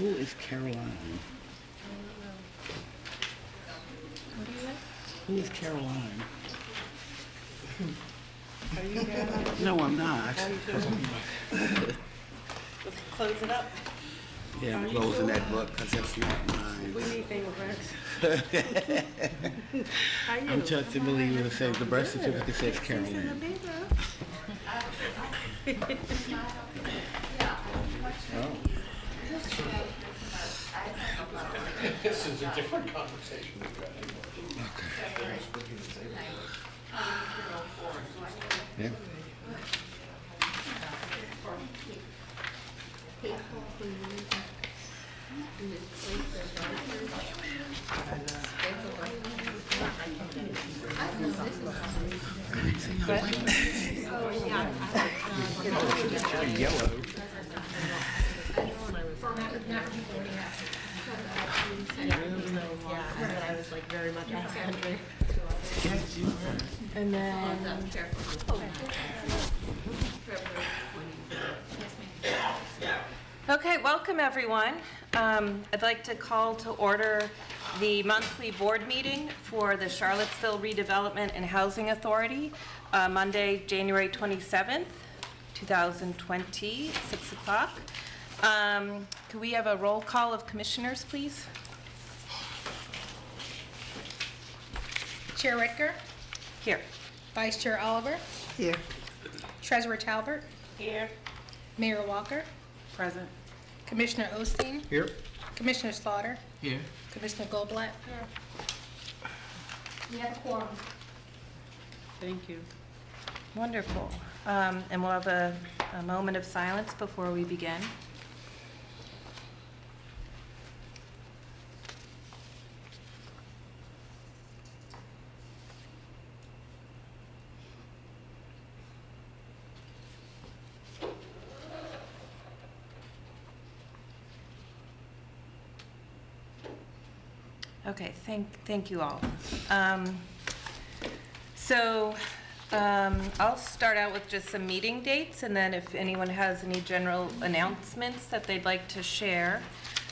Who is Caroline? What do you like? Who is Caroline? Are you down? No, I'm not. Let's close it up. Yeah, I'm closing that book because that's not mine. We need fingerprints. How you? I'm just a believer that says the birth certificate says Caroline. This is a different conversation. Yeah. Yellow. Yeah, I was like very much out of country. And then Okay, welcome everyone. I'd like to call to order the monthly board meeting for the Charlottesville Redevelopment and Housing Authority, Monday, January 27th, 2020, 6 o'clock. Could we have a roll call of commissioners, please? Chair Whitker, Here. Vice Chair Oliver, here. Treasurer Talbert, Here. Mayor Walker, Present. Commissioner Osteen, Here. Commissioner Slaughter, Here. Commissioner Goldblatt. We have a quorum. Thank you. Wonderful. And we'll have a moment of silence before we begin. Okay, thank you all. I'll start out with just some meeting dates, and then if anyone has any general announcements that they'd like to share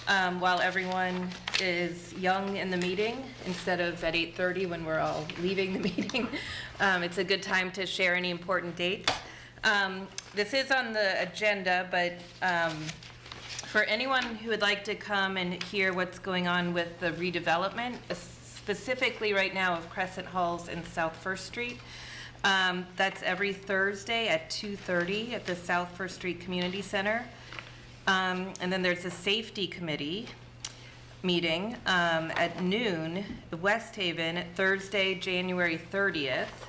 while everyone is young in the meeting, instead of at 8:30 when we're all leaving the meeting. It's a good time to share any important dates. This is on the agenda, but for anyone who would like to come and hear what's going on with the redevelopment, specifically right now of Crescent Halls and South First Street, that's every Thursday at 2:30 at the South First Street Community Center. And then there's a safety committee meeting at noon, West Haven, Thursday, January 30th.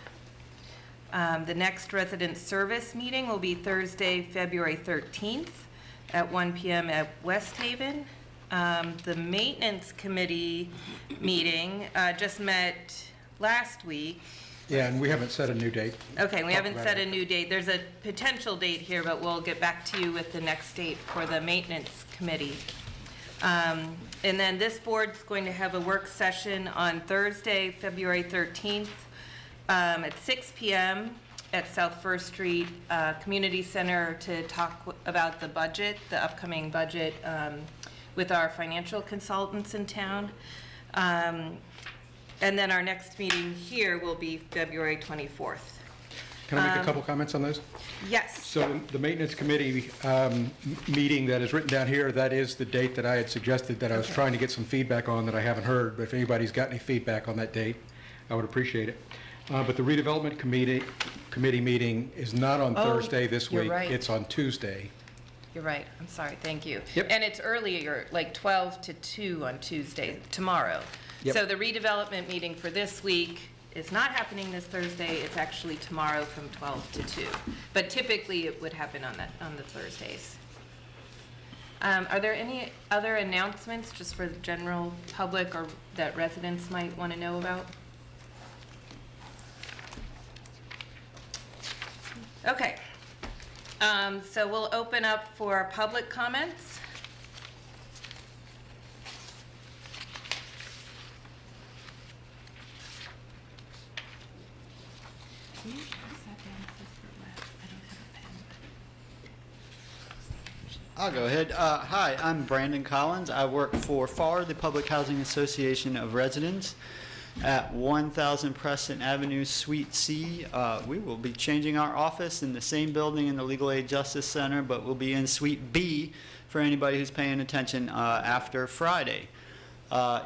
The next resident service meeting will be Thursday, February 13th. At 1 p.m. at West Haven. The maintenance committee meeting just met last week. Yeah, and we haven't set a new date. Okay, we haven't set a new date. There's a potential date here, but we'll get back to you with the next date for the maintenance committee. And then this board's going to have a work session on Thursday, February 13th at 6 p.m. at South First Street Community Center to talk about the budget, the upcoming budget, with our financial consultants in town. And then our next meeting here will be February 24th. Can I make a couple comments on those? Yes. So the maintenance committee meeting that is written down here, that is the date that I had suggested that I was trying to get some feedback on that I haven't heard. But if anybody's got any feedback on that date, I would appreciate it. But the redevelopment committee meeting is not on Thursday this you're week. right. It's on Tuesday. You're right. I'm sorry. Thank you. Yep. And it's earlier, like 12 to 2 on Tuesday, tomorrow. Yep. So the redevelopment meeting for this week is not happening this Thursday. It's actually tomorrow from 12 to 2. But typically it would happen on the Thursdays. Are there any other announcements just for the general public or that residents might want to know about? Okay. So we'll open up for public comments. Can you pass that down for Wes? I don't have a pen. I'll go ahead. Hi, I'm Brandon Collins. I work for FAR, the Public Housing Association of Residents, at 1000 Preston Avenue, Suite C. We will be changing our office in the same building in the Legal Aid Justice Center, but we'll be in Suite B for anybody who's paying attention after Friday.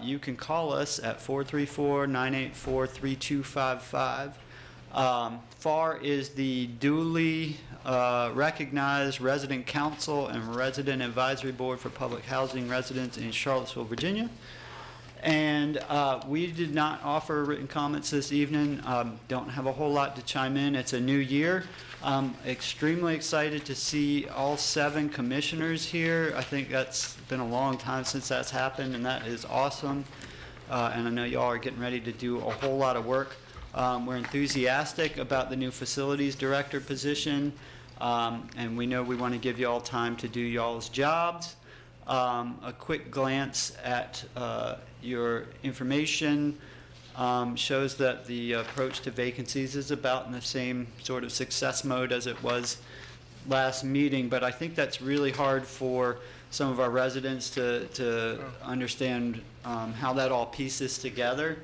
You can call us at 434-984-3255. FAR is the duly recognized resident council and resident advisory board for public housing residents in Charlottesville, Virginia. And we did not offer written comments this evening. Don't have a whole lot to chime in. It's a new year. I'm extremely excited to see all 7 commissioners here. I think that's been a long time since that's happened, and that is awesome. And I know y'all are getting ready to do a whole lot of work. We're enthusiastic about the new facilities director position, and we know we want to give y'all time to do y'all's jobs. A quick glance at your information shows that the approach to vacancies is about in the same sort of success mode as it was last meeting, but I think that's really hard for some of our residents to understand how that all pieces together.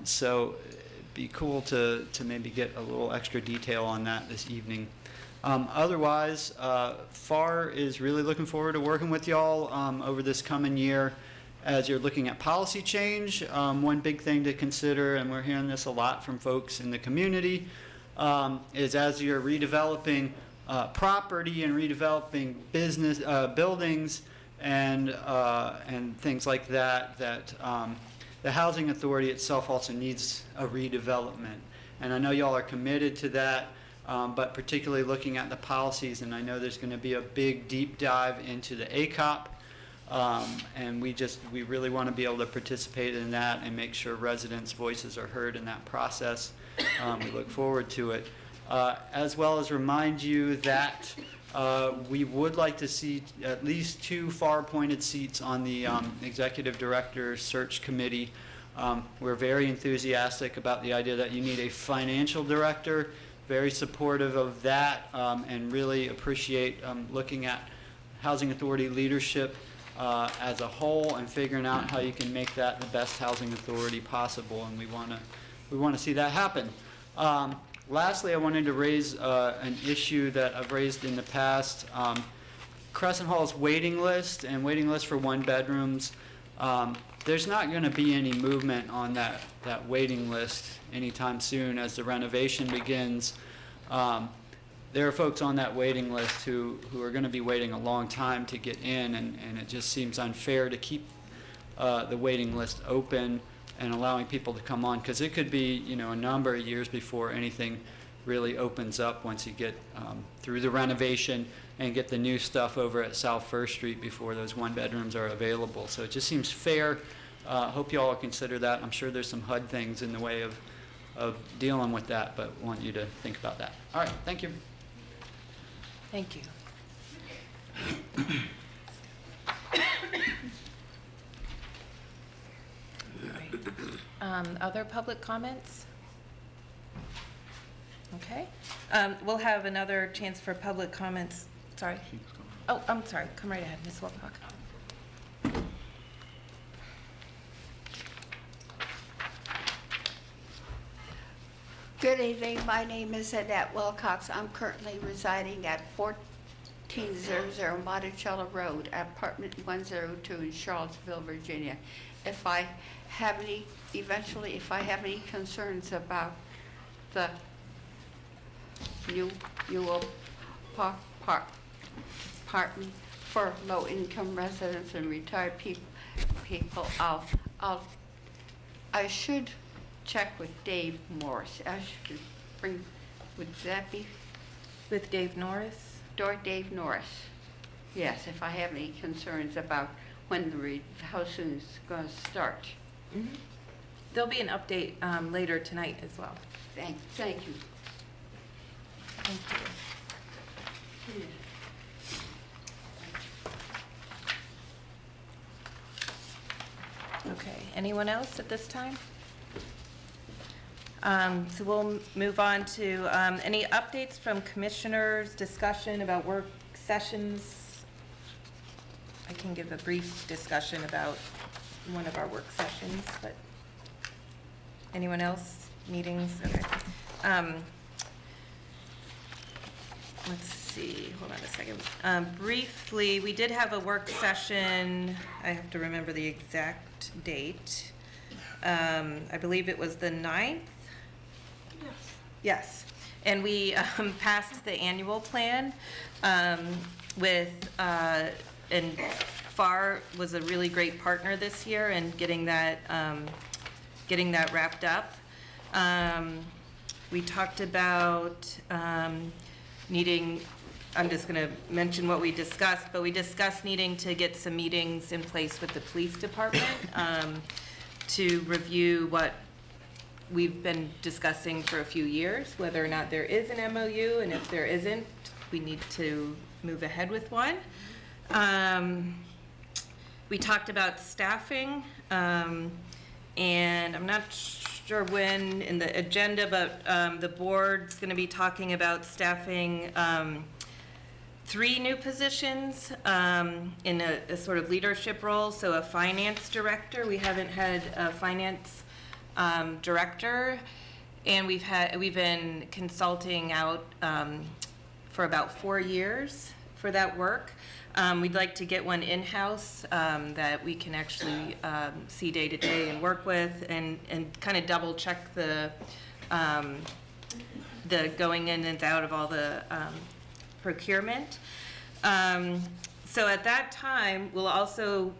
So it'd be cool to maybe get a little extra detail on that this evening. Otherwise, FAR is really looking forward to working with y'all over this coming year as you're looking at policy change. One big thing to consider, and we're hearing this a lot from folks in the community, is as you're redeveloping property and redeveloping business buildings and things like that, the housing authority itself also needs a redevelopment. And I know y'all are committed to that. But particularly looking at the policies, and I know there's going to be a big deep dive into the ACOP, and we really want to be able to participate in that and make sure residents' voices are heard in that process. We look forward to it, as well as remind you that we would like to see at least 2 FAR-appointed seats on the executive director search committee. We're very enthusiastic about the idea that you need a financial director. Very supportive of that, and really appreciate looking at housing authority leadership as a whole and figuring out how you can make that the best housing authority possible, and we want to see that happen. Lastly, I wanted to raise an issue that I've raised in the past. Crescent Hall's waiting list and waiting list for 1-bedrooms. There's not going to be any movement on that waiting list anytime soon as the renovation begins. There are folks on that waiting list who are going to be waiting a long time to get in, and it just seems unfair to keep the waiting list open and allowing people to come on, because it could be a number of years before anything really opens up once you get through the renovation and get the new stuff over at South First Street before those 1-bedrooms are available. So it just seems fair. Hope you all will consider that. I'm sure there's some HUD things in the way of dealing with that, but want you to think about that. All right, thank you. Thank you. All right. Other public comments? Okay. We'll have another chance for public comments. Sorry. Oh, I'm sorry. Come right ahead, Ms. Wilcox. Good evening. My name is Annette Wilcox. I'm currently residing at 1400 Monticello Road, apartment 102 in Charlottesville, Virginia. If I have any concerns about the new apartment for low-income residents and retired people, I should check with Dave Morris. Would that be? With Dave Norris? Dave Norris. Yes, if I have any concerns about how soon it's going to start. Mm-hmm. There'll be an update later tonight as well. Thank you. Thank you. Okay, anyone else at this time? So we'll move on to any updates from commissioners, discussion about work sessions I can give a brief discussion about one of our work sessions, but anyone else? Meetings? Okay. Let's see, hold on a second. Briefly, we did have a work session, I have to remember the exact date. I believe it was the 9th? Yes. And we passed the annual plan with, and FAR was a really great partner this year in getting that wrapped up. We talked about needing, I'm just going to mention what we discussed, but we discussed needing to get some meetings in place with the police department to review what we've been discussing for a few years, whether or not there is an MOU, and if there isn't, we need to move ahead with one. We talked about staffing, and I'm not sure when in the agenda, but the board's going to be talking about staffing 3 new positions in a sort of leadership role. So a finance director. We haven't had a finance director, and we've been consulting out for about 4 years for that work. We'd like to get one in-house that we can actually see day to day and work with, and kind of double check the going in and out of all the procurement. So at that time, we'll also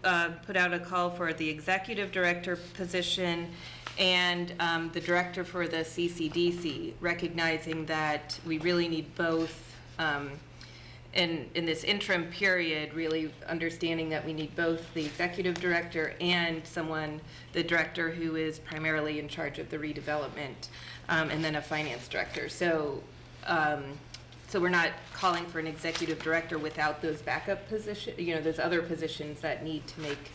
put out a call for the executive director position and the director for the CCDC, recognizing that we really need both in this interim period, really understanding that we need both the executive director and someone, the director who is primarily in charge of the redevelopment, and then a finance director. So we're not calling for an executive director without those backup positions, those other positions that need to make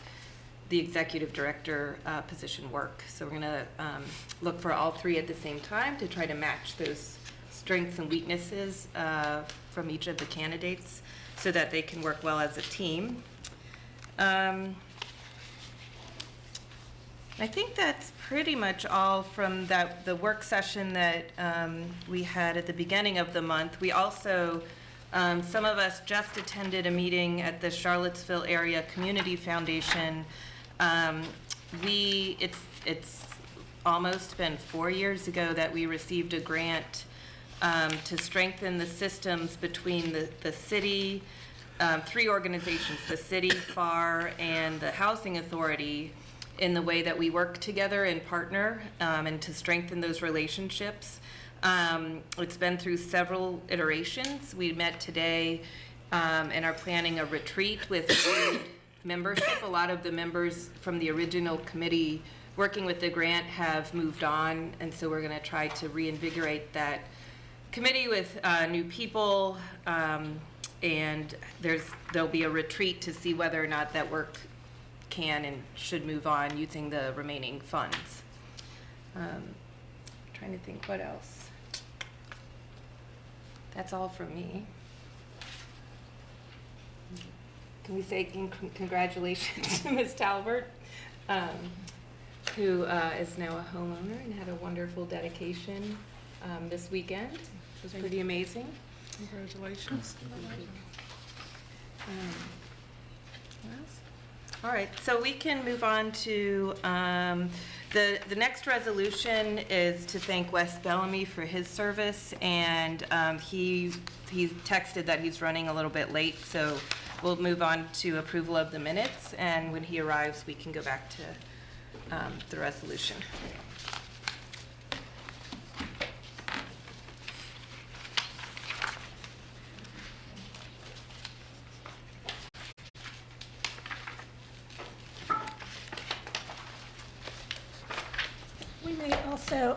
the executive director position work. So we're gonna look for all 3 at the same time to try to match those strengths and weaknesses from each of the candidates so that they can work well as a team. I think that's pretty much all from the work session that we had at the beginning of the month. We also, some of us just attended a meeting at the Charlottesville Area Community Foundation. It's almost been 4 years ago that we received a grant to strengthen the systems between the city, 3 organizations, the city, FAR, and the Housing Authority, in the way that we work together and partner, and to strengthen those relationships. It's been through several iterations. We met today and are planning a retreat with membership. A lot of the members from the original committee working with the grant have moved on, and so we're going to try to reinvigorate that committee with new people, and there'll be a retreat to see whether or not that work can and should move on using the remaining funds. Trying to think what else. That's all from me. Can we say congratulations to Ms. Talbert, who is now a homeowner and had a wonderful dedication this weekend. It was pretty amazing. Congratulations. What else? All right, so we can move on to the next resolution is to thank Wes Bellamy for his service, and he texted that he's running a little bit late, so we'll move on to approval of the minutes, and when he arrives, we can go back to the resolution. We may also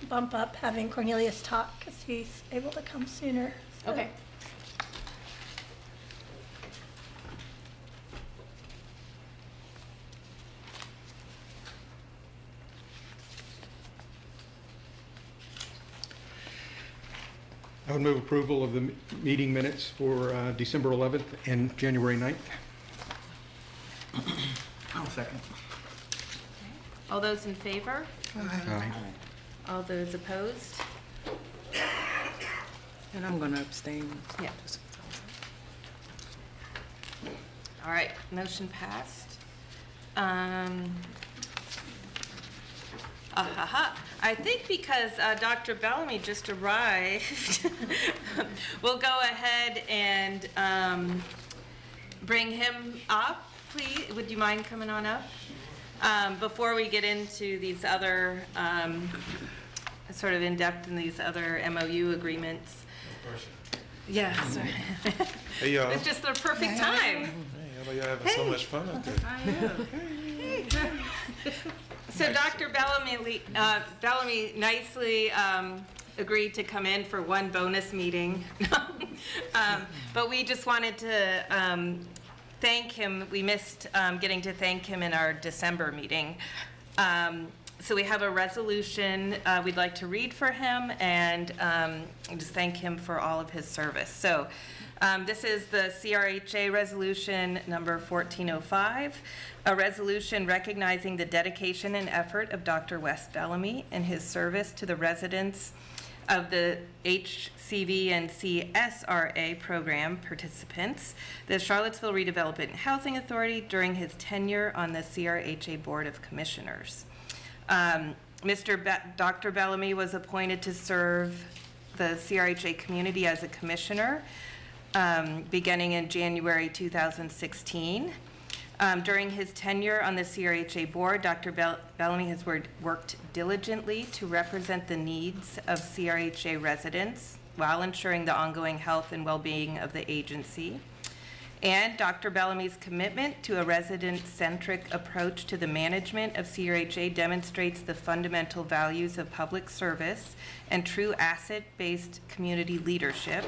bump up having Cornelius talk because he's able to come sooner. So- Okay. I would move approval of the meeting minutes for December 11th and January 9th. Second. All those in favor? Aye. All those opposed? And I'm going to abstain. Yeah. All right, motion passed. I think because Dr. Bellamy just arrived, we'll go ahead and bring him up, please. Would you mind coming on up? Before we get into these other, sort of in-depth in these other MOU agreements. Yeah, sorry. Hey, y'all. It's just the perfect time. Hey, I know y'all having so much fun out there. I am. So Dr. Bellamy nicely agreed to come in for one bonus meeting. But we just wanted to thank him. We missed getting to thank him in our December meeting. So we have a resolution we'd like to read for him and just thank him for all of his service. So this is the CRHA resolution number 1405, a resolution recognizing the dedication and effort of Dr. Wes Bellamy and his service to the residents of the HCV and CSRA program participants, the Charlottesville Redevelopment and Housing Authority during his tenure on the CRHA Board of Commissioners. Dr. Bellamy was appointed to serve the CRHA community as a commissioner beginning in January 2016. During his tenure on the CRHA board, Dr. Bellamy has worked diligently to represent the needs of CRHA residents while ensuring the ongoing health and well-being of the agency. And Dr. Bellamy's commitment to a resident-centric approach to the management of CRHA demonstrates the fundamental values of public service and true asset-based community leadership.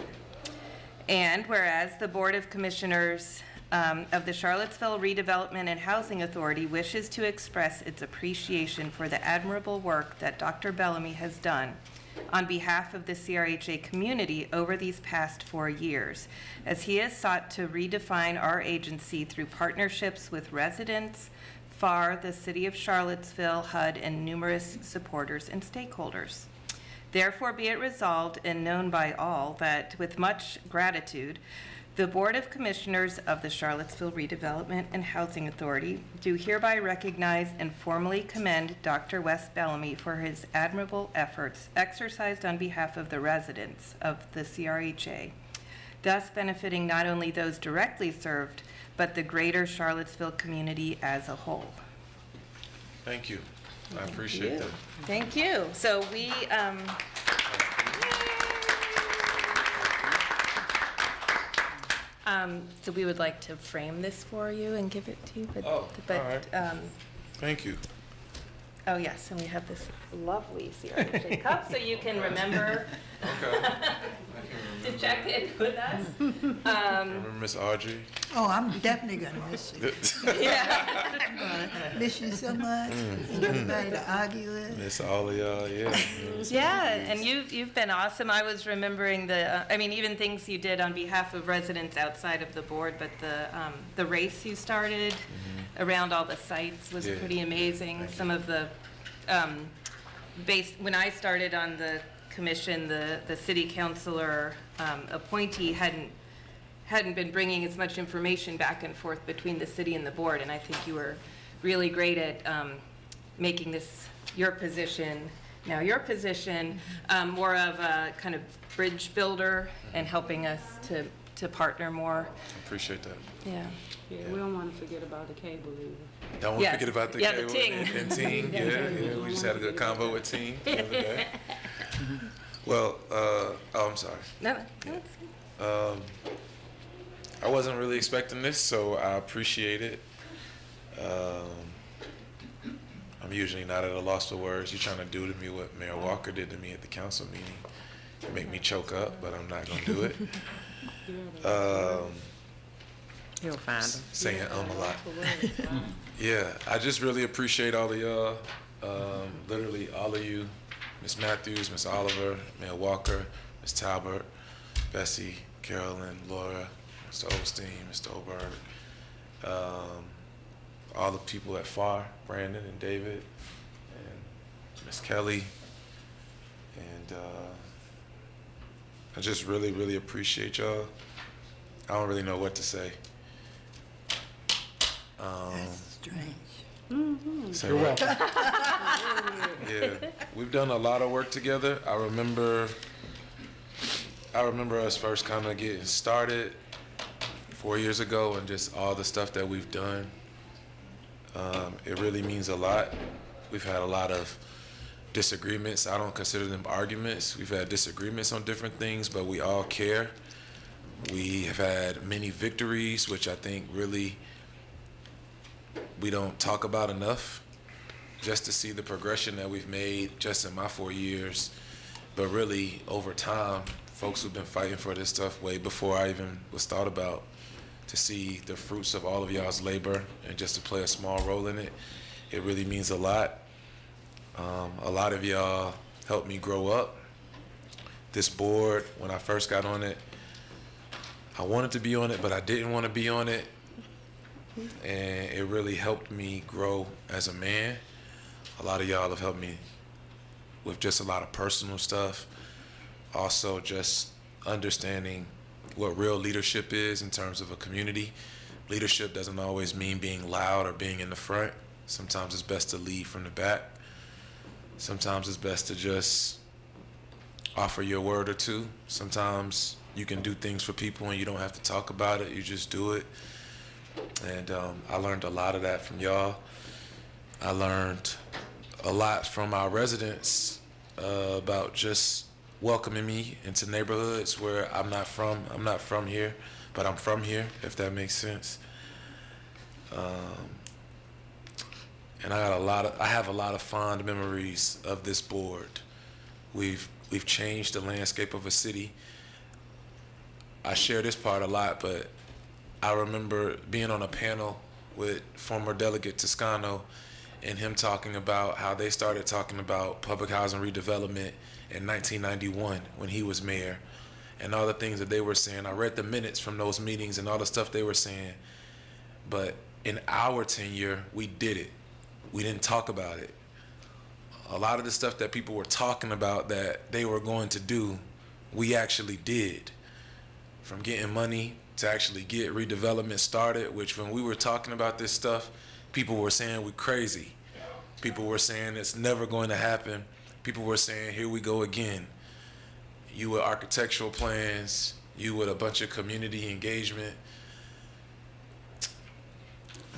And whereas the Board of Commissioners of the Charlottesville Redevelopment and Housing Authority wishes to express its appreciation for the admirable work that Dr. Bellamy has done on behalf of the CRHA community over these past 4 years, as he has sought to redefine our agency through partnerships with residents, FAR, the City of Charlottesville, HUD, and numerous supporters and stakeholders. Therefore, be it resolved and known by all that, with much gratitude, the Board of Commissioners of the Charlottesville Redevelopment and Housing Authority do hereby recognize and formally commend Dr. Wes Bellamy for his admirable efforts exercised on behalf of the residents of the CRHA, thus benefiting not only those directly served, but the greater Charlottesville community as a whole. Thank you. I appreciate that. Thank you. So we, so we would like to frame this for you and give it to you, but, Oh, but, all right. Thank you. oh yes, and we have this lovely CRHA cup, so you can remember Okay. to check in with us. Remember Miss Audrey? Oh, I'm definitely gonna miss you. Yeah. I'm gonna miss you so much. And everybody to argue with. Miss all of y'all, yeah. Yeah, and you've been awesome. I was remembering I mean, even things you did on behalf of residents outside of the board, but the race you started around all the sites was Yeah. pretty amazing. Some of the, when I started on the commission, the city councilor appointee hadn't been bringing as much information back and forth between the city and the board, and I think you were really great at making this your position more of a kind of bridge builder and helping us to partner more. Appreciate that. Yeah. Yeah, we don't want to forget about the cable either. Don't want to Yes. forget about the Yeah, the cable ting. and Ting. Yeah. We just had a good convo with Ting the other day. Well, I'm sorry. No, no, I wasn't really expecting this, so I appreciate it. I'm usually not at a loss for words. You're trying to do to me what Mayor Walker did to me at the council meeting. To make me choke up, but I'm not going to do it. You'll find them. Saying a lot. Yeah, I just really appreciate all of y'all. Literally all of you. Miss Matthews, Miss Oliver, Mayor Walker, Miss Talbert, Bessie, Carolyn, Laura, Mr. Osteen, Mr. Oberg, all the people at FAR, Brandon and David, and Miss Kelly, and I just really, really appreciate y'all. I don't really know what to say. That's strange. Say You're what? welcome. Yeah, we've done a lot of work together. I remember us first kind of getting started 4 years ago, and just all the stuff that we've done. It really means a lot. We've had a lot of disagreements. I don't consider them arguments. We've had disagreements on different things, but we all care. We have had many victories, which I think really we don't talk about enough. Just to see the progression that we've made just in my 4 years, but really over time, folks who've been fighting for this stuff way before I even was thought about, to see the fruits of all of y'all's labor and just to play a small role in it, it really means a lot. A lot of y'all helped me grow up. This board, when I first got on it, I wanted to be on it, but I didn't want to be on it. And it really helped me grow as a man. A lot of y'all have helped me with just a lot of personal stuff. Also just understanding what real leadership is in terms of a community. Leadership doesn't always mean being loud or being in the front. Sometimes it's best to lead from the back. Sometimes it's best to just offer your word or two. Sometimes you can do things for people and you don't have to talk about it, you just do it. And I learned a lot of that from y'all. I learned a lot from our residents about just welcoming me into neighborhoods where I'm not from. I'm not from here, but I'm from here, if that makes sense. And I have a lot of fond memories of this board. We've changed the landscape of a city. I share this part a lot, but I remember being on a panel with former Delegate Toscano and him talking about how they started talking about public housing redevelopment in 1991 when he was mayor, and all the things that they were saying. I read the minutes from those meetings and all the stuff they were saying, but in our tenure, we did it. We didn't talk about it. A lot of the stuff that people were talking about that they were going to do, we actually did. From getting money to actually get redevelopment started, which when we were talking about this stuff, people were saying we're crazy. People were saying it's never going to happen. People were saying, here we go again. You with architectural plans, you with a bunch of community engagement.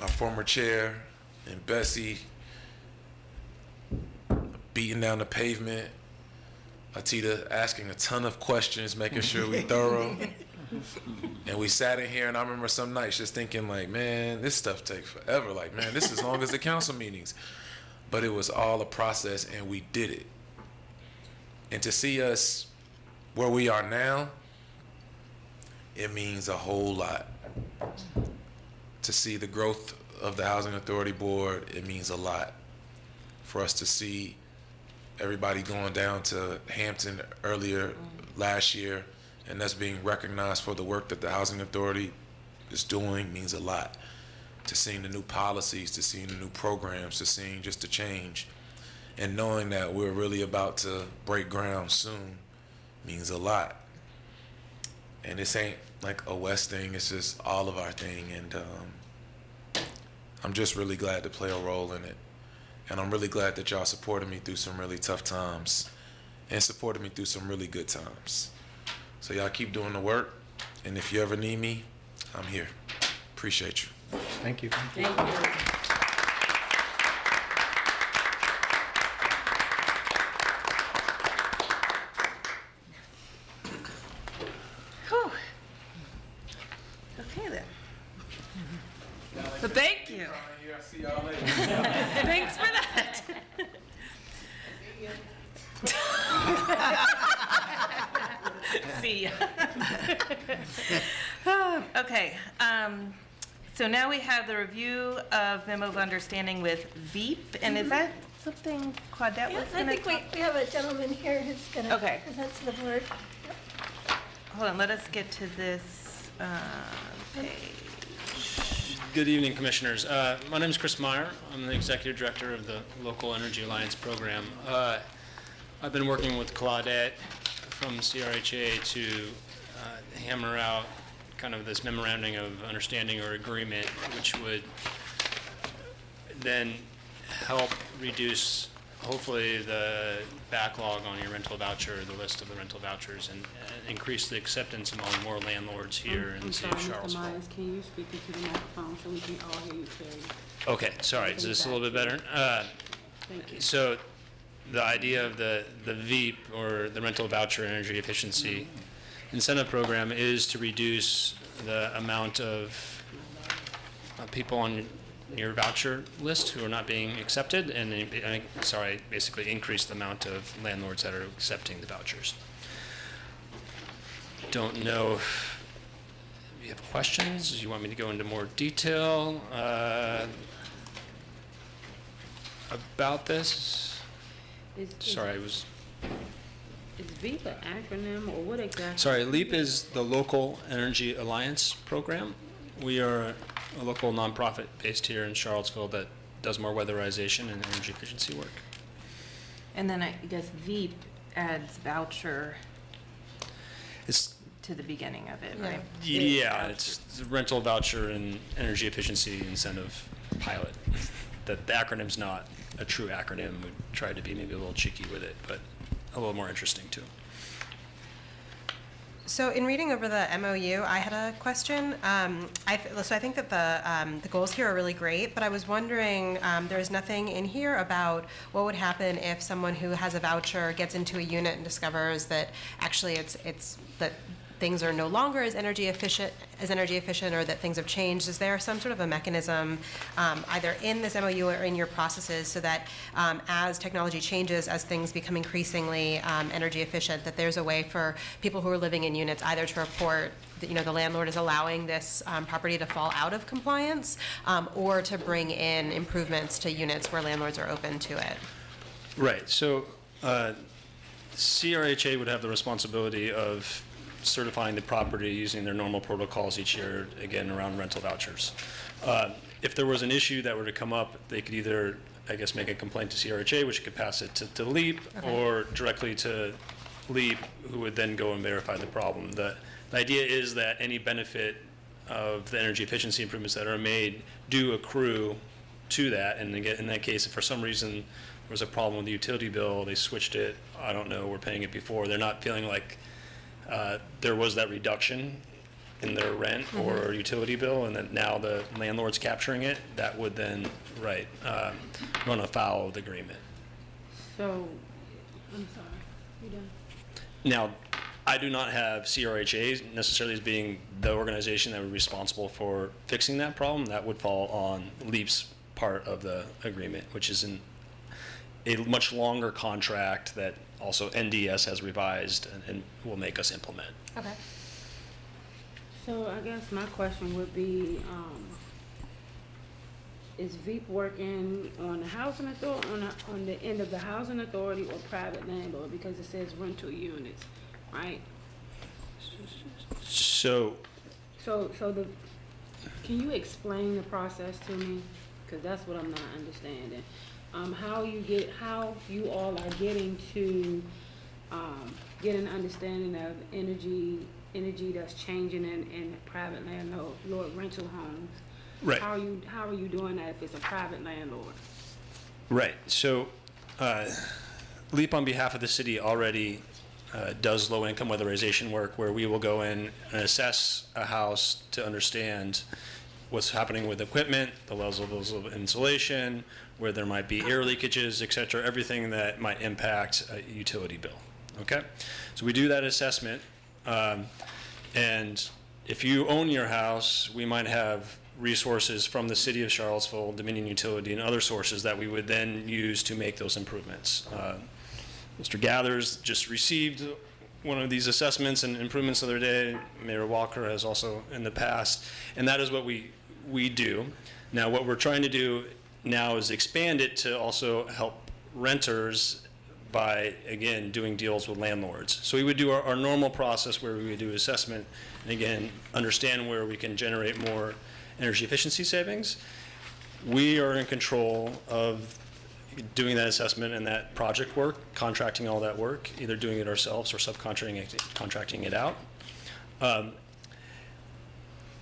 My former chair and Bessie beating down the pavement. Atita asking a ton of questions, making sure we thorough. And we sat in here, and I remember some nights just thinking like, man, this stuff takes forever. Like, man, this is as long as the council meetings. But it was all a process, and we did it. And to see us where we are now, it means a whole lot. To see the growth of the Housing Authority Board, it means a lot. For us to see everybody going down to Hampton earlier last year, and that's being recognized for the work that the Housing Authority is doing means a lot. To seeing the new policies, to seeing the new programs, to seeing just the change, and knowing that we're really about to break ground soon means a lot. And this ain't like a West thing, it's just all of our thing, and I'm just really glad to play a role in it. And I'm really glad that y'all supported me through some really tough times and supported me through some really good times. So y'all keep doing the work, and if you ever need me, I'm here. Appreciate you. Thank you. Thank you. Whew. Okay then. But thank you. Thanks for that. See ya. Okay, so now we have the review of memo of understanding with Veep, and is that something Claudette Yeah, was I gonna think talk? we have a gentleman here who's gonna Okay. present to the board. Hold on, let us get to this page. Good evening, Commissioners. My name is Chris Meyer. I'm the Executive Director of the Local Energy Alliance Program. I've been working with Claudette from CRHA to hammer out kind of this memorandum of understanding or agreement, which would then help reduce, hopefully, the backlog on your rental voucher, the list of the rental vouchers, and increase the acceptance among more landlords here in the city of Charlottesville. Mr. Myers, can you speak into the microphone so we can all hear you clearly? Okay, sorry, is this a little bit better? Thank you. So the idea of the VEAP, or the Rental Voucher Energy Efficiency Incentive Program, is to reduce the amount of people on your voucher list who are not being accepted, and basically increase the amount of landlords that are accepting the vouchers. Don't know if you have questions. Do you want me to go into more detail about this? Sorry, I was... Is VEAP an acronym, or what exactly? Sorry, LEAP is the Local Energy Alliance Program. We are a local nonprofit based here in Charlottesville that does more weatherization and energy efficiency work. And then I guess VEAP adds voucher It's to the beginning of it, right? yeah, it's the rental voucher and energy efficiency incentive pilot. The acronym's not a true acronym. We tried to be maybe a little cheeky with it, but a little more interesting too. So in reading over the MOU, I had a question. So I think that the goals here are really great, but I was wondering, there's nothing in here about what would happen if someone who has a voucher gets into a unit and discovers that actually it's that things are no longer as energy efficient, or that things have changed. Is there some sort of a mechanism, either in this MOU or in your processes, so that as technology changes, as things become increasingly energy efficient, that there's a way for people who are living in units either to report that, the landlord is allowing this property to fall out of compliance, or to bring in improvements to units where landlords are open to it? Right. So CRHA would have the responsibility of certifying the property using their normal protocols each year, again, around rental vouchers. If there was an issue that were to come up, they could either, I guess, make a complaint to CRHA, which could pass it to LEAP, or directly to LEAP, who would then go and verify the problem. The idea is that any benefit of the energy efficiency improvements that are made do accrue to that, and again, in that case, if for some reason there was a problem with the utility bill, they switched it, I don't know, we're paying it before, they're not feeling like there was that reduction in their rent or utility bill, and then now the landlord's capturing it, that would then, run afoul of the agreement. So, I'm sorry, you done? Now, I do not have CRHA necessarily as being the organization that would be responsible for fixing that problem. That would fall on LEAP's part of the agreement, which is a much longer contract that also NDS has revised and will make us implement. Okay. So I guess my question would be, is VEAP working on the housing authority, on the end of the housing authority, or private landlord? Because it says rental units, right? So can you explain the process to me? Because that's what I'm not understanding. How you all are getting to get an understanding of energy that's changing in private landlord rental homes. Right. How are you doing that if it's a private landlord? Right. So LEAP on behalf of the city already does low-income weatherization work, where we will go in and assess a house to understand what's happening with equipment, the levels of insulation, where there might be air leakages, et cetera, everything that might impact a utility bill. Okay? So we do that assessment, and if you own your house, we might have resources from the city of Charlottesville, Dominion Utility, and other sources that we would then use to make those improvements. Mr. Gathers just received one of these assessments and improvements the other day. Mayor Walker has also in the past, and that is what we do. Now, what we're trying to do now is expand it to also help renters by, again, doing deals with landlords. So we would do our normal process where we would do assessment and, again, understand where we can generate more energy efficiency savings. We are in control of doing that assessment and that project work, contracting all that work, either doing it ourselves or subcontracting it out.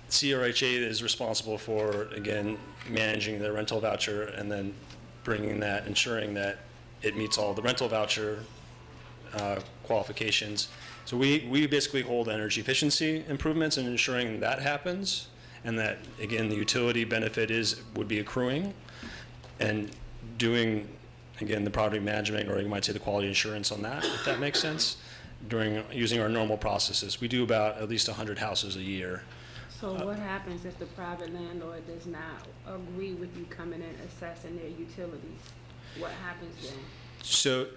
CRHA is responsible for, again, managing the rental voucher and then bringing that, ensuring that it meets all the rental voucher qualifications. So we basically hold energy efficiency improvements and ensuring that happens, and that, again, the utility benefit would be accruing, and doing, again, the property management, or you might say the quality assurance on that, if that makes sense, using our normal processes. We do about at least 100 houses a year. So what happens if the private landlord does not agree with you coming in assessing their utilities? What happens then? So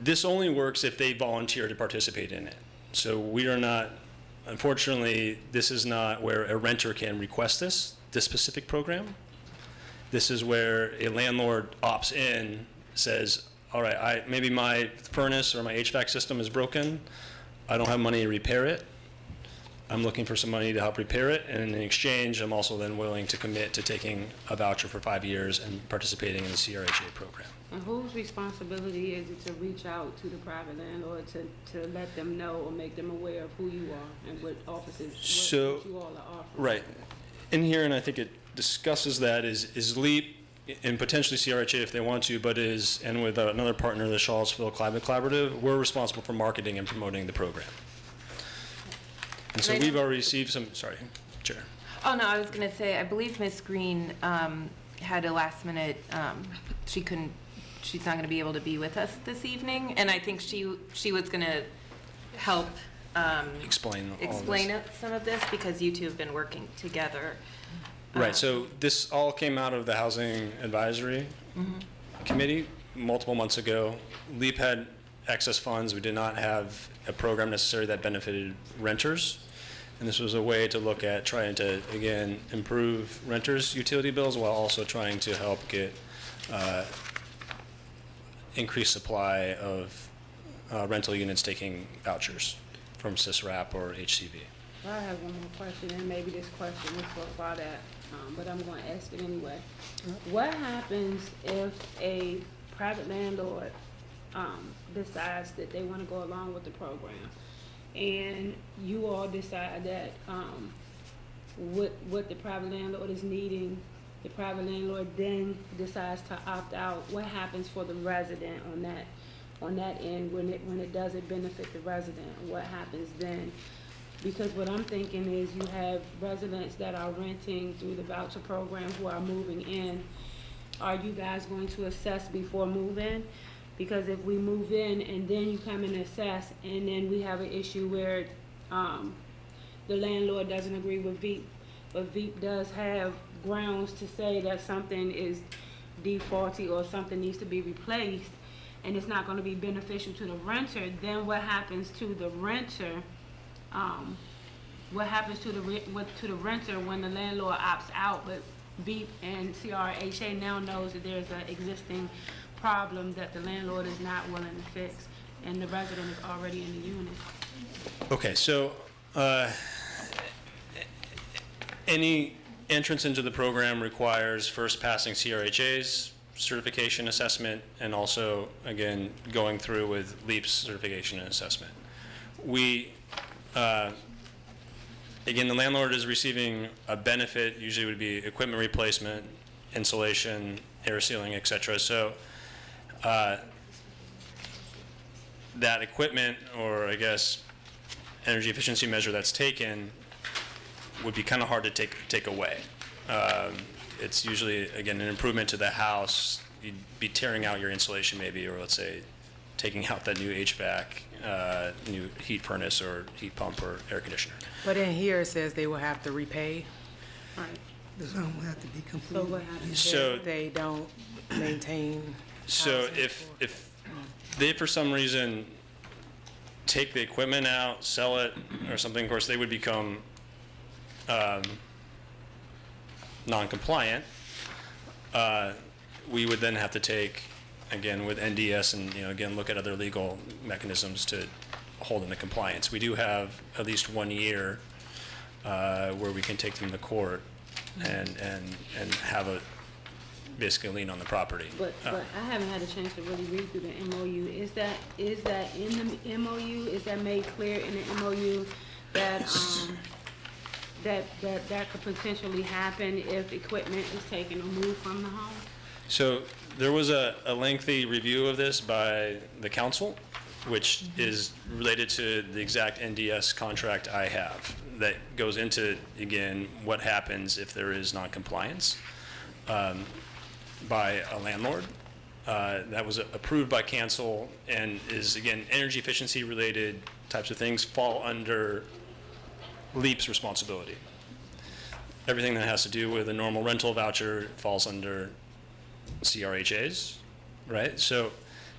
this only works if they volunteer to participate in it. So we are not, unfortunately, this is not where a renter can request this specific program. This is where a landlord opts in, says, all right, maybe my furnace or my HVAC system is broken. I don't have money to repair it. I'm looking for some money to help repair it, and in exchange, I'm also then willing to commit to taking a voucher for 5 years and participating in the CRHA program. And whose responsibility is it to reach out to the private landlord to let them know or make them aware of who you are and what offices, what you all are offering? Right. In here, and I think it discusses that, is LEAP and potentially CRHA if they want to, but and with another partner, the Charlottesville Climate Collaborative, we're responsible for marketing and promoting the program. And so we've already received some, sorry, Chair. Oh, no, I was going to say, I believe Ms. Green had a last minute, she's not going to be able to be with us this evening, and I think she was going to help explain some of this, because you two have been working together. Right, so this all came out of the Housing Advisory Committee multiple months ago. LEAP had excess funds. We did not have a program necessarily that benefited renters. And this was a way to look at trying to, again, improve renters' utility bills while also trying to help get increased supply of rental units taking vouchers from CRHA or HCV. Well, I have one more question, and maybe this question was for that, but I'm going to ask it anyway. What happens if a private landlord decides that they want to go along with the program, and you all decide that what the private landlord is needing, the private landlord then decides to opt out? What happens for the resident on that end when it doesn't benefit the resident? What happens then? Because what I'm thinking is you have residents that are renting through the voucher program who are moving in. Are you guys going to assess before move-in? Because if we move in and then you come and assess, and then we have an issue where the landlord doesn't agree with VEAP, but VEAP does have grounds to say that something is defaulty or something needs to be replaced, and it's not going to be beneficial to the renter, then what happens to the renter? What happens to the renter when the landlord opts out, but VEAP and CRHA now knows that there's an existing problem that the landlord is not willing to fix, and the resident is already in the unit? Okay, so any entrance into the program requires first passing CRHA's certification assessment, and also, again, going through with LEAP's certification and assessment. Again, the landlord is receiving a benefit, usually would be equipment replacement, insulation, air sealing, et cetera. So that equipment, or I guess energy efficiency measure that's taken, would be kind of hard to take away. It's usually, again, an improvement to the house. You'd be tearing out your insulation maybe, or let's say taking out that new HVAC, new heat furnace or heat pump or air conditioner. But in here it says they will have to repay. Right. The zone will have to be So completed. what happens? So They don't maintain. So housing if they for some reason take the equipment out, sell it or something, of course they would become non-compliant. We would then have to take, again, with NDS and, again, look at other legal mechanisms to hold them to compliance. We do have at least 1 year where we can take them to court and have a basically lien on the property. But I haven't had a chance to really read through the MOU. Is that in the MOU? Is that made clear in the MOU that that could potentially happen if equipment is taken or moved from the home? So there was a lengthy review of this by the council, which is related to the exact NDS contract I have that goes into, again, what happens if there is noncompliance by a landlord. That was approved by council and is, again, energy efficiency related types of things fall under LEAP's responsibility. Everything that has to do with a normal rental voucher falls under CRHA's, right? So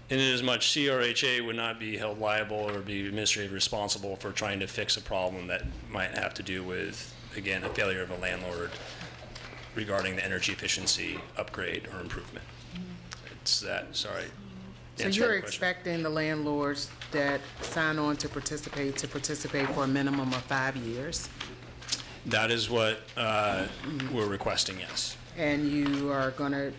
in as much CRHA would not be held liable or be administratively responsible for trying to fix a problem that might have to do with, again, a failure of a landlord regarding the energy efficiency upgrade or improvement. It's that, sorry. So Answer you're that question. expecting the landlords that sign on to participate for a minimum of 5 years? That is what we're requesting, yes. And you are gonna,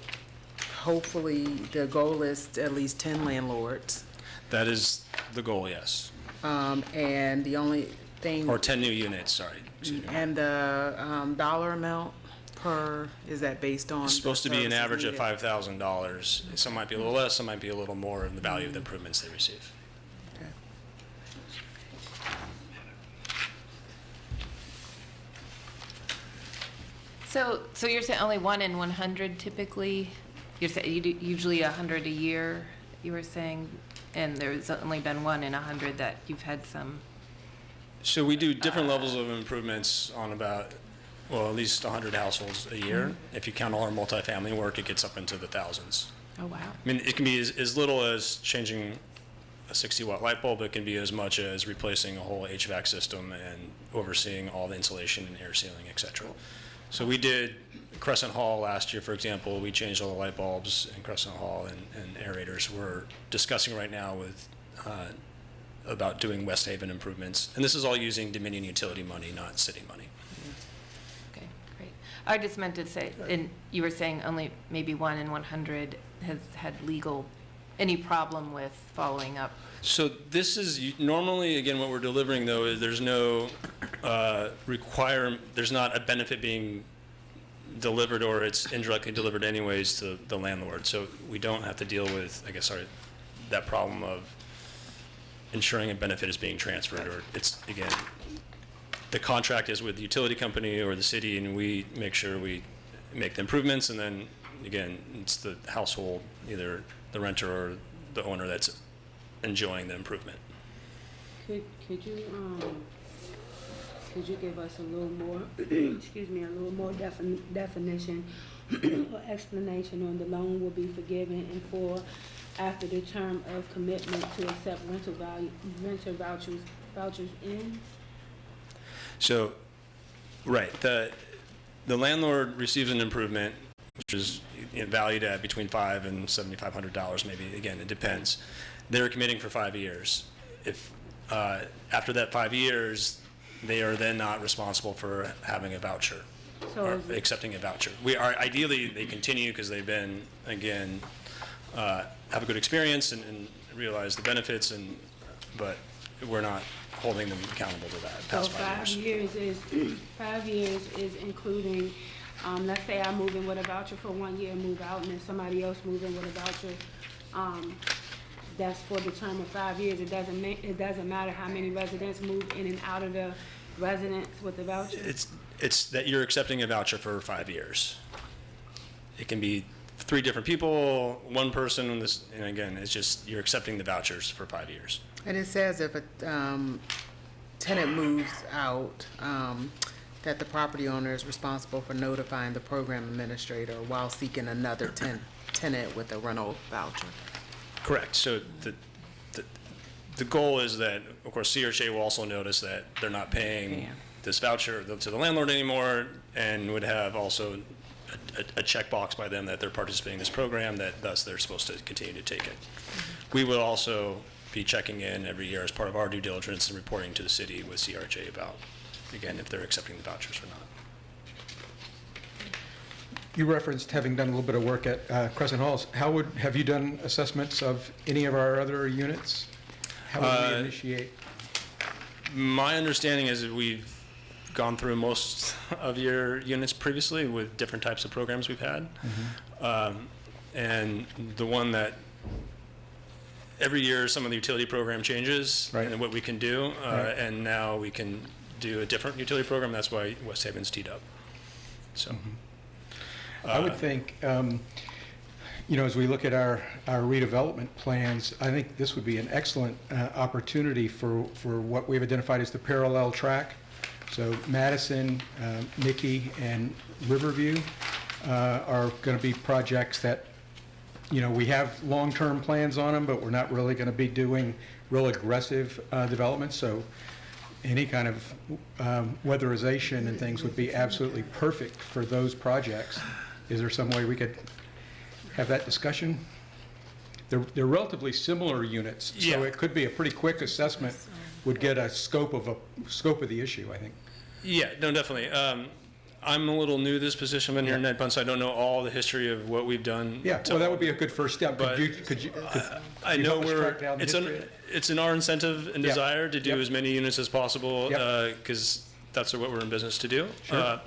hopefully, the goal is at least 10 landlords. That is the goal, yes. And the only thing. Or 10 new units, sorry. Excuse me. And the dollar amount per, is that based on? It's supposed to be an the average of services $5,000. Some might be a little less, some might be a little more in the value of the improvements they receive. needed? So you're saying only 1 in 100 typically? You're saying usually 100 a year, you were saying, and there's only been 1 in 100 that you've had some. So we do different levels of improvements on about, well, at least 100 households a year. If you count all our multifamily work, it gets up into the thousands. Oh, wow. I mean, it can be as little as changing a 60-watt light bulb. It can be as much as replacing a whole HVAC system and overseeing all the insulation and air sealing, et cetera. So we did Crescent Hall last year, for example. We changed all the light bulbs in Crescent Hall and aerators. We're discussing right now with about doing West Haven improvements. And this is all using Dominion utility money, not city money. Okay, great. I just meant to say, and you were saying only maybe 1 in 100 has had any problem with following up. So this is normally, again, what we're delivering though is there's no there's not a benefit being delivered or it's indirectly delivered anyways to the landlord. So we don't have to deal with, I guess, that problem of ensuring a benefit is being transferred, or it's, again, the contract is with the utility company or the city and we make sure we make the improvements, and then, again, it's the household, either the renter or the owner that's enjoying the improvement. Could you give us a little more, excuse me, a little more definition or explanation on the loan will be forgiven and for after the term of commitment to accept rental vouchers ends? So, right, the landlord receives an improvement, which is valued at between $500 and $7,500, maybe. Again, it depends. They're committing for 5 years. If after that 5 years, they are then not responsible for having a voucher or accepting a voucher. We are ideally they continue because they've been, again, have a good experience and realize the benefits, but we're not holding them accountable to that past 5 years. 5 years is including, let's say I move in with a voucher for 1 year, move out, and then somebody else move in with a voucher. That's for the term of 5 years. It doesn't matter how many residents move in and out of the residence with the voucher. It's that you're accepting a voucher for 5 years. It can be 3 different people, one person, and again, it's just you're accepting the vouchers for 5 years. And it says if a tenant moves out, that the property owner is responsible for notifying the program administrator while seeking another tenant with a rental voucher. Correct. So the goal is that, of course, CRHA will also notice that they're not paying this voucher to the landlord anymore, and would have also a checkbox by them that they're participating in this program, that thus they're supposed to continue to take it. We will also be checking in every year as part of our due diligence and reporting to the city with CRHA about, again, if they're accepting the vouchers or not. You referenced having done a little bit of work at Crescent Halls. Have you done assessments of any of our other units? How would we initiate? My understanding is that we've gone through most of your units previously with different types of programs we've had. And the one that every year some of the utility program changes and what we can do, and now we can do a different utility program. That's why West Haven's teed up. So. I would think, as we look at our redevelopment plans, I think this would be an excellent opportunity for what we've identified as the parallel track. So Madison, Nicky, and Riverview are going to be projects that, we have long-term plans on them, but we're not really going to be doing real aggressive development. So any kind of weatherization and things would be absolutely perfect for those projects. Is there some way we could have that discussion? They're relatively similar units, so it could be a pretty quick assessment. Would get a scope of the issue, I think. Yeah, no, definitely. I'm a little new to this position. I've been here in Ned Pun, so I don't know all the history of what we've done. Yeah, well, that would be a good first step. But I know it's in our incentive and desire to do as many units as possible because that's what we're in business to do. Sure.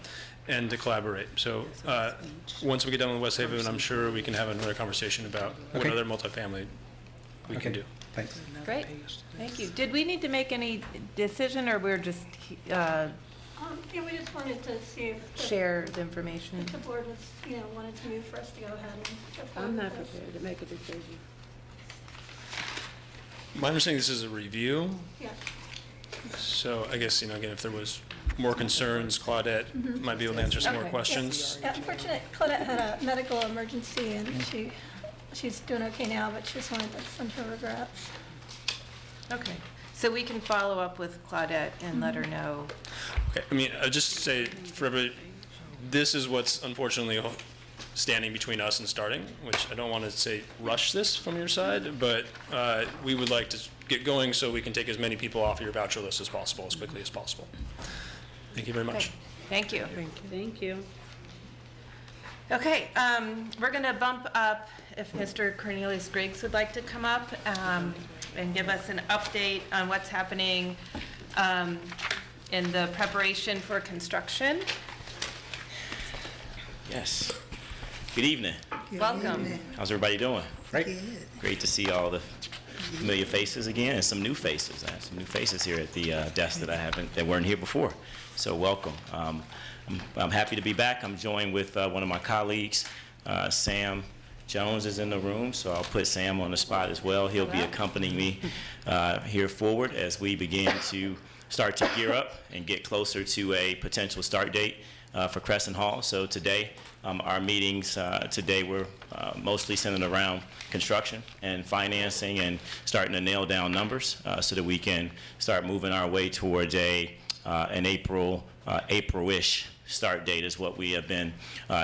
And to collaborate. So once we get done with West Haven, I'm sure we can have another conversation about what other multifamily we can do. Thanks. Great, thank you. Did we need to make any decision, or we're just We just wanted to see if share the information? the board was, wanted to move for us to go ahead and go forward I'm not with this. prepared to make a decision. My understanding this is a review. Yeah. So I guess, again, if there was more concerns, Claudette might be able to answer some more questions. Yeah, unfortunately, Claudette had a medical emergency and she's doing okay now, but she just wanted to send her regrets. Okay, so we can follow up with Claudette and let her know. Okay, I'll just say for everybody, this is what's unfortunately standing between us and starting, which I don't want to say rush this from your side, but we would like to get going so we can take as many people off your voucher list as possible, as quickly as possible. Thank you very much. Okay. Thank you. Thank you. Okay, we're going to bump up if Mr. Cornelius Griggs would like to come up and give us an update on what's happening in the preparation for construction. Yes. Good evening. Welcome. How's everybody doing? Right. Great to see all the familiar faces again and some new faces. I have some new faces here at the desk that weren't here before. So welcome. I'm happy to be back. I'm joined with one of my colleagues, Sam Jones is in the room, so I'll put Sam on the spot as well. He'll be accompanying me here forward as we begin to start to gear up and get closer to a potential start date for Crescent Hall. So today, our meetings today were mostly centered around construction and financing and starting to nail down numbers so that we can start moving our way towards an April-ish start date is what we have been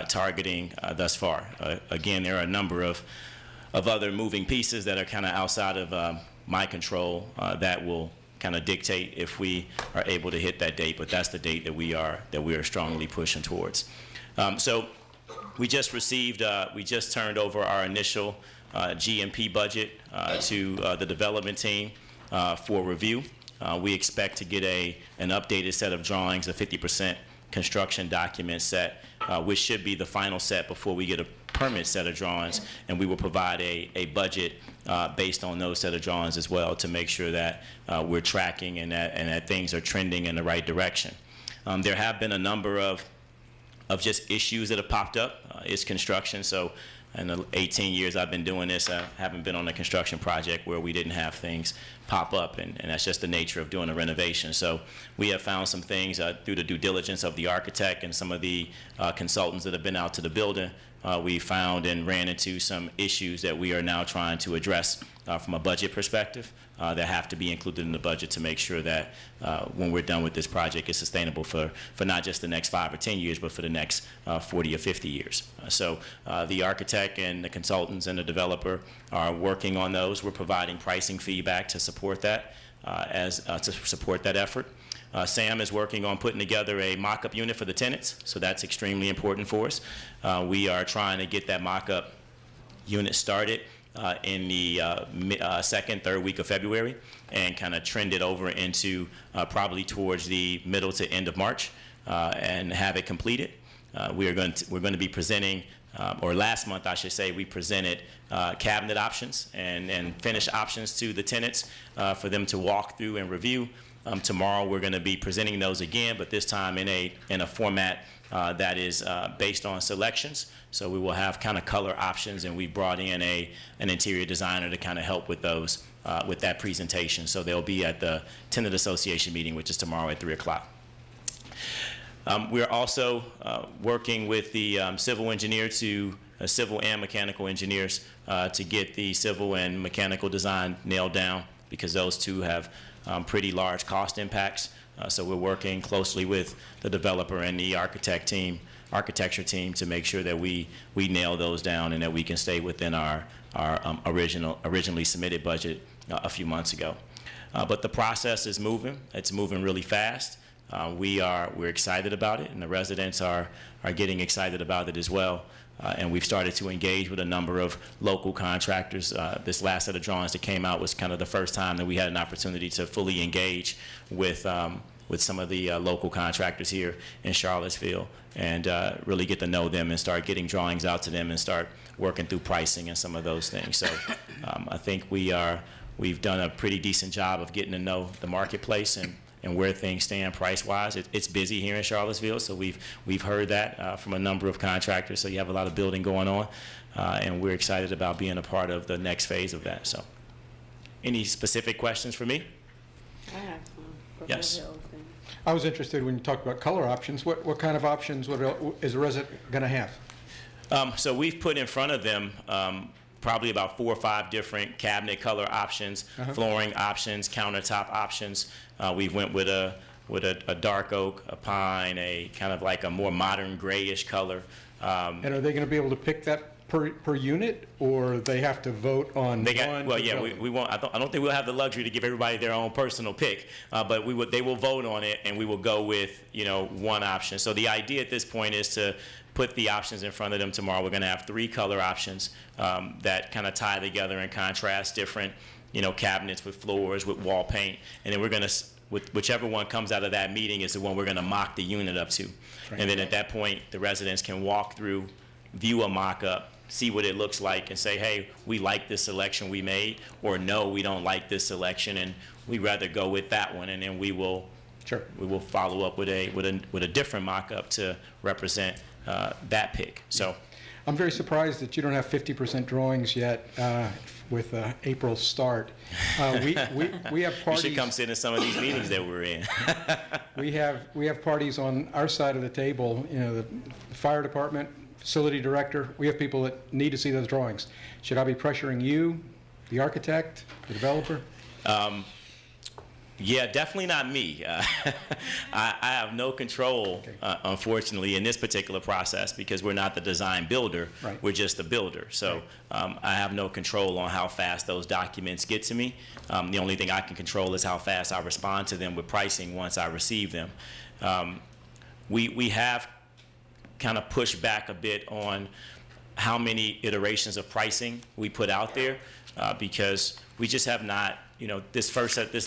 targeting thus far. Again, there are a number of other moving pieces that are kind of outside of my control that will kind of dictate if we are able to hit that date, but that's the date that we are strongly pushing towards. So we just turned over our initial GMP budget to the development team for review. We expect to get an updated set of drawings, a 50% construction document set, which should be the final set before we get a permit set of drawings, and we will provide a budget based on those set of drawings as well to make sure that we're tracking and that things are trending in the right direction. There have been a number of just issues that have popped up. It's construction, so in the 18 years I've been doing this, I haven't been on a construction project where we didn't have things pop up, and that's just the nature of doing a renovation. So we have found some things through the due diligence of the architect and some of the consultants that have been out to the building. We found and ran into some issues that we are now trying to address from a budget perspective that have to be included in the budget to make sure that when we're done with this project, it's sustainable for not just the next 5 or 10 years, but for the next 40 or 50 years. So the architect and the consultants and the developer are working on those. We're providing pricing feedback to support that, to support that effort. Sam is working on putting together a mock-up unit for the tenants, so that's extremely important for us. We are trying to get that mock-up unit started in the second, third week of February and kind of trend it over into probably towards the middle to end of March and have it completed. We're going to be presenting, or last month I should say, we presented cabinet options and finished options to the tenants for them to walk through and review. Tomorrow we're going to be presenting those again, but this time in a format that is based on selections. So we will have kind of color options, and we brought in an interior designer to kind of help with those, with that presentation. So they'll be at the Tenant Association meeting, which is tomorrow at 3 o'clock. We're also working with the civil engineer civil and mechanical engineers to get the civil and mechanical design nailed down, because those two have pretty large cost impacts. So we're working closely with the developer and the architecture team to make sure that we nail those down and that we can stay within our originally submitted budget a few months ago. But the process is moving. It's moving really fast. We're excited about it, and the residents are getting excited about it as well. And we've started to engage with a number of local contractors. This last set of drawings that came out was kind of the first time that we had an opportunity to fully engage with some of the local contractors here in Charlottesville and really get to know them and start getting drawings out to them and start working through pricing and some of those things. So I think we've done a pretty decent job of getting to know the marketplace and where things stand price-wise. It's busy here in Charlottesville, so we've heard that from a number of contractors. So you have a lot of building going on, and we're excited about being a part of the next phase of that. So, any specific questions for me? I have some. Yes. I was interested when you talked about color options. What kind of options is a resident going to have? So we've put in front of them probably about 4 or 5 different cabinet color options, flooring options, countertop options. We went with a dark oak, a pine, a kind of like a more modern grayish color. And are they going to be able to pick that per unit, or they have to vote on one? Well, yeah, we won't. I don't think we'll have the luxury to give everybody their own personal pick, but they will vote on it, and we will go with one option. So the idea at this point is to put the options in front of them tomorrow. We're going to have 3 color options that kind of tie together and contrast different cabinets with floors, with wall paint, and then we're going to, whichever one comes out of that meeting is the one we're going to mock the unit up to. Right. And then at that point, the residents can walk through, view a mock-up, see what it looks like, and say, hey, we like this selection we made, or no, we don't like this selection, and we'd rather go with that one, and then we will follow up with a different mock-up to represent that pick. So I'm very surprised that you don't have 50% drawings yet with April start. We have parties. You should come sit in some of these meetings that we're in. we have parties on our side of the table. The fire department, facility director. We have people that need to see those drawings. Should I be pressuring you, the architect, the developer? Yeah, definitely not me. I have no control, unfortunately, in this particular process because we're not the design builder. Right. We're just the builder. So I have no control on how fast those documents get to me. The only thing I can control is how fast I respond to them with pricing once I receive them. We have kind of pushed back a bit on how many iterations of pricing we put out there because we just have not. This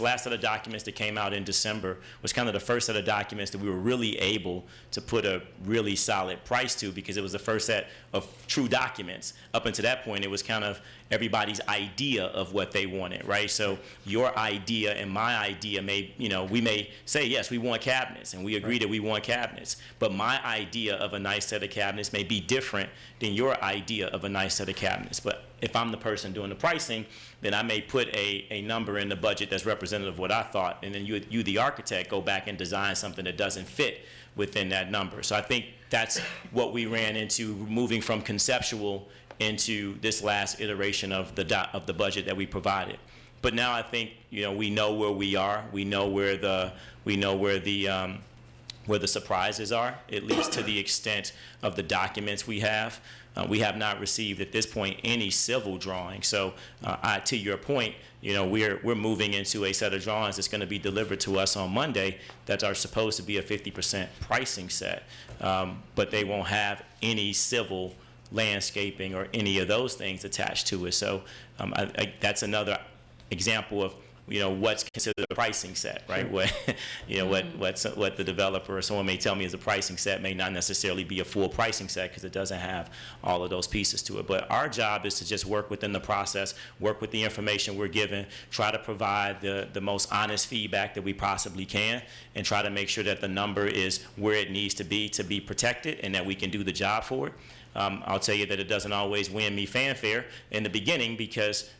last set of documents that came out in December was kind of the first set of documents that we were really able to put a really solid price to because it was the first set of true documents. Up until that point, it was kind of everybody's idea of what they wanted, right? So your idea and my idea we may say, yes, we want cabinets, and we agree that we want cabinets, but my idea of a nice set of cabinets may be different than your idea of a nice set of cabinets. But if I'm the person doing the pricing, then I may put a number in the budget that's representative of what I thought, and then you, the architect, go back and design something that doesn't fit within that number. So I think that's what we ran into, moving from conceptual into this last iteration of the budget that we provided. But now I think we know where we are. We know where the surprises are, at least to the extent of the documents we have. We have not received at this point any civil drawing. So to your point, we're moving into a set of drawings that's going to be delivered to us on Monday that are supposed to be a 50% pricing set, but they won't have any civil landscaping or any of those things attached to it. So that's another example of what's considered a pricing set, right? What what the developer or someone may tell me is a pricing set may not necessarily be a full pricing set because it doesn't have all of those pieces to it. But our job is to just work within the process, work with the information we're given, try to provide the most honest feedback that we possibly can, and try to make sure that the number is where it needs to be protected and that we can do the job for it. I'll tell you that it doesn't always win me fanfare in the beginning because,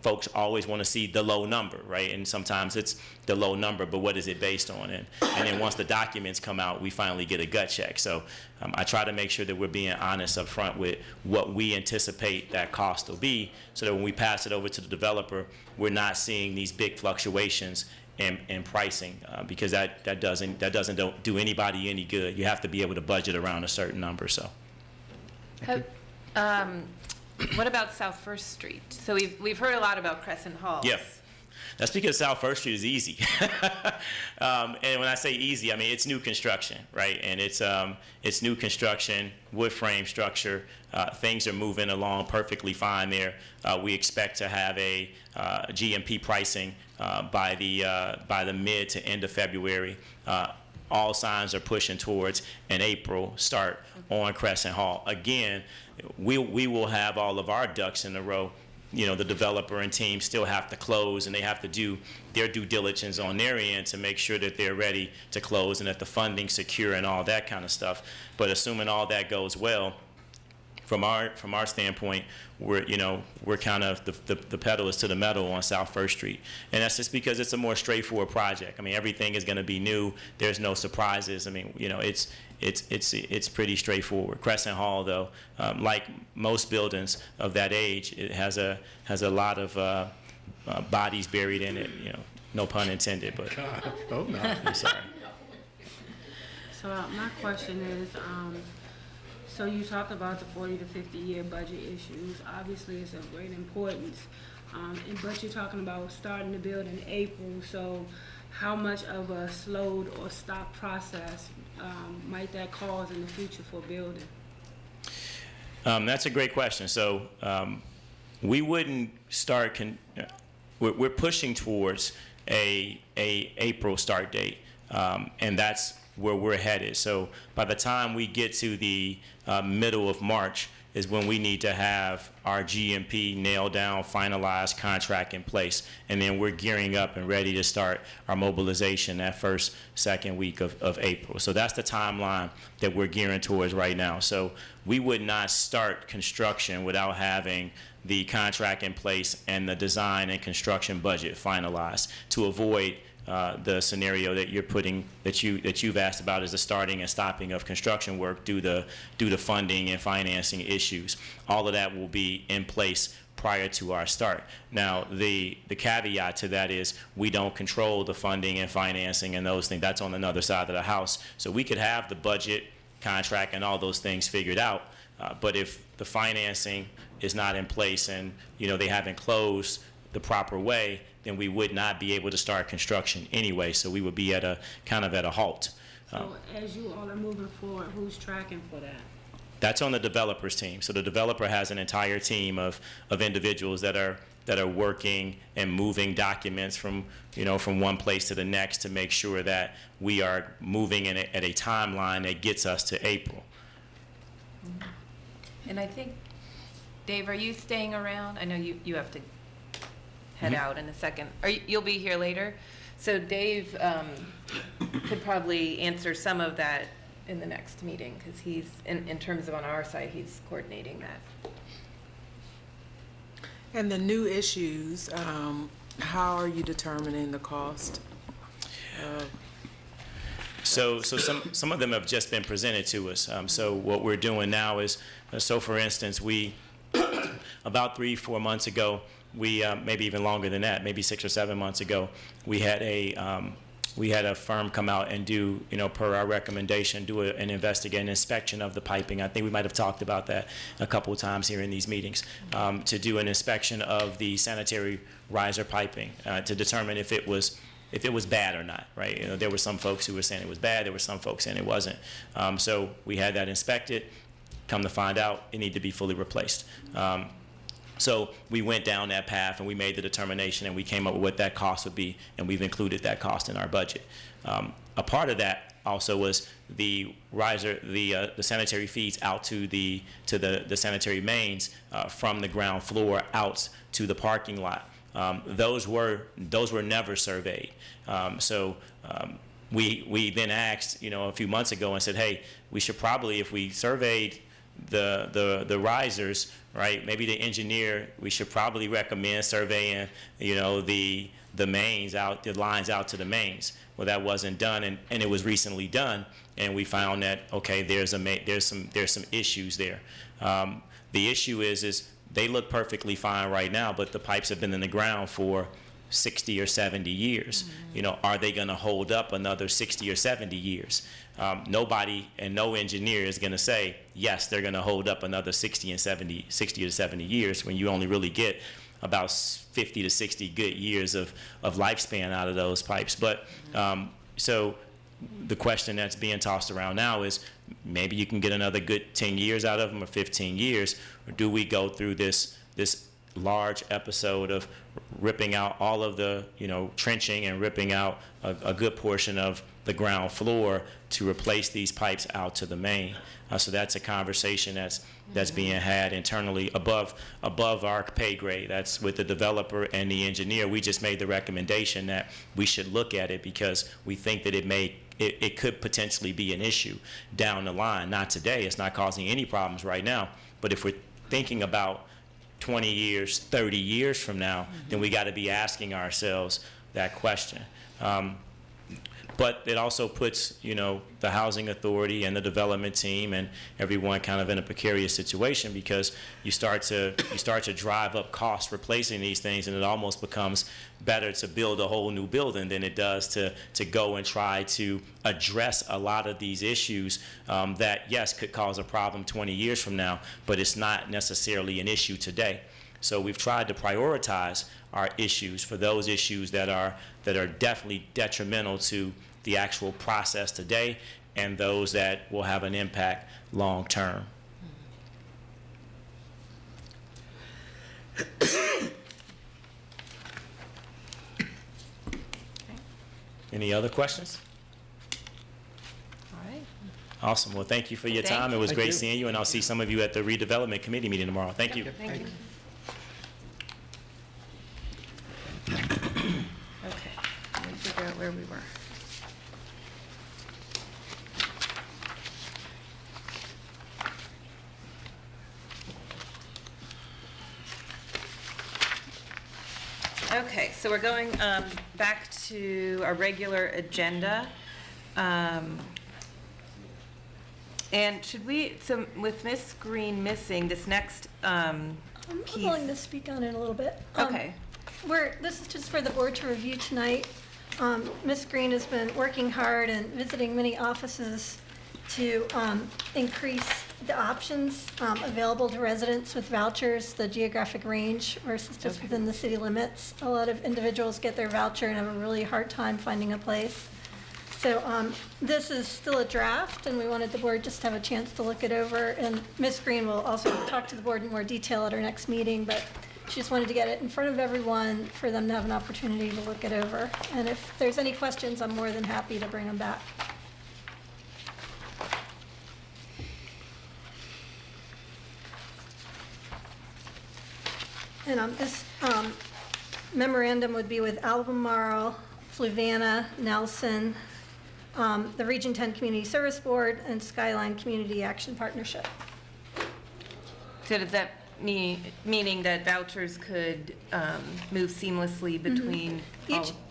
folks always want to see the low number, right? And sometimes it's the low number, but what is it based on? And then once the documents come out, we finally get a gut check. So I try to make sure that we're being honest up front with what we anticipate that cost will be so that when we pass it over to the developer, we're not seeing these big fluctuations in pricing because that doesn't do anybody any good. You have to be able to budget around a certain number, so. What about South First Street? So we've heard a lot about Crescent Hall. Yeah, that's because South First Street is easy. And when I say easy, I mean it's new construction, right? And it's new construction, wood frame structure. Things are moving along perfectly fine there. We expect to have a GMP pricing by the mid to end of February. All signs are pushing towards an April start on Crescent Hall. Again, we will have all of our ducks in a row. The developer and team still have to close, and they have to do their due diligence on their end to make sure that they're ready to close and that the funding's secure and all that kind of stuff. But assuming all that goes well, from our standpoint, we're kind of the pedal is to the metal on South First Street, and that's just because it's a more straightforward project. I mean, everything is going to be new. There's no surprises. I mean, it's pretty straightforward. Crescent Hall, though, like most buildings of that age, it has a lot of bodies buried in it. No pun intended, but Oh no. I'm sorry. So my question is, so you talked about the 40 to 50 year budget issues. Obviously, it's of great importance, but you're talking about starting to build in April. So how much of a slowed or stopped process might that cause in the future for building? That's a great question. So we wouldn't start. We're pushing towards a April start date, and that's where we're headed. So by the time we get to the middle of March is when we need to have our GMP nailed down, finalized contract in place, and then we're gearing up and ready to start our mobilization that second week of April. So that's the timeline that we're gearing towards right now. So we would not start construction without having the contract in place and the design and construction budget finalized to avoid the scenario that you've asked about is the starting and stopping of construction work due to funding and financing issues. All of that will be in place prior to our start. Now, the caveat to that is we don't control the funding and financing and those things. That's on another side of the house. So we could have the budget, contract, and all those things figured out, but if the financing is not in place and they haven't closed the proper way, then we would not be able to start construction anyway. So we would be at a halt. So as you all are moving forward, who's tracking for that? That's on the developer's team. So the developer has an entire team of individuals that are working and moving documents from one place to the next to make sure that we are moving at a timeline that gets us to April. And I think, Dave, are you staying around? I know you have to head out in a second. You'll be here later? So Dave could probably answer some of that in the next meeting because he's, in terms of on our side, he's coordinating that. And the new issues, how are you determining the cost? So some of them have just been presented to us. So what we're doing now is, so for instance, we, about 3-4 months ago, we, maybe even longer than that, maybe 6 or 7 months ago, we had a we had a firm come out and do, per our recommendation, do an inspection of the piping. I think we might have talked about that a couple of times here in these meetings, to do an inspection of the sanitary riser piping, to determine if it was bad or not, right? There were some folks who were saying it was bad. There were some folks saying it wasn't. So we had that inspected. Come to find out, it needed to be fully replaced. So we went down that path and we made the determination and we came up with what that cost would be, and we've included that cost in our budget. A part of that also was the riser, the sanitary feeds out to the sanitary mains from the ground floor out to the parking lot. Those were never surveyed. We then asked, a few months ago and said, hey, we should probably, if we surveyed the risers, right, maybe the engineer, we should probably recommend surveying, the mains out, the lines out to the mains. Well, that wasn't done, and it was recently done, and we found that, okay, there's some issues there. The issue is they look perfectly fine right now, but the pipes have been in the ground for 60 or 70 years. Are they going to hold up another 60 or 70 years? Nobody and no engineer is going to say, yes, they're going to hold up another 60 or 70 years, when you only really get about 50 to 60 good years of lifespan out of those pipes. But so the question that's being tossed around now is, maybe you can get another good 10 years out of them, or 15 years, or do we go through this large episode of ripping out all of the, trenching and ripping out a good portion of the ground floor to replace these pipes out to the main? So that's a conversation that's being had internally above our pay grade. That's with the developer and the engineer. We just made the recommendation that we should look at it because we think that it could potentially be an issue down the line. Not today. It's not causing any problems right now. But if we're thinking about 20 years, 30 years from now, then we got to be asking ourselves that question. But it also puts, the housing authority and the development team and everyone kind of in a precarious situation, because you start to drive up costs replacing these things, and it almost becomes better to build a whole new building than it does to go and try to address a lot of these issues that, yes, could cause a problem 20 years from now, but it's not necessarily an issue today. So we've tried to prioritize our issues for those issues that are definitely detrimental to the actual process today, and those that will have an impact long term. Any other questions? All right. Awesome. Well, thank you for your time. It was great seeing you, and I'll see some of you at the redevelopment committee meeting tomorrow. Thank you. Thank you. Okay, let me figure out where we were. Okay, so we're going back to our regular agenda. And should we, so with Ms. Green missing, this next I'm piece. willing to speak on it a little bit. Okay. This is just for the board to review tonight. Ms. Green has been working hard and visiting many offices to increase the options available to residents with vouchers, the geographic range versus just within the city limits. A lot of individuals get their voucher and have a really hard time finding a place. So this is still a draft, and we wanted the board just to have a chance to look it over. And Ms. Green will also talk to the board in more detail at our next meeting, but she just wanted to get it in front of everyone for them to have an opportunity to look it over. And if there's any questions, I'm more than happy to bring them back. And this memorandum would be with Albemarle, Fluvanna, Nelson, the Region 10 Community Service Board, and Skyline Community Action Partnership. So does that meaning that vouchers could move seamlessly between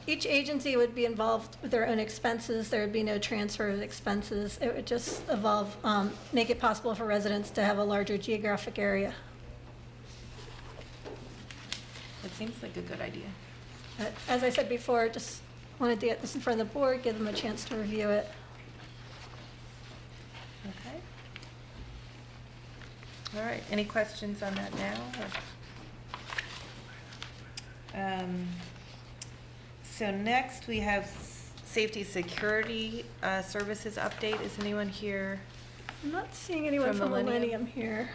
Each agency would be involved with their own expenses. There would be no transfer of expenses. It would just make it possible for residents to have a larger geographic area. It seems like a good idea. As I said before, just wanted to get this in front of the board, give them a chance to review it. Okay. All right, any questions on that now? So next, we have safety security services update. Is anyone here? I'm not seeing anyone From from Millennium? Millennium here.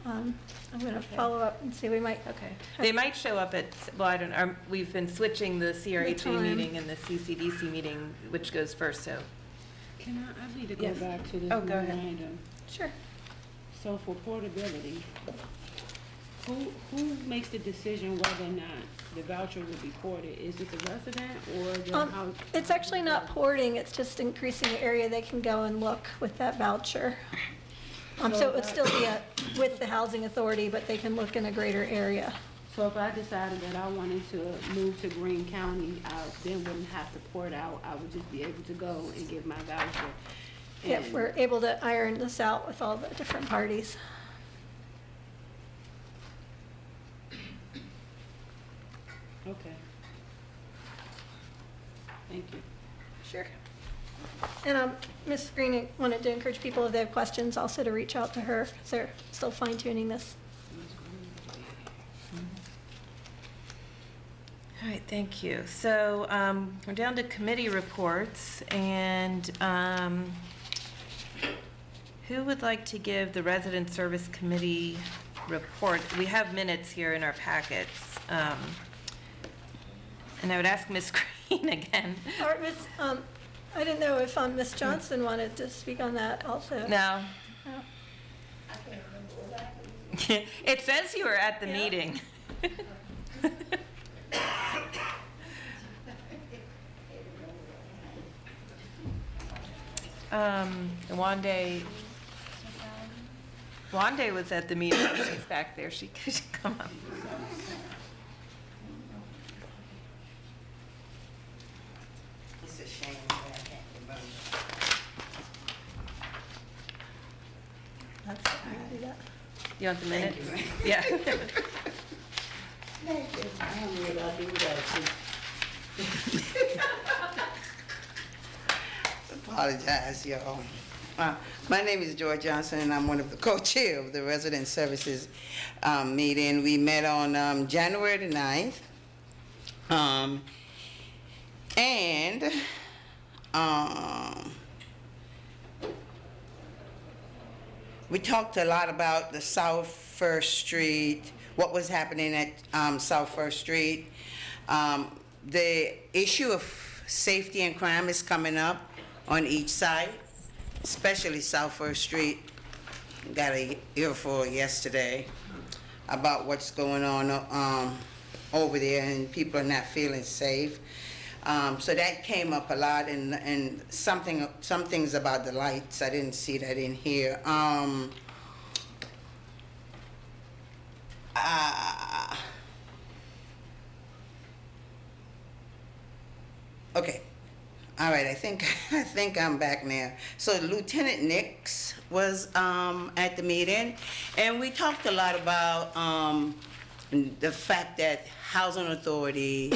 I'm going to follow up and see, we might. Okay. They might show up at, well, I don't know, we've been switching the CRHA time. meeting and the CCDC meeting, which goes first, so. Can I need to go Yes. back to this Oh, go ahead. memorandum. Sure. So for portability, who makes the decision whether or not the voucher will be ported? Is it the resident or the house? It's actually not porting, it's just increasing the area they can go and look with that voucher. So it would still be with the housing authority, but they can look in a greater area. So if I decided that I wanted to move to Greene County, I then wouldn't have to port out. I would just be able to go and give my voucher. If And- we're able to iron this out with all the different parties. Okay. Thank you. Sure. And Ms. Green wanted to encourage people, if they have questions, also to reach out to her, because they're still fine tuning this. All right, thank you. So we're down to committee reports, and who would like to give the Resident Service Committee report? We have minutes here in our packets. And I would ask Ms. Green again. Or Ms., I didn't know if Ms. Johnson wanted to speak on that also. No. No. It says you were at the meeting. Wande was at the meeting. She's back there. She could come up. It's a shame that I can't remember. That's, I can do that. You want the minutes? Thank Yeah. Thank you. I don't know what I do that. Apologize, y'all. My name is Joy Johnson, and I'm one of the co-chair of the Resident Services meeting. We met on January the 9th. We talked a lot about the South First Street, what was happening at South First Street. The issue of safety and crime is coming up on each side, especially South First Street. Got a earful yesterday about what's going on over there, and people are not feeling safe. So that came up a lot, and some things about the lights. I didn't see that in here. Okay. All right, I think I'm back now. So Lieutenant Nix was at the meeting, and we talked a lot about the fact that Housing Authority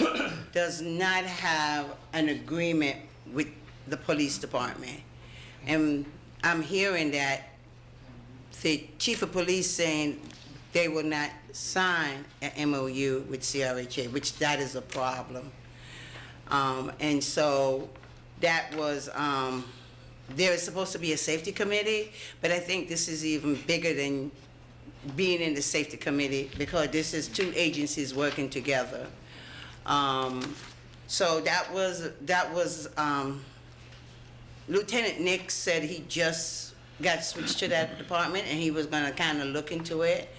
does not have an agreement with the police department. And I'm hearing that the chief of police saying they will not sign an MOU with CRHA, which that is a problem. And so that was, there is supposed to be a safety committee, but I think this is even bigger than being in the safety committee, because this is two agencies working together. So that was Lieutenant Nick said he just got switched to that department, and he was gonna kind of look into it.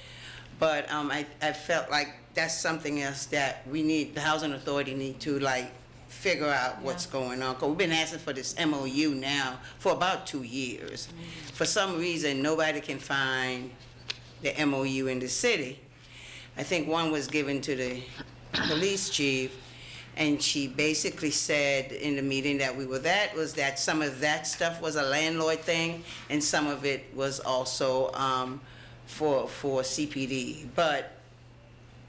But I felt like that's something else that we need, the Housing Authority need to like figure out what's going on. 'Cause we've been asking for this MOU now for about 2 years. For some reason, nobody can find the MOU in the city. I think one was given to the police chief, and she basically said in the meeting that we were at was that some of that stuff was a landlord thing, and some of it was also for CPD. But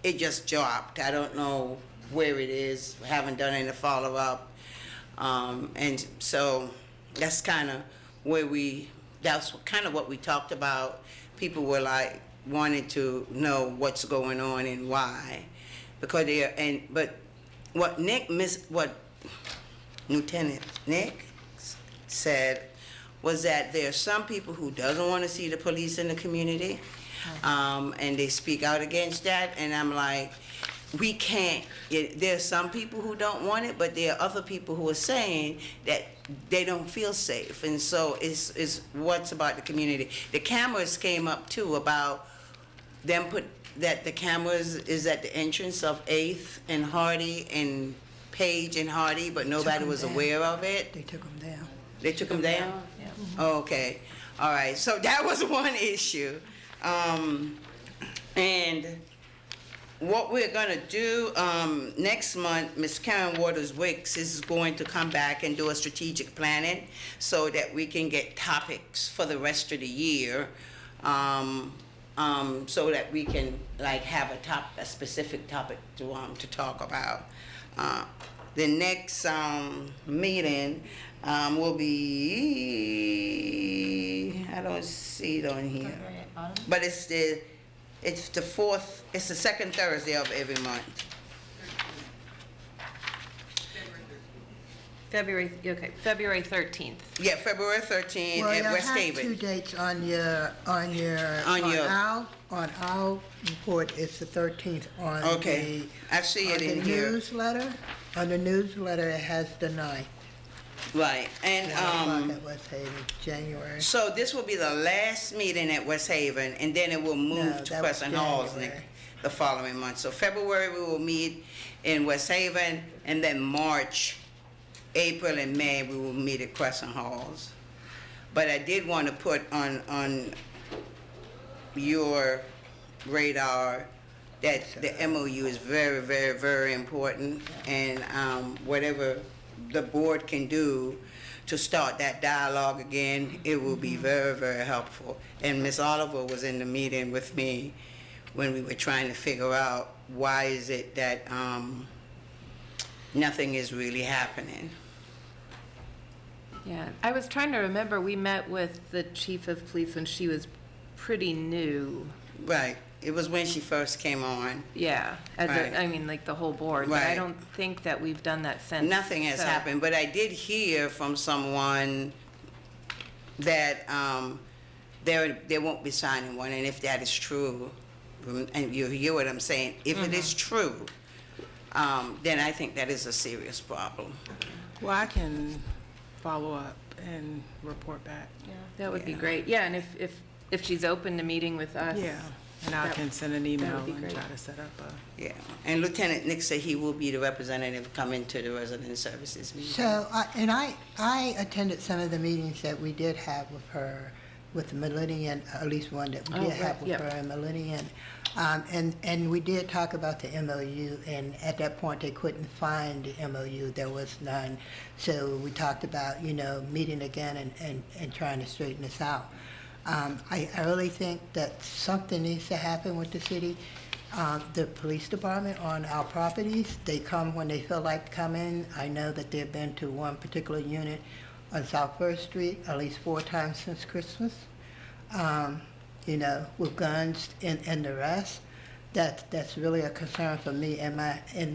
it just dropped. I don't know where it is, haven't done any follow-up. And so that's kind of that's kind of what we talked about. People were like, wanted to know what's going on and why. Because but what Lieutenant Nick said was that there are some people who doesn't want to see the police in the community, and they speak out against that, and I'm like, we can't, there's some people who don't want it, but there are other people who are saying that they don't feel safe, and so it's what's about the community. The cameras came up too about them that the cameras is at the entrance of 8th and Hardy and Page and Hardy, but nobody was aware of it. They took them down. They took them down? Yeah. Oh, okay. All right. So that was one issue. And what we're going to do next month, Ms. Karen Waters-Wicks is going to come back and do a strategic planning so that we can get topics for the rest of the year, so that we can like have a specific topic to talk about. The next meeting will be, I don't see it on here, but it's the fourth, it's the second Thursday of every month. February 13th. Yeah, February 13th Well, at you West have Haven. 2 dates on our report. It's the 13th on Okay, I see it in the here. newsletter. On the newsletter, it has the 9th. Right, and 1 o'clock at West Haven, January. so this will be the last meeting at West Haven, and then it will move No, to that was Crescent Halls January. the following month. So February, we will meet in West Haven, and then March, April, and May, we will meet at Crescent Halls. But I did want to put on your radar that the MOU is very, very, very important, and whatever the board can do to start that dialogue again, it will be very, very helpful. And Ms. Oliver was in the meeting with me when we were trying to figure out why is it that nothing is really happening. Yeah, I was trying to remember, we met with the chief of police when she was pretty new. Right. It was when she first came on. Yeah, Right. I mean, like the whole board, but I Right. don't think that we've done that since. Nothing has so- happened, but I did hear from someone that they won't be signing one, and if that is true, and you hear what I'm saying, if it is true, then I think that is a serious problem. Well, I can follow up and report back. Yeah, that would be great. Yeah, and if she's open to meeting with us. Yeah, and I that- can send an email would be and great. try to set up a. Yeah, and Lieutenant Nick said he will be the representative coming to the resident services meeting. So, I attended some of the meetings that we did have with her, with the Millennium, at least one that we Oh, did right, have with yep. her in Millennium. And we did talk about the MOU, and at that point, they couldn't find the MOU, there was none. So we talked about, meeting again and trying to straighten this out. I really think that something needs to happen with the city. The police department on our properties, they come when they feel like coming. I know that they've been to one particular unit on South First Street at least 4 times since Christmas, with guns and the rest. That's really a concern for me and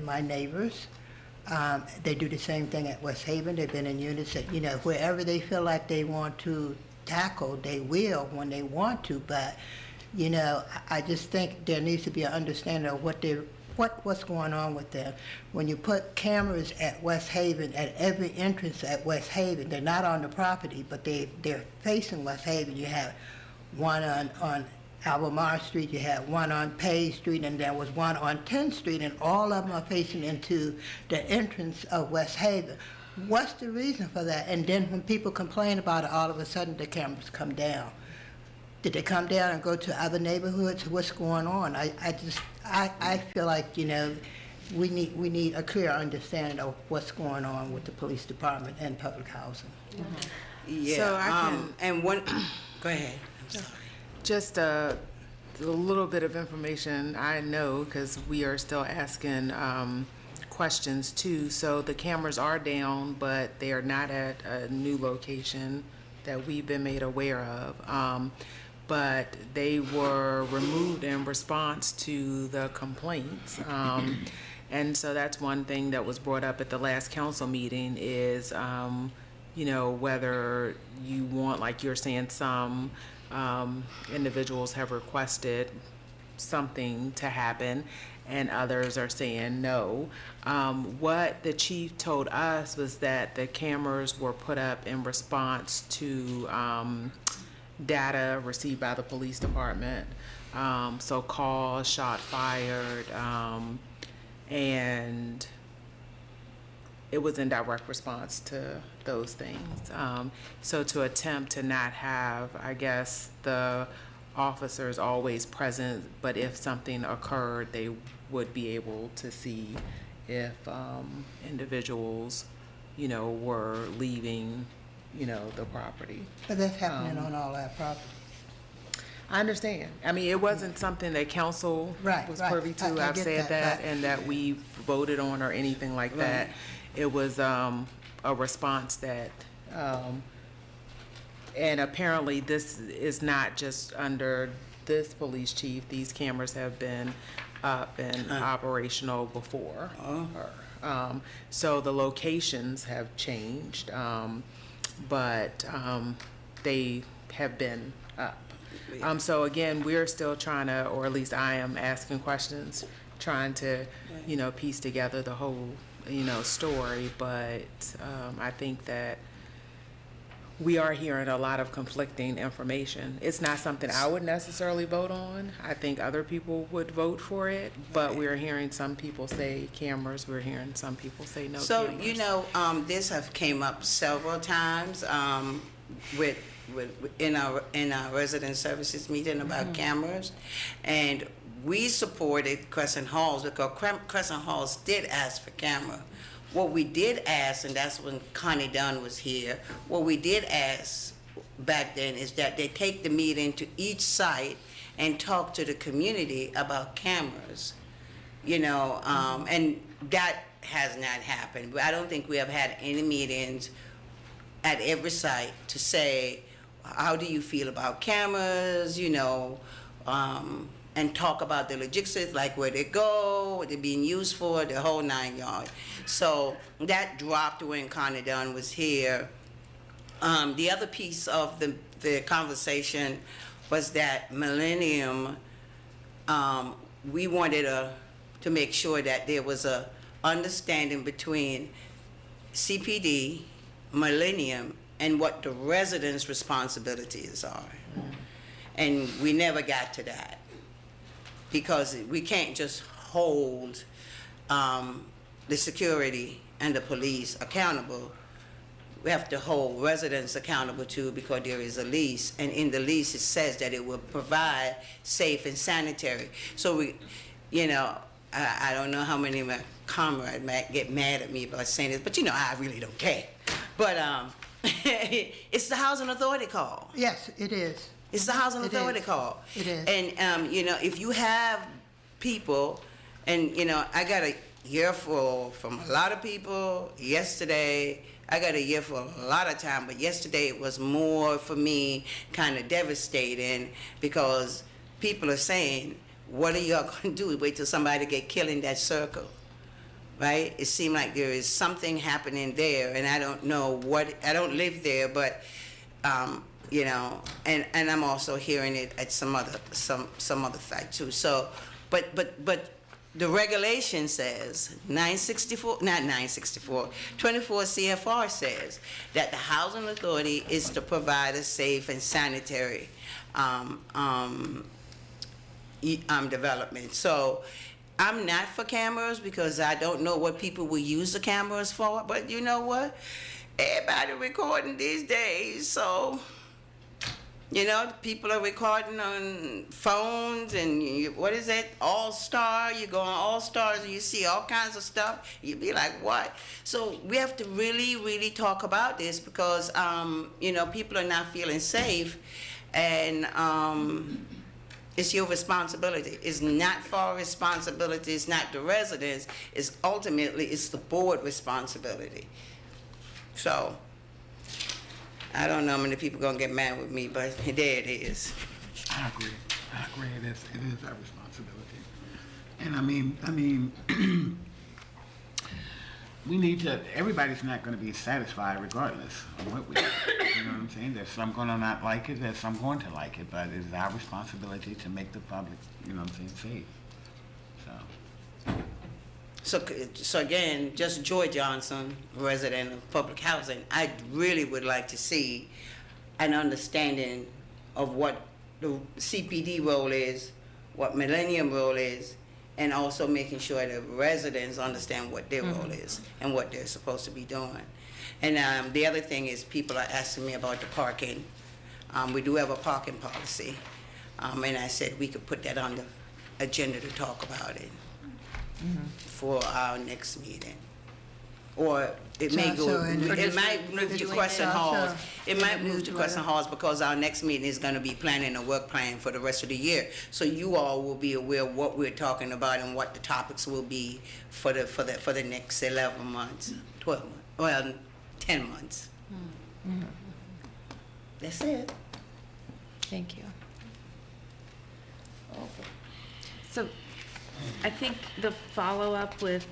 my neighbors. They do the same thing at West Haven. They've been in units that, wherever they feel like they want to tackle, they will when they want to, but I just think there needs to be an understanding of what's going on with them. When you put cameras at West Haven, at every entrance at West Haven, they're not on the property, but they're facing West Haven. You have one on Albemarle Street, you had one on Page Street, and there was one on 10th Street, and all of them are facing into the entrance of West Haven. What's the reason for that? And then when people complain about it, all of a sudden the cameras come down. Did they come down and go to other neighborhoods? What's going on? I feel like, we need a clear understanding of what's going on with the police department and public housing. Yeah, So I can- and one, go ahead, I'm sorry. Just a little bit of information I know, because we are still asking questions too. So the cameras are down, but they are not at a new location that we've been made aware of. But they were removed in response to the complaints. And so that's one thing that was brought up at the last council meeting is, you know, whether you want, like you're saying, some individuals have requested something to happen and others are saying no. What the chief told us was that the cameras were put up in response to data received by the police department. So calls, shot fired, and it was in direct response to those things. So to attempt to not have, I guess, the officers always present, but if something occurred, they would be able to see if individuals, you know, were leaving, you know, the property. But that's happening on all our property. I understand. I mean, it wasn't something that council was privy to. I I've get said that, but- and that we voted on or anything like that. It was a response that, and apparently this is not just under this police chief. These cameras have been up and operational before her. So the locations have changed, but they have been up. So again, we're still trying to, or at least I am asking questions, trying to, you know, piece together the whole, you know, story. But I think that we are hearing a lot of conflicting information. It's not something I would necessarily vote on. I think other people would vote for it, but we're hearing some people say cameras, we're hearing some people say no So, cameras. you know, this have came up several times in our resident services meeting about cameras, and we supported Crescent Halls because Crescent Halls did ask for camera. What we did ask, and that's when Connie Dunn was here, what we did ask back then is that they take the meeting to each site and talk to the community about cameras, you know, and that has not happened. I don't think we have had any meetings at every site to say, how do you feel about cameras, you know, and talk about the logistics, like where they go, what they're being used for, the whole 9 yards. So that dropped when Connie Dunn was here. The other piece of the conversation was that Millennium, we wanted to make sure that there was a understanding between CPD, Millennium, and what the residents' responsibilities are. And we never got to that because we can't just hold the security and the police accountable. We have to hold residents accountable too because there is a lease, and in the lease it says that it will provide safe and sanitary. So we, you know, I don't know how many of my comrades might get mad at me about saying this, but you know, I really don't care. But it's the housing authority call. Yes, it is. It's the housing It authority is. call. It is. And, you know, if you have people, and, you know, I got a earful from a lot of people yesterday. I got a earful a lot of time, but yesterday it was more, for me, kind of devastating because people are saying, what are y'all going to do? Wait till somebody get killed in that circle, right? It seemed like there is something happening there, and I don't know what, I don't live there, but, you know, and I'm also hearing it at some other site too. So, but the regulation says 24 CFR says that the housing authority is to provide a safe and sanitary development. So I'm not for cameras because I don't know what people will use the cameras for, but you know what? Everybody recording these days, so you know, people are recording on phones and what is it, All-Star, you go on All-Stars and you see all kinds of stuff, you be like, what? So we have to really, really talk about this because, you know, people are not feeling safe, and It's your responsibility. It's not our responsibility. It's not the residents. It's ultimately, it's the board responsibility. So, I don't know how many people gonna get mad with me, but there it is. I agree. It is our responsibility. And I mean, we need to, everybody's not gonna be satisfied regardless of what we do. You know what I'm saying? There's some gonna not like it, there's some going to like it, but it's our responsibility to make the public, you know what I'm saying, safe. So again, just Joy Johnson, resident of public housing, I really would like to see an understanding of what the CPD role is, what Millennium role is, and also making sure the residents understand what their role is and what they're supposed to be doing. And the other thing is people are asking me about the parking. We do have a parking policy, and I said we could put that on the agenda to talk about it for our next meeting. Or it may go, it might move to question halls. It might move to question halls because our next meeting is gonna be planning a work plan for the rest of the year. So you all will be aware of what we're talking about and what the topics will be for the next 11 months, 12 months, well, 10 months. That's it. Thank you. So I think the follow-up with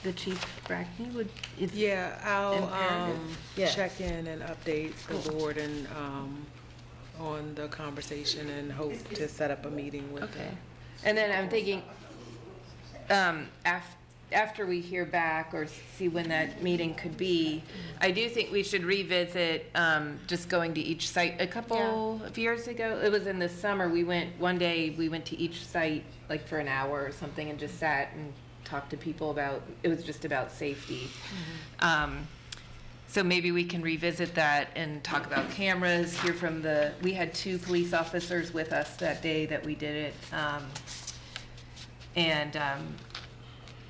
the Chief Brackney would. Yeah, I'll imperative. check in and update the board and on the conversation and hope to set up a meeting with them. And then I'm thinking, after we hear back or see when that meeting could be, I do think we should revisit just going to each site. A couple of years ago, it was in the summer, one day we went to each site like for an hour or something and just sat and talked to people about, it was just about safety. So maybe we can revisit that and talk about cameras, hear from we had 2 police officers with us that day that we did it.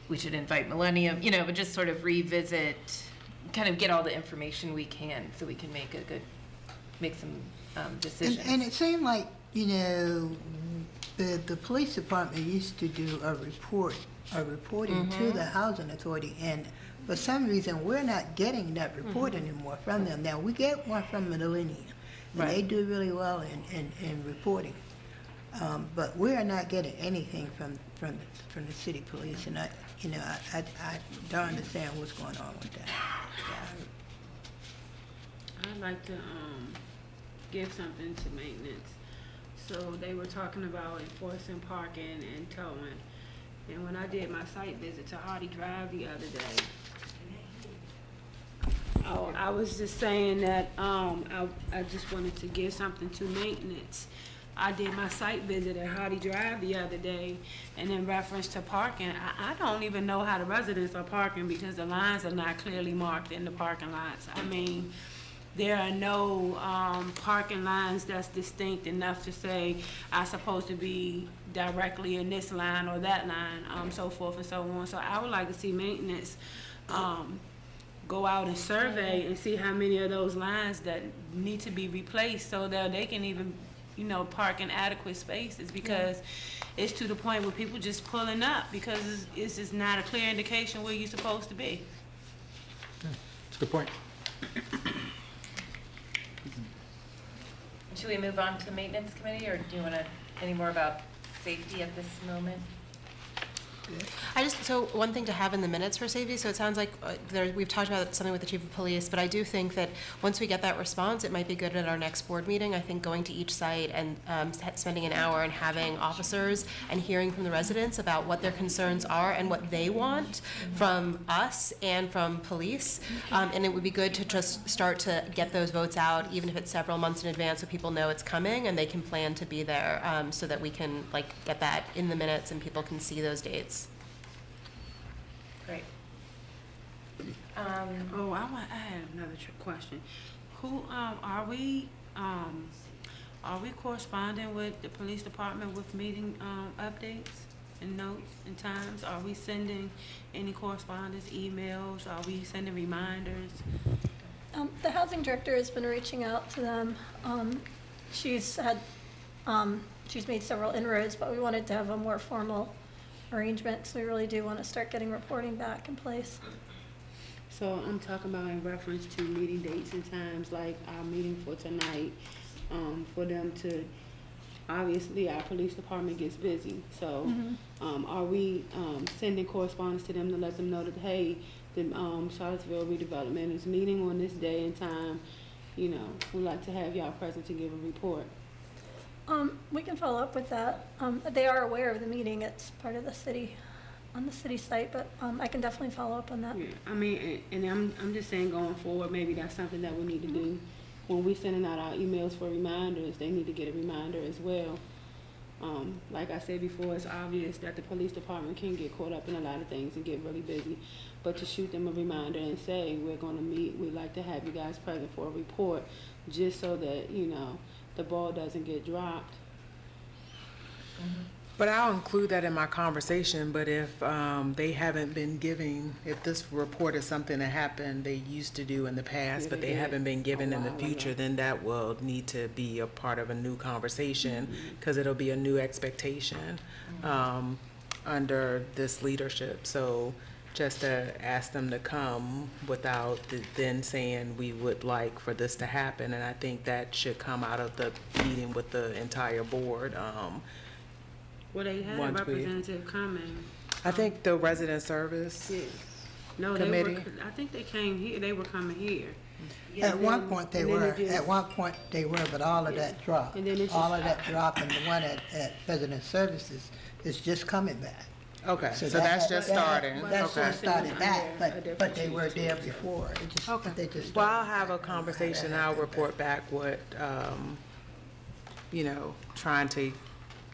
We should invite Millennium, but just sort of revisit, kind of get all the information we can so we can make some decisions. And it seemed like, the police department used to do a reporting to the housing authority, and for some reason, we're not getting that report anymore from them. Now, we get one from Millennium, and they do really well in reporting. But we are not getting anything from the city police, and I don't understand what's going on with that. I'd like to give something to maintenance. So they were talking about enforcing parking and towing. And when I did my site visit to Hardy Drive the other day, I was just saying that I just wanted to give something to maintenance. I did my site visit at Hardy Drive the other day, and in reference to parking, I don't even know how the residents are parking because the lines are not clearly marked in the parking lots. I mean, there are no parking lines that's distinct enough to say I'm supposed to be directly in this line or that line, so forth and so on. So I would like to see maintenance go out and survey and see how many of those lines that need to be replaced so that they can even park in adequate spaces, because it's to the point where people just pulling up because it's just not a clear indication where you're supposed to be. That's a good point. Should we move on to the maintenance committee, or do you want to, any more about safety at this moment? So one thing to have in the minutes for safety, so it sounds like we've talked about something with the chief of police, but I do think that once we get that response, it might be good at our next board meeting. I think going to each site and spending an hour and having officers and hearing from the residents about what their concerns are and what they want from us and from police. And it would be good to just start to get those votes out, even if it's several months in advance, so people know it's coming and they can plan to be there, so that we can get that in the minutes and people can see those dates. Great. I had another question. Who are we corresponding with the police department with meeting updates and notes and times? Are we sending any correspondence, emails? Are we sending reminders? The housing director has been reaching out to them. She's had she's made several inroads, but we wanted to have a more formal arrangement, so we really do want to start getting reporting back in place. So I'm talking about in reference to meeting dates and times, like our meeting for tonight, for them to, obviously, our police department gets busy. So, are we, sending correspondence to them to let them know that, hey, the, Charlottesville redevelopment is meeting on this day and time, you know, we'd like to have y'all present to give a report. We can follow up with that. They are aware of the meeting. It's part of the city, on the city site, but I can definitely follow up on that. Yeah, I mean, and I'm just saying going forward, maybe that's something that we need to do. When we sending out our emails for reminders, they need to get a reminder as well. Like I said before, it's obvious that the police department can get caught up in a lot of things and get really busy. But to shoot them a reminder and say, we're gonna meet, we'd like to have you guys present for a report, just so that, you know, the ball doesn't get dropped. But I'll include that in my conversation, but if they haven't been giving, if this report is something that happened, they used to do in the past, but they haven't been given in the future, then that will need to be a part of a new conversation, because it'll be a new expectation under this leadership. So just to ask them to come without then saying we would like for this to happen, and I think that should come out of the meeting with the entire board. Well, they had a Once we- representative coming. I think the resident service No, committee. I think they came here, they were coming here. At one point they and then were, it just- at one point they were, but all of that dropped. And then it All just- of that dropped, and the one at Resident Services is just coming back. Okay, so that- that's just that- starting. That's Okay. just started back, Under a but different they were there before. It just, Okay. they just. Well, I'll started have a back. conversation, I'll report back what, you know, trying to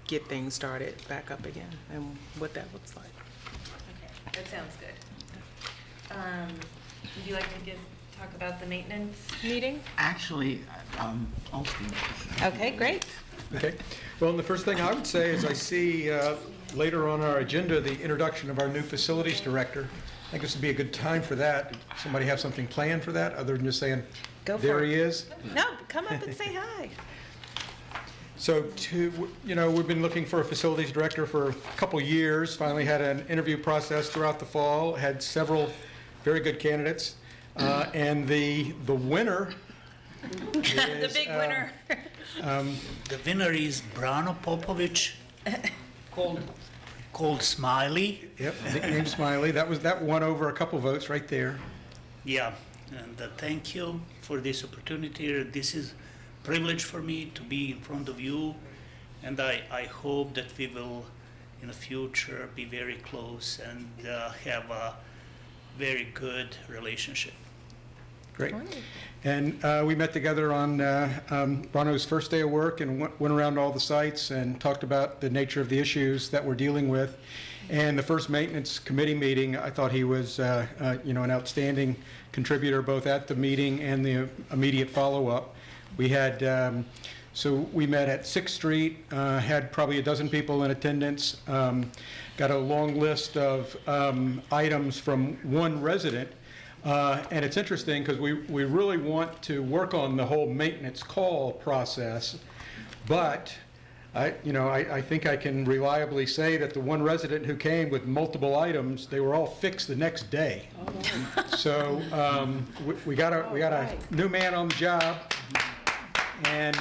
get things started back up again and what that looks like. Okay, that sounds good. Would you like to talk about the maintenance meeting? Actually, Austin. Okay, great. Okay. Well, and the first thing I would say is I see later on our agenda, the introduction of our new facilities director. I think this would be a good time for that. Somebody have something planned for that, other than just saying, Go for there it. he is? No, come up and say hi. So we've been looking for a facilities director for a couple years, finally had an interview process throughout the fall, had several very good candidates, and the winner The is, big winner. The winner is Brano Popovic, called Smiley. Yep, nickname Smiley. That won over a couple votes right there. Yeah, and thank you for this opportunity. This is privilege for me to be in front of you, and I hope that we will in the future be very close and have a very good relationship. Great. And we met together on Brano's first day of work and went around all the sites and talked about the nature of the issues that we're dealing with. And the first maintenance committee meeting, I thought he was an outstanding contributor both at the meeting and the immediate follow-up. We had, so we met at 6th Street, had probably a dozen people in attendance, got a long list of items from one resident. And it's interesting because we really want to work on the whole maintenance call process, but I think I can reliably say that the one resident who came with multiple items, they were all fixed the next day. So we got a new man on the job. And,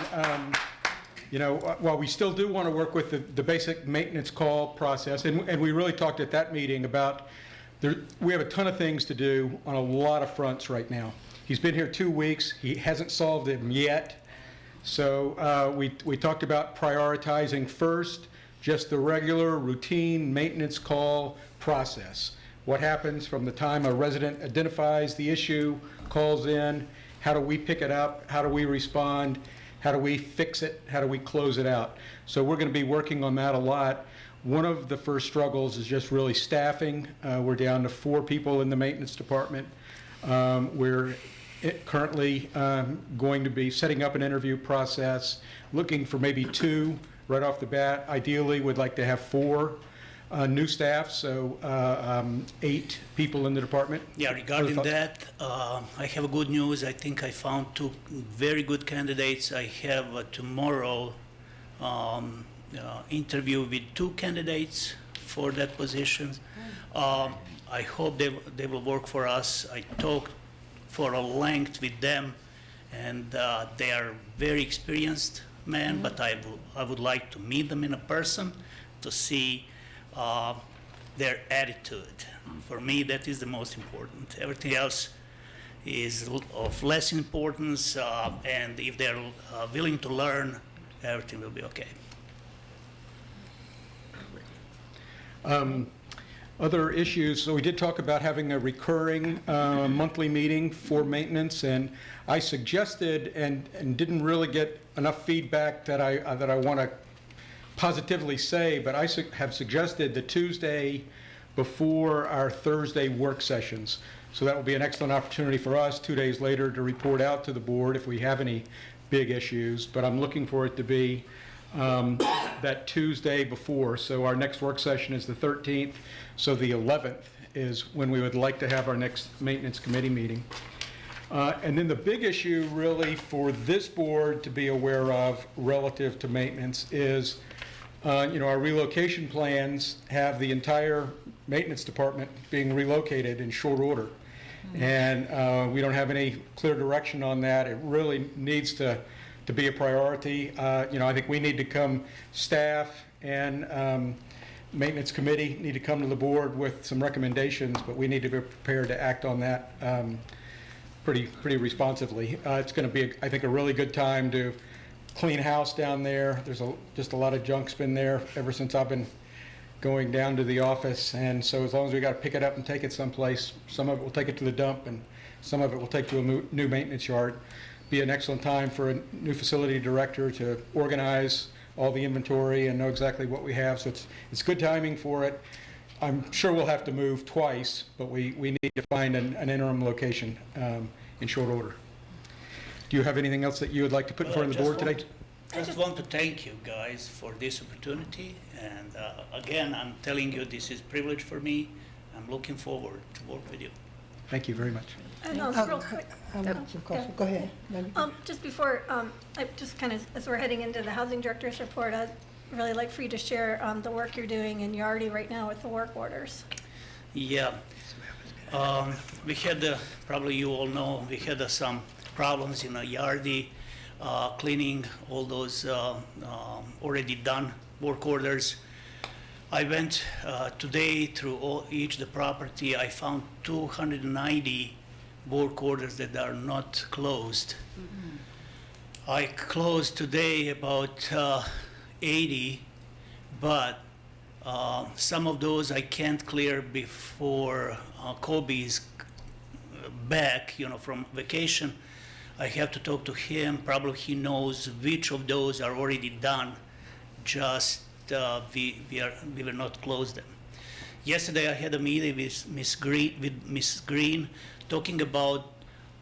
while we still do want to work with the basic maintenance call process, and we really talked at that meeting about, we have a ton of things to do on a lot of fronts right now. He's been here 2 weeks. He hasn't solved them yet. So we talked about prioritizing first just the regular routine maintenance call process. What happens from the time a resident identifies the issue, calls in, how do we pick it up? How do we respond? How do we fix it? How do we close it out? So we're going to be working on that a lot. One of the first struggles is just really staffing. We're down to 4 people in the maintenance department. We're currently going to be setting up an interview process, looking for maybe 2 right off the bat. Ideally, we'd like to have 4 new staff, so 8 people in the department. Yeah, regarding that, I have good news. I think I found 2 very good candidates. I have tomorrow interview with 2 candidates for that position. I hope they will work for us. I talked for a length with them, and they are very experienced men, but I would like to meet them in a person to see their attitude. For me, that is the most important. Everything else is of less importance, and if they're willing to learn, everything will be okay. Other issues, so we did talk about having a recurring monthly meeting for maintenance, and I suggested and didn't really get enough feedback that I want to positively say, but I have suggested the Tuesday before our Thursday work sessions. So that will be an excellent opportunity for us 2 days later to report out to the board if we have any big issues, but I'm looking for it to be that Tuesday before. So our next work session is the 13th, so the 11th is when we would like to have our next maintenance committee meeting. And then the big issue really for this board to be aware of relative to maintenance is, our relocation plans have the entire maintenance department being relocated in short order. And we don't have any clear direction on that. It really needs to be a priority. I think we need to come, staff and maintenance committee need to come to the board with some recommendations, but we need to be prepared to act on that pretty responsively. It's going to be, I think, a really good time to clean house down there. There's just a lot of junk's been there ever since I've been going down to the office, and so as long as we got to pick it up and take it someplace, some of it we'll take it to the dump and some of it we'll take to a new maintenance yard. Be an excellent time for a new facility director to organize all the inventory and know exactly what we have, so it's good timing for it. I'm sure we'll have to move twice, but we need to find an interim location in short order. Do you have anything else that you would like to put in front of the board today? I just want to thank you guys for this opportunity, and again, I'm telling you, this is a privilege for me. I'm looking forward to work with you. Thank you very much. And real quick. Go ahead. Just before, I just kind of, as we're heading into the housing director's report, I'd really like for you to share the work you're doing in Yardi right now with the work orders. Yeah. We had, probably you all know, we had some problems in Yardi, cleaning all those already done work orders. I went today through each the property. I found 290 work orders that are not closed. I closed today about 80, but some of those I can't clear before Kobe's back, from vacation. I have to talk to him. Probably he knows which of those are already done. Just we will not close them. Yesterday I had a meeting with Miss Green, talking about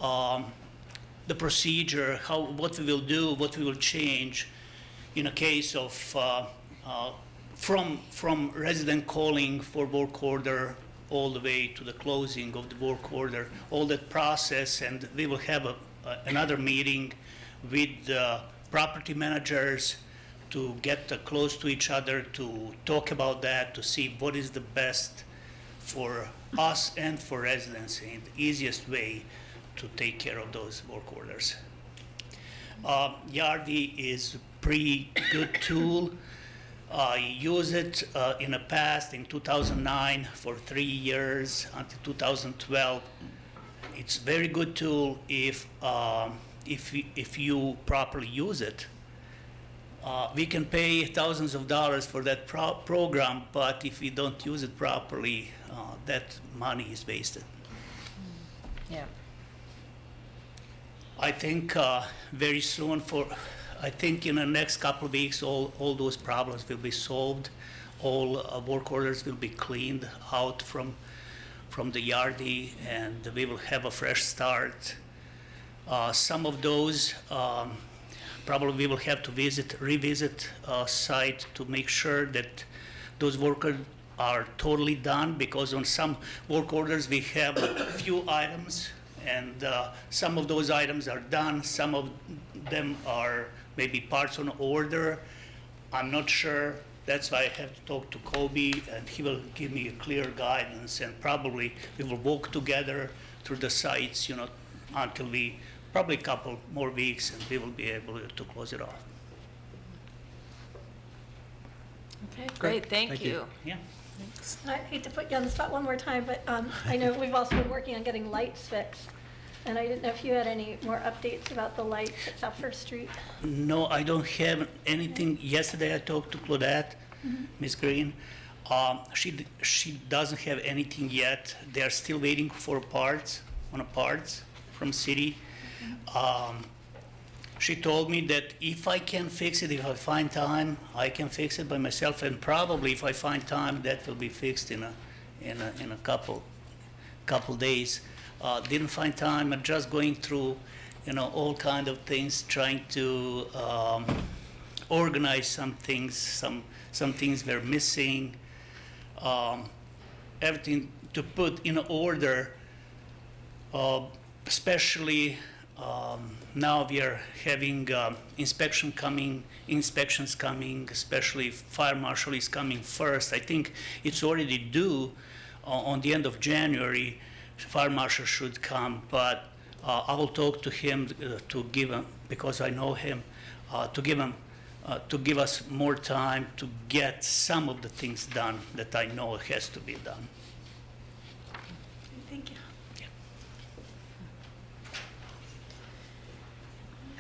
the procedure, what we will do, what we will change in a case of from resident calling for work order all the way to the closing of the work order, all that process, and we will have another meeting with property managers to get close to each other, to talk about that, to see what is the best for us and for residents and the easiest way to take care of those work orders. Yardi is a pretty good tool. I used it in the past, in 2009, for 3 years until 2012. It's a very good tool if you properly use it. We can pay thousands of dollars for that program, but if we don't use it properly, that money is wasted. Yeah. I think very soon, I think in the next couple of weeks, all those problems will be solved. All work orders will be cleaned out from the Yardi, and we will have a fresh start. Some of those probably we will have to revisit site to make sure that those workers are totally done, because on some work orders we have a few items, and some of those items are done, some of them are maybe parts on order. I'm not sure. That's why I have to talk to Kobe, and he will give me a clear guidance, and probably we will walk together through the sites, until probably a couple more weeks, and we will be able to close it off. Okay, great, thank you. Yeah. I hate to put you on the spot one more time, but I know we've also been working on getting lights fixed. And I didn't know if you had any more updates about the lights at South First Street. No, I don't have anything. Yesterday I talked to Claudette, Miss Green. She doesn't have anything yet. They are still waiting for parts from city. She told me that if I can fix it, if I find time, I can fix it by myself, and probably if I find time, that will be fixed in a couple days. Didn't find time. I'm just going through, all kind of things, trying to organize some things. Some things were missing. Everything to put in order, especially. Now we are having inspections coming, especially fire marshal is coming first. I think it's already due on the end of January. Fire marshal should come, but I will talk to him to give him, because I know him, to give us more time to get some of the things done that I know has to be done. Thank you.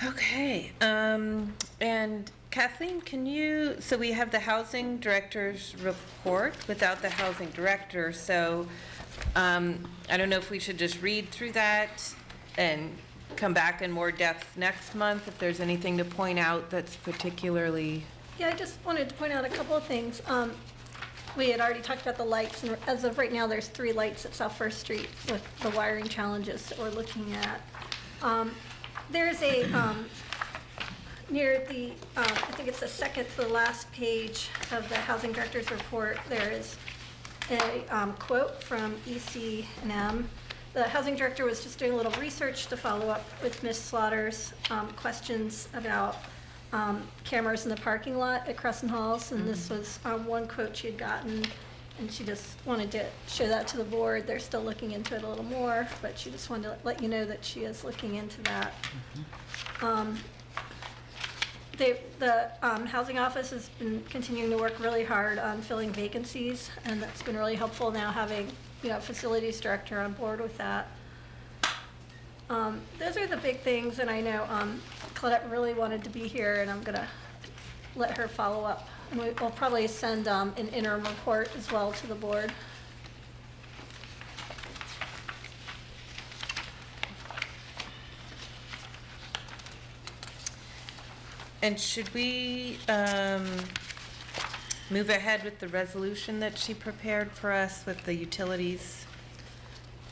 Okay, and Kathleen, so we have the housing director's report without the housing director, so I don't know if we should just read through that and come back in more depth next month, if there's anything to point out that's particularly... Yeah, I just wanted to point out a couple of things. We had already talked about the lights, and as of right now, there's 3 lights at South First Street with the wiring challenges that we're looking at. There's a, near the, I think it's the second to the last page of the housing director's report, there is a quote from EC&M. The housing director was just doing a little research to follow up with Ms. Slaughter's questions about cameras in the parking lot at Crescent Halls, and this was one quote she had gotten, and she just wanted to show that to the board. They're still looking into it a little more, but she just wanted to let you know that she is looking into that. The housing office has been continuing to work really hard on filling vacancies, and that's been really helpful now having, facilities director on board with that. Those are the big things, and I know Claudette really wanted to be here, and I'm gonna let her follow up. And we'll probably send an interim report as well to the board. And should we move ahead with the resolution that she prepared for us with the utilities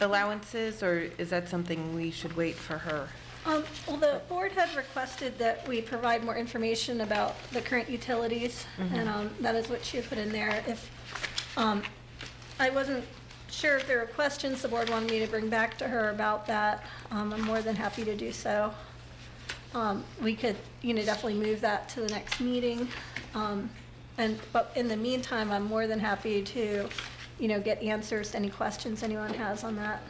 allowances, or is that something we should wait for her? Well, the board had requested that we provide more information about the current utilities, and that is what she had put in there. If I wasn't sure if there were questions the board wanted me to bring back to her about that, I'm more than happy to do so. We could, definitely move that to the next meeting. But in the meantime, I'm more than happy to, get answers to any questions anyone has on that.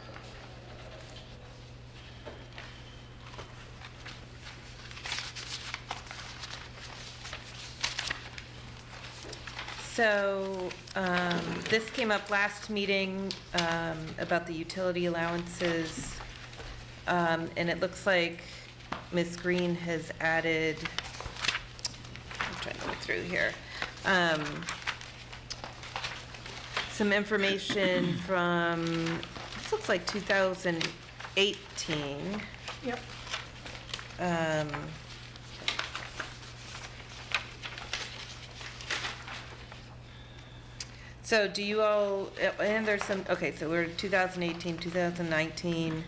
So this came up last meeting about the utility allowances, and it looks like Ms. Green has added, I'm trying to look through here, some information from, this looks like 2018. Yep. So do you all, and there's some, okay, so we're 2018, 2019.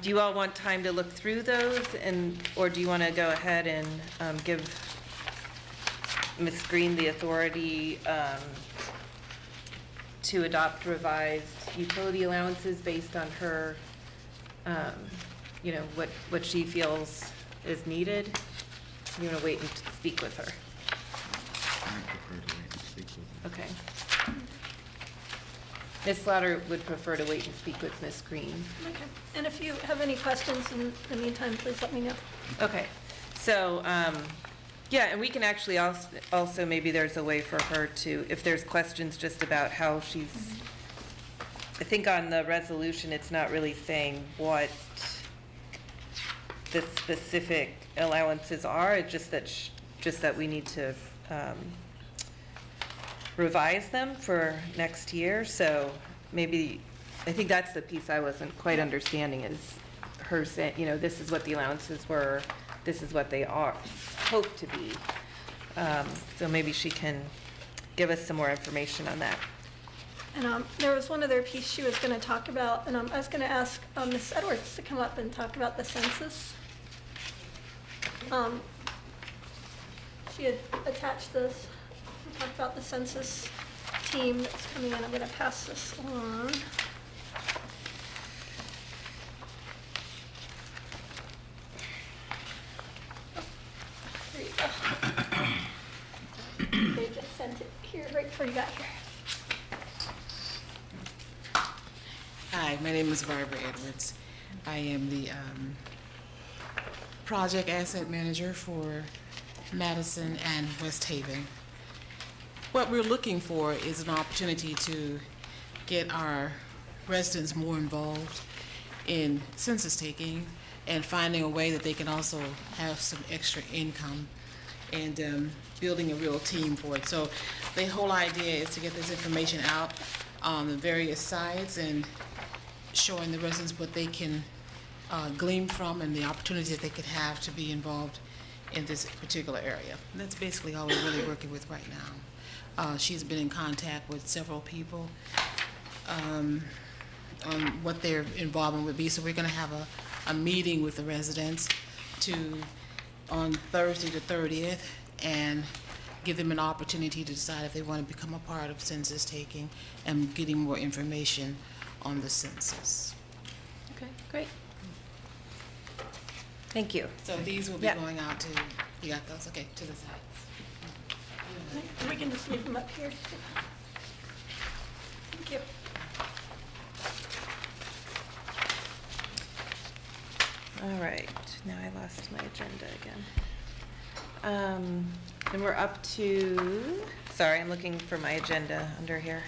Do you all want time to look through those, or do you want to go ahead and give Ms. Green the authority to adopt revised utility allowances based on her, what she feels is needed? You want to wait and speak with her? Okay. Ms. Slaughter would prefer to wait and speak with Ms. Green. Okay. And if you have any questions in the meantime, please let me know. Okay, so, yeah, and we can actually also, maybe there's a way for her to, if there's questions just about how she's, I think on the resolution, it's not really saying what the specific allowances are, it's just that we need to revise them for next year, so maybe, I think that's the piece I wasn't quite understanding, is her saying, you know, this is what the allowances were, this is what they are, hope to be. So maybe she can give us some more information on that. And there was one other piece she was going to talk about, and I was going to ask Ms. Edwards to come up and talk about the census. She had attached this, to talk about the census team that's coming in. I'm going to pass this on. There you go. They just sent it here right before you got here. Hi, my name is Barbara Edwards. I am the project asset manager for Madison and West Haven. What we're looking for is an opportunity to get our residents more involved in census taking and finding a way that they can also have some extra income and building a real team for it. So the whole idea is to get this information out on the various sides and showing the residents what they can glean from and the opportunities that they could have to be involved in this particular area. And that's basically all we're really working with right now. She's been in contact with several people on what their involvement would be. So we're going to have a meeting with the residents on Thursday the 30th and give them an opportunity to decide if they want to become a part of census taking and getting more information on the census. Okay, great. Thank you. So these will be Yeah. going out to, you got those? Okay, to the sides. We can just leave them up here. Thank you. All right, now I lost my agenda again. And we're up to, sorry, I'm looking for my agenda under here.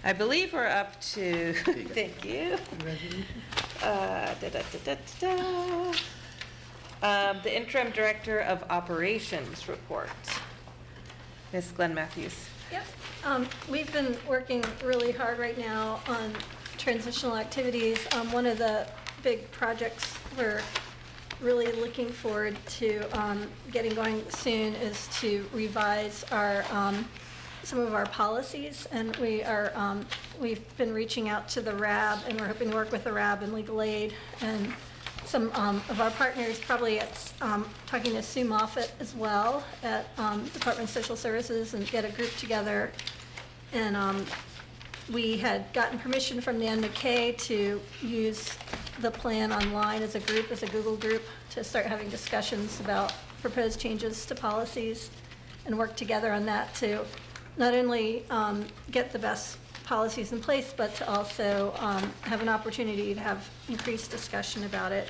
I believe we're up to, thank you. The interim director of operations report. Ms. Glenn Matthews. Yep. We've been working really hard right now on transitional activities. One of the big projects we're really looking forward to getting going soon is to revise our some of our policies, and we've been reaching out to the RAB, and we're hoping to work with the RAB and legal aid and some of our partners, probably talking to Sue Moffett as well at Department of Social Services, and get a group together. And we had gotten permission from the NMCA to use the plan online as a group, as a Google group, to start having discussions about proposed changes to policies and work together on that to not only get the best policies in place, but to also have an opportunity to have increased discussion about it.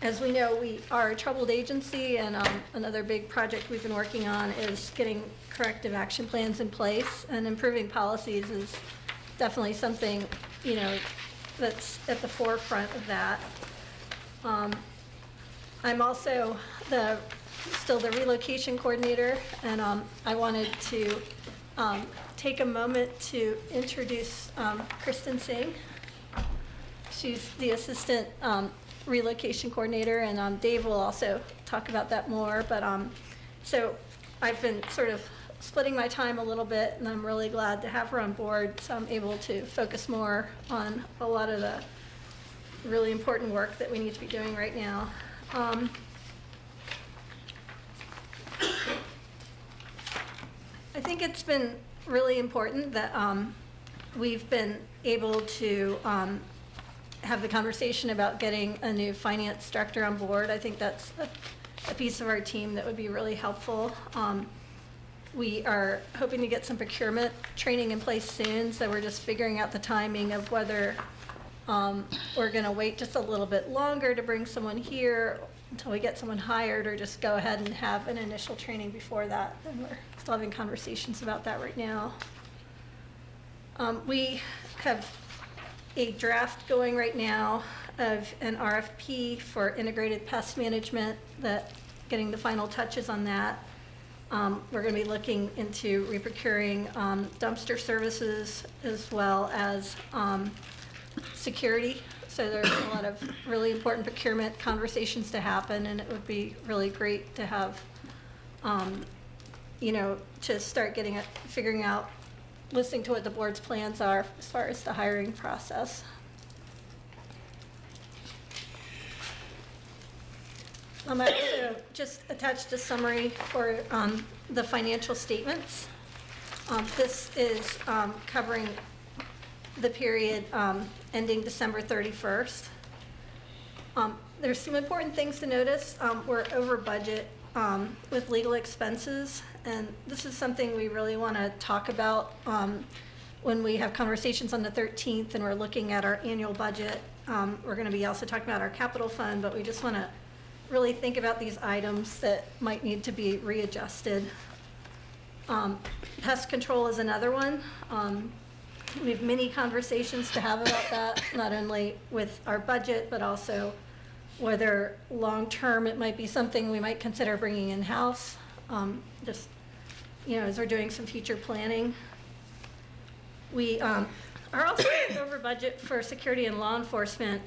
As we know, we are a troubled agency, and another big project we've been working on is getting corrective action plans in place, and improving policies is definitely something, you know, that's at the forefront of that. I'm also still the relocation coordinator, and I wanted to take a moment to introduce Kristen Singh. She's the assistant relocation coordinator, and Dave will also talk about that more. But so I've been sort of splitting my time a little bit, and I'm really glad to have her on board, so I'm able to focus more on a lot of the really important work that we need to be doing right now. I think it's been really important that we've been able to have the conversation about getting a new finance director on board. I think that's a piece of our team that would be really helpful. We are hoping to get some procurement training in place soon, so we're just figuring out the timing of whether we're gonna wait just a little bit longer to bring someone here until we get someone hired, or just go ahead and have an initial training before that. And we're still having conversations about that right now. We have a draft going right now of an RFP for integrated pest management, that getting the final touches on that. We're going to be looking into reprocuring dumpster services as well as security. So there's a lot of really important procurement conversations to happen, and it would be really great to have, you know, to start figuring out, listening to what the board's plans are as far as the hiring process. I also just attached a summary for the financial statements. This is covering the period ending December 31st. There's some important things to notice. We're over budget with legal expenses, and this is something we really want to talk about when we have conversations on the 13th and we're looking at our annual budget. We're going to be also talking about our capital fund, but we just want to really think about these items that might need to be readjusted. Pest control is another one. We have many conversations to have about that, not only with our budget, but also whether long-term it might be something we might consider bringing in-house, just, you know, as we're doing some future planning. We are also over budget for security and law enforcement.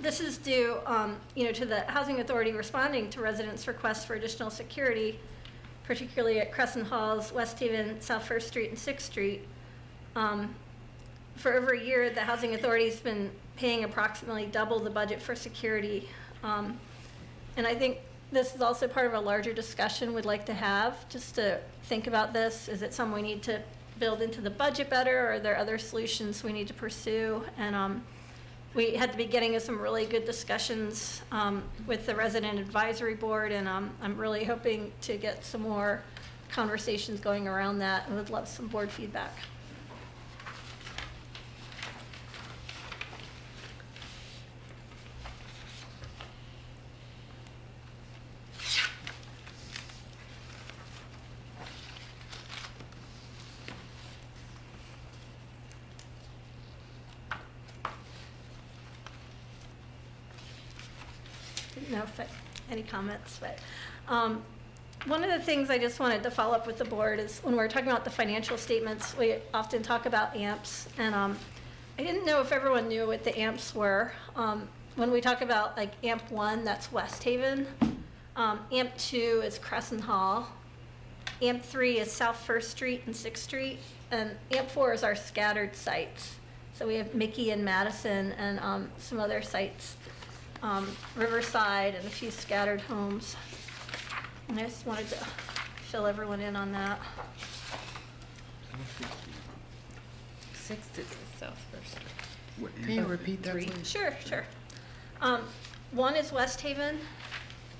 This is due, you know, to the Housing Authority responding to residents' requests for additional security, particularly at Crescent Halls, West Haven, South First Street, and 6th Street. For over a year, the Housing Authority's been paying approximately double the budget for security. And I think this is also part of a larger discussion we'd like to have, just to think about this. Is it something we need to build into the budget better, or are there other solutions we need to pursue? And we had the beginning of some really good discussions with the Resident Advisory Board, and I'm really hoping to get some more conversations going around that, and would love some board feedback. Didn't know if any comments, but one of the things I just wanted to follow up with the board is when we're talking about the financial statements, we often talk about AMPs, and I didn't know if everyone knew what the AMPs were. When we talk about like AMP 1, that's West Haven. AMP 2 is Crescent Hall. AMP 3 is South First Street and 6th Street, and AMP 4 is our scattered sites. So we have Mickey and Madison and some other sites. Riverside, and a few scattered homes. And I just wanted to fill everyone in on that. 6th is South First Street. Can you repeat that, please? Sure. 1 is West Haven,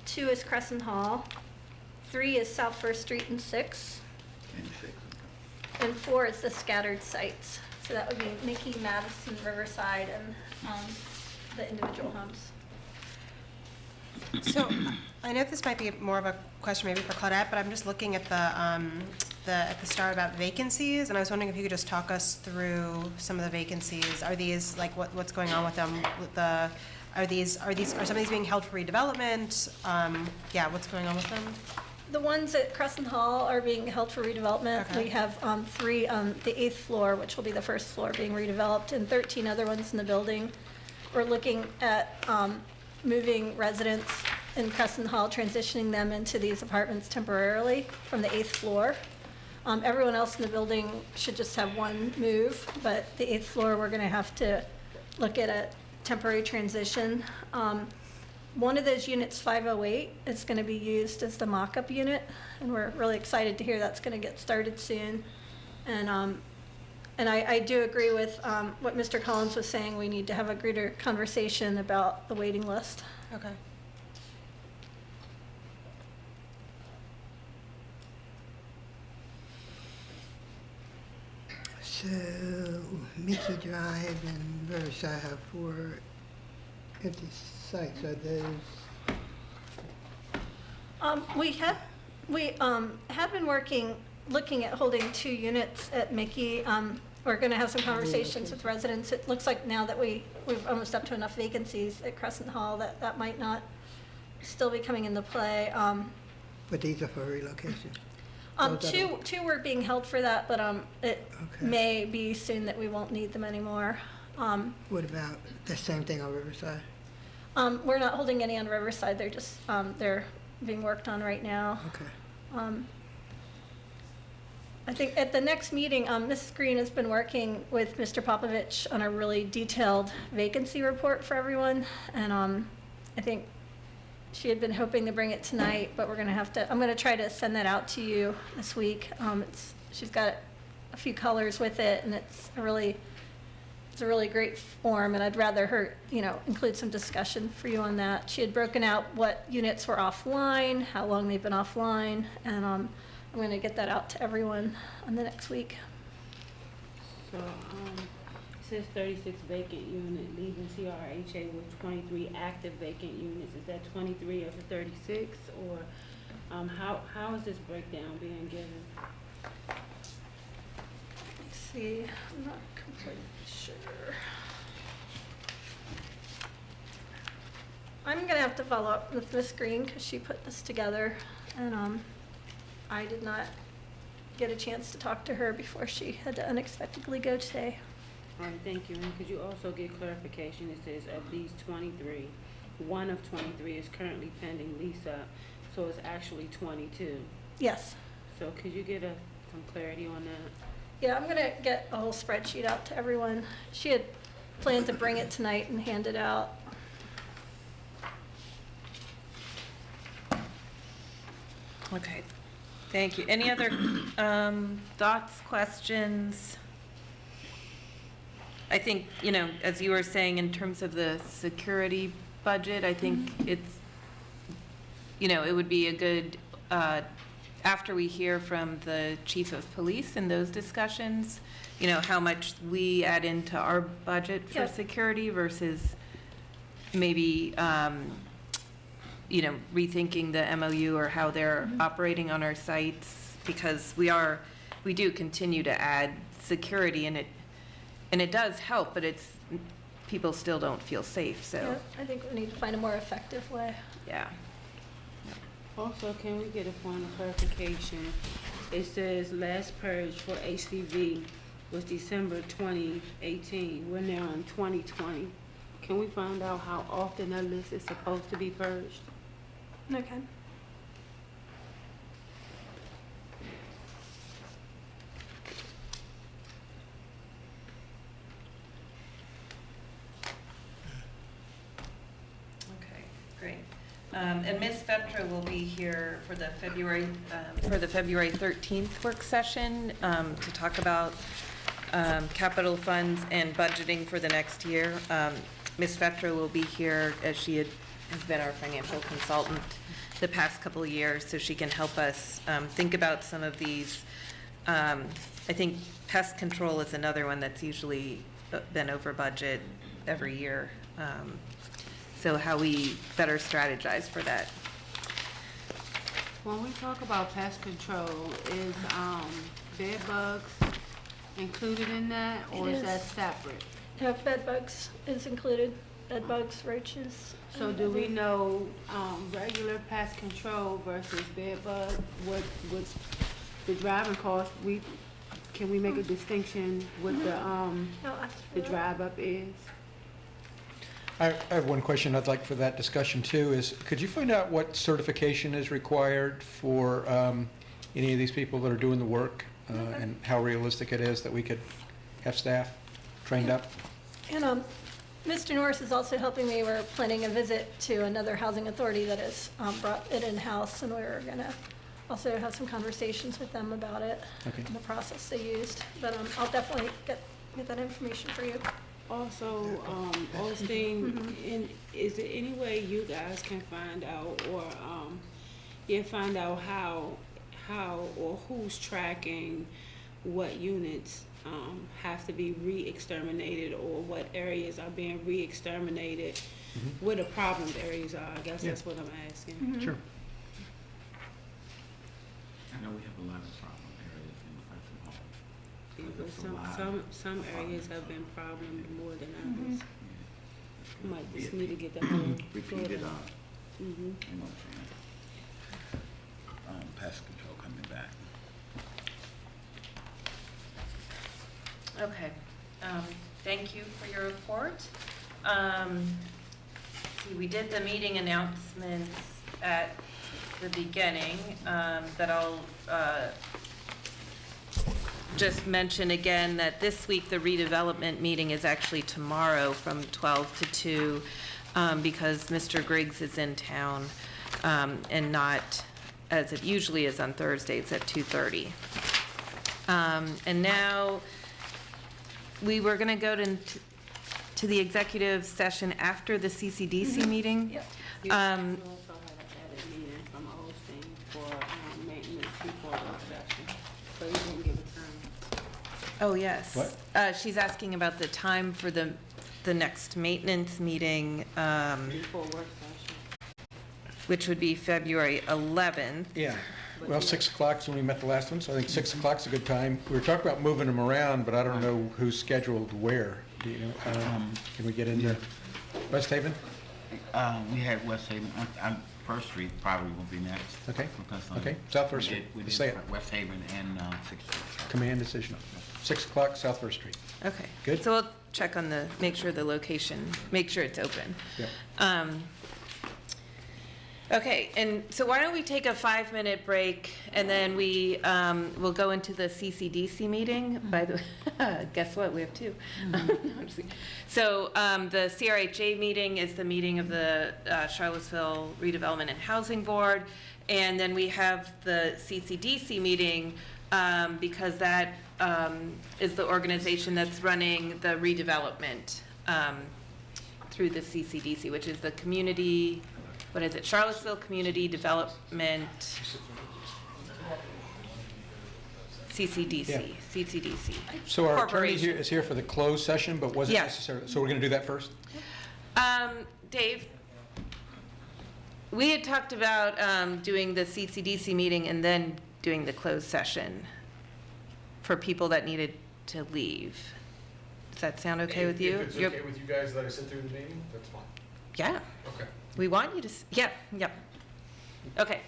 2 is Crescent Hall, 3 is South First Street and 6, and 4 is the scattered sites. So that would be Mickey, Madison, Riverside, and the individual homes. So I know this might be more of a question maybe for Claudette, but I'm just looking at the start about vacancies, and I was wondering if you could just talk us through some of the vacancies. Are these like what's going on with them? Are some of these being held for redevelopment? Yeah, what's going on with them? The ones at Crescent Hall are being held for redevelopment. Okay. We have 3 on the 8th floor, which will be the first floor being redeveloped, and 13 other ones in the building. We're looking at moving residents in Crescent Hall, transitioning them into these apartments temporarily from the 8th floor. Everyone else in the building should just have one move, but the 8th floor, we're going to have to look at a temporary transition. One of those units, 508, is going to be used as the mock-up unit, and we're really excited to hear that's going to get started soon. And I do agree with what Mr. Collins was saying. We need to have a greater conversation about the waiting list. Okay. So, Mickey Drive and Riverside have 4 empty sites. Are those, We have been looking at holding 2 units at Mickey. We're gonna have some conversations with residents. It looks like now that we've almost up to enough vacancies at Crescent Hall that might not still be coming into play. but these are for relocation? Those are the- Two were being held for that, but it Okay. may be soon that we won't need them anymore. What about the same thing on Riverside? We're not holding any on Riverside. They're just they're being worked on right now. Okay. I think at the next meeting, Mrs. Green has been working with Mr. Popovich on a really detailed vacancy report for everyone, and I think she had been hoping to bring it tonight, but I'm gonna try to send that out to you this week. She's got a few colors with it, and it's a really great form, and I'd rather her, include some discussion for you on that. She had broken out what units were offline, how long they've been offline, and I'm gonna get that out to everyone on the next week. So, it says 36 vacant unit, leaving CRHA with 23 active vacant units. Is that 23 of the 36, or how is this breakdown being given? Let's see, I'm not completely sure. I'm gonna have to follow up with Miss Green because she put this together, and I did not get a chance to talk to her before she had to unexpectedly go today. All right, thank you. And could you also get clarification? It says of these 23, one of 23 is currently pending lease up, so it's actually 22. Yes. So could you get some clarity on that? Yeah, I'm gonna get a whole spreadsheet out to everyone. She had planned to bring it tonight and hand it out. Okay, thank you. Any other thoughts, questions? I think, as you were saying, in terms of the security budget, I think it's, it would be a good, after we hear from the chief of police in those discussions, how much we add into our budget for Yep. security versus maybe, rethinking the MOU or how they're operating on our sites, because we do continue to add security, and it does help, but people still don't feel safe, so. Yeah, I think we need to find a more effective way. Yeah. Also, can we get a point of clarification? It says last purge for HCV was December 2018. We're now in 2020. Can we find out how often that list is supposed to be purged? Okay. Okay, great. And Ms. Fetra will be here for the February 13th work session to talk about capital funds and budgeting for the next year. Ms. Fetra will be here as she has been our financial consultant the past couple of years, so she can help us think about some of these. I think pest control is another one that's usually been over budget every year. So how we better strategize for that. When we talk about pest control, is bed bugs included in that, or It is that is. separate? Yeah, bed bugs is included, bed bugs, roaches. So do we know regular pest control versus bed bug? What's the driving cost? Can we make a distinction what the drive up is? I have one question I'd like for that discussion too, is could you find out what certification is required for any of these people that are doing the work, and how realistic it is that we could have staff trained up? And Mr. Norris is also helping me. We're planning a visit to another housing authority that has brought it in-house, and we're gonna also have some conversations with them about it, Okay. and the process they used. But I'll definitely get that information for you. Also, Osteen, is there any way you guys can find out, or find out how or who's tracking what units have to be re-exterminated, or what areas are being re-exterminated, where the problem areas are. I guess that's what I'm asking. Sure. I know we have a lot of problem areas in the Yeah, Hudson Hall. but some areas have been problemed more than others. Might just need to get the whole. Repeated on, Mhm. you know what I'm saying? Pest control coming back. Okay, thank you for your report. See, we did the meeting announcements at the beginning, that I'll, just mention again that this week, the redevelopment meeting is actually tomorrow from 12 to 2, because Mr. Griggs is in town, and not, as it usually is on Thursdays, at 2:30. And now, we were gonna go to the executive session after the CCDC meeting. You also had an added meeting from Osteen for maintenance before work session, so you didn't give a time. Oh, yes. What? She's asking about the time for the next maintenance meeting, Before work session. which would be February 11th. Yeah. Well, 6 o'clock is when we met the last one, so I think 6 o'clock's a good time. We were talking about moving them around, but I don't know who's scheduled where. Do you know? Can we get into West Haven? We had West Haven, on First Street probably will be next. Okay. Because, Okay. South First we Street. did Say it. West Haven and 6th Street. Command decision. 6 o'clock, South First Street. Okay. Good. So we'll check on make sure the location, make sure it's open. Yeah. Okay, and so why don't we take a 5-minute break, and then we will go into the CCDC meeting. By the guess what? We have two. So the CRHA meeting is the meeting of the Charlottesville Redevelopment and Housing Board, and then we have the CCDC meeting because that is the organization that's running the redevelopment through the CCDC, which is the community. What is it? Charlottesville Community Development, CCDC, Yeah. CCDC. So our attorney Corporation. is here for the closed session, but wasn't Yes. necessary. So we're going to do that first? Dave, we had talked about doing the CCDC meeting and then doing the closed session for people that needed to leave. Does that sound okay with you? If it's okay with you guys that I sit through the meeting, that's fine. Yeah. Okay. We want you to, yep. Okay,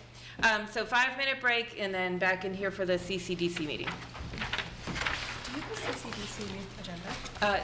so 5-minute break and then back in here for the CCDC meeting. Do you have a CCDC agenda?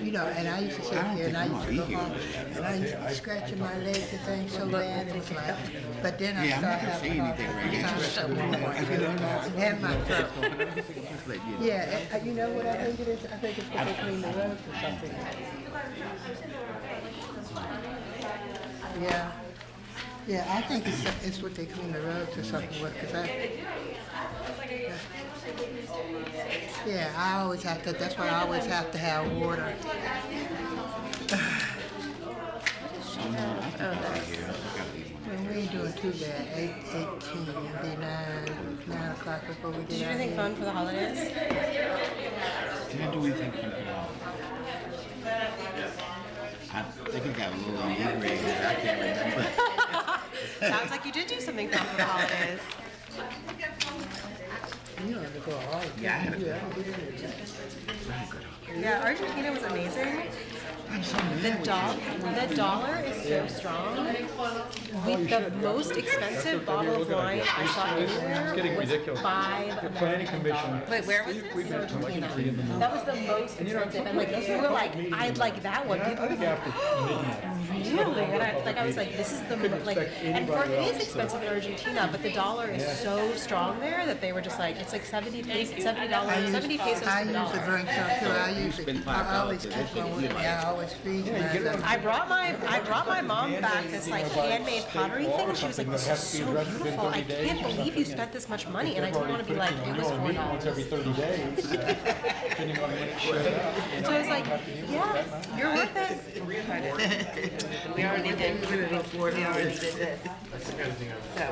you know, and I used to sit here and I used to go home and I used to be scratching my legs and things so bad. It was like, but then I Yeah, I'm not started gonna say having anything right now. and my throat. Yeah, you know what I think it is? I think it's because they clean the roads or something. Yeah. Yeah, I think it's what they clean the roads or something with, yeah, I always have to, that's why I always have to have water. Well, we ain't doing too bad, 8:18, it'll be 9 o'clock before we get out. Did you do anything fun for the holidays? Didn't do anything for the I think it got a little inebriated, I can't remember. Sounds like you did do something fun for the holidays. You don't have to go all the time. Yeah, I had a good Yeah, Argentina was amazing. The dollar is so strong. The most expensive bottle of wine I saw anywhere was $5. Planning commission. Wait, where was this? Argentina. That was the most expensive. And like, you were like, I'd like that one. People were like, really? And I was like, this is the like, and for it is expensive in Argentina, but the dollar is so strong there that they were just like, it's like $70 pesos to the dollar. I used to drink some too. I always keep one with me. I always freeze mine. I brought my mom back this like handmade pottery thing, and she was like, "This is so beautiful. I can't believe you spent this much money." And I didn't want to be like, "It was $4." Once every 30 days. Depending on when it showed up. So I was like, "Yeah, you're worth it." We already did food before, we already did this. So.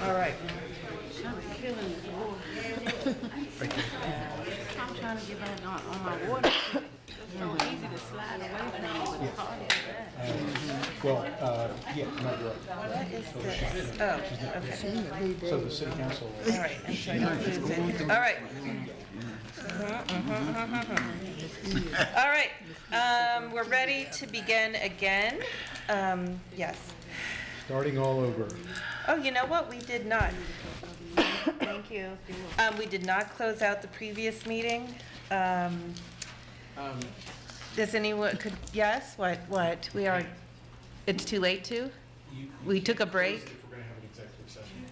All right. I'm killing this water. I'm trying to get back on my water. It's so easy to slide away from it, but it's hard to get back. Well, yeah, no, you're right. What is this? Oh, okay. So the city council. All right. I'm sorry, don't lose it. All right. All right. We're ready to begin again. Yes. Starting all over. Oh, you know what? We did not. Thank you. We did not close out the previous meeting. Does anyone, yes, what? We are, it's too late to? We took a break? If we're going to have an executive session.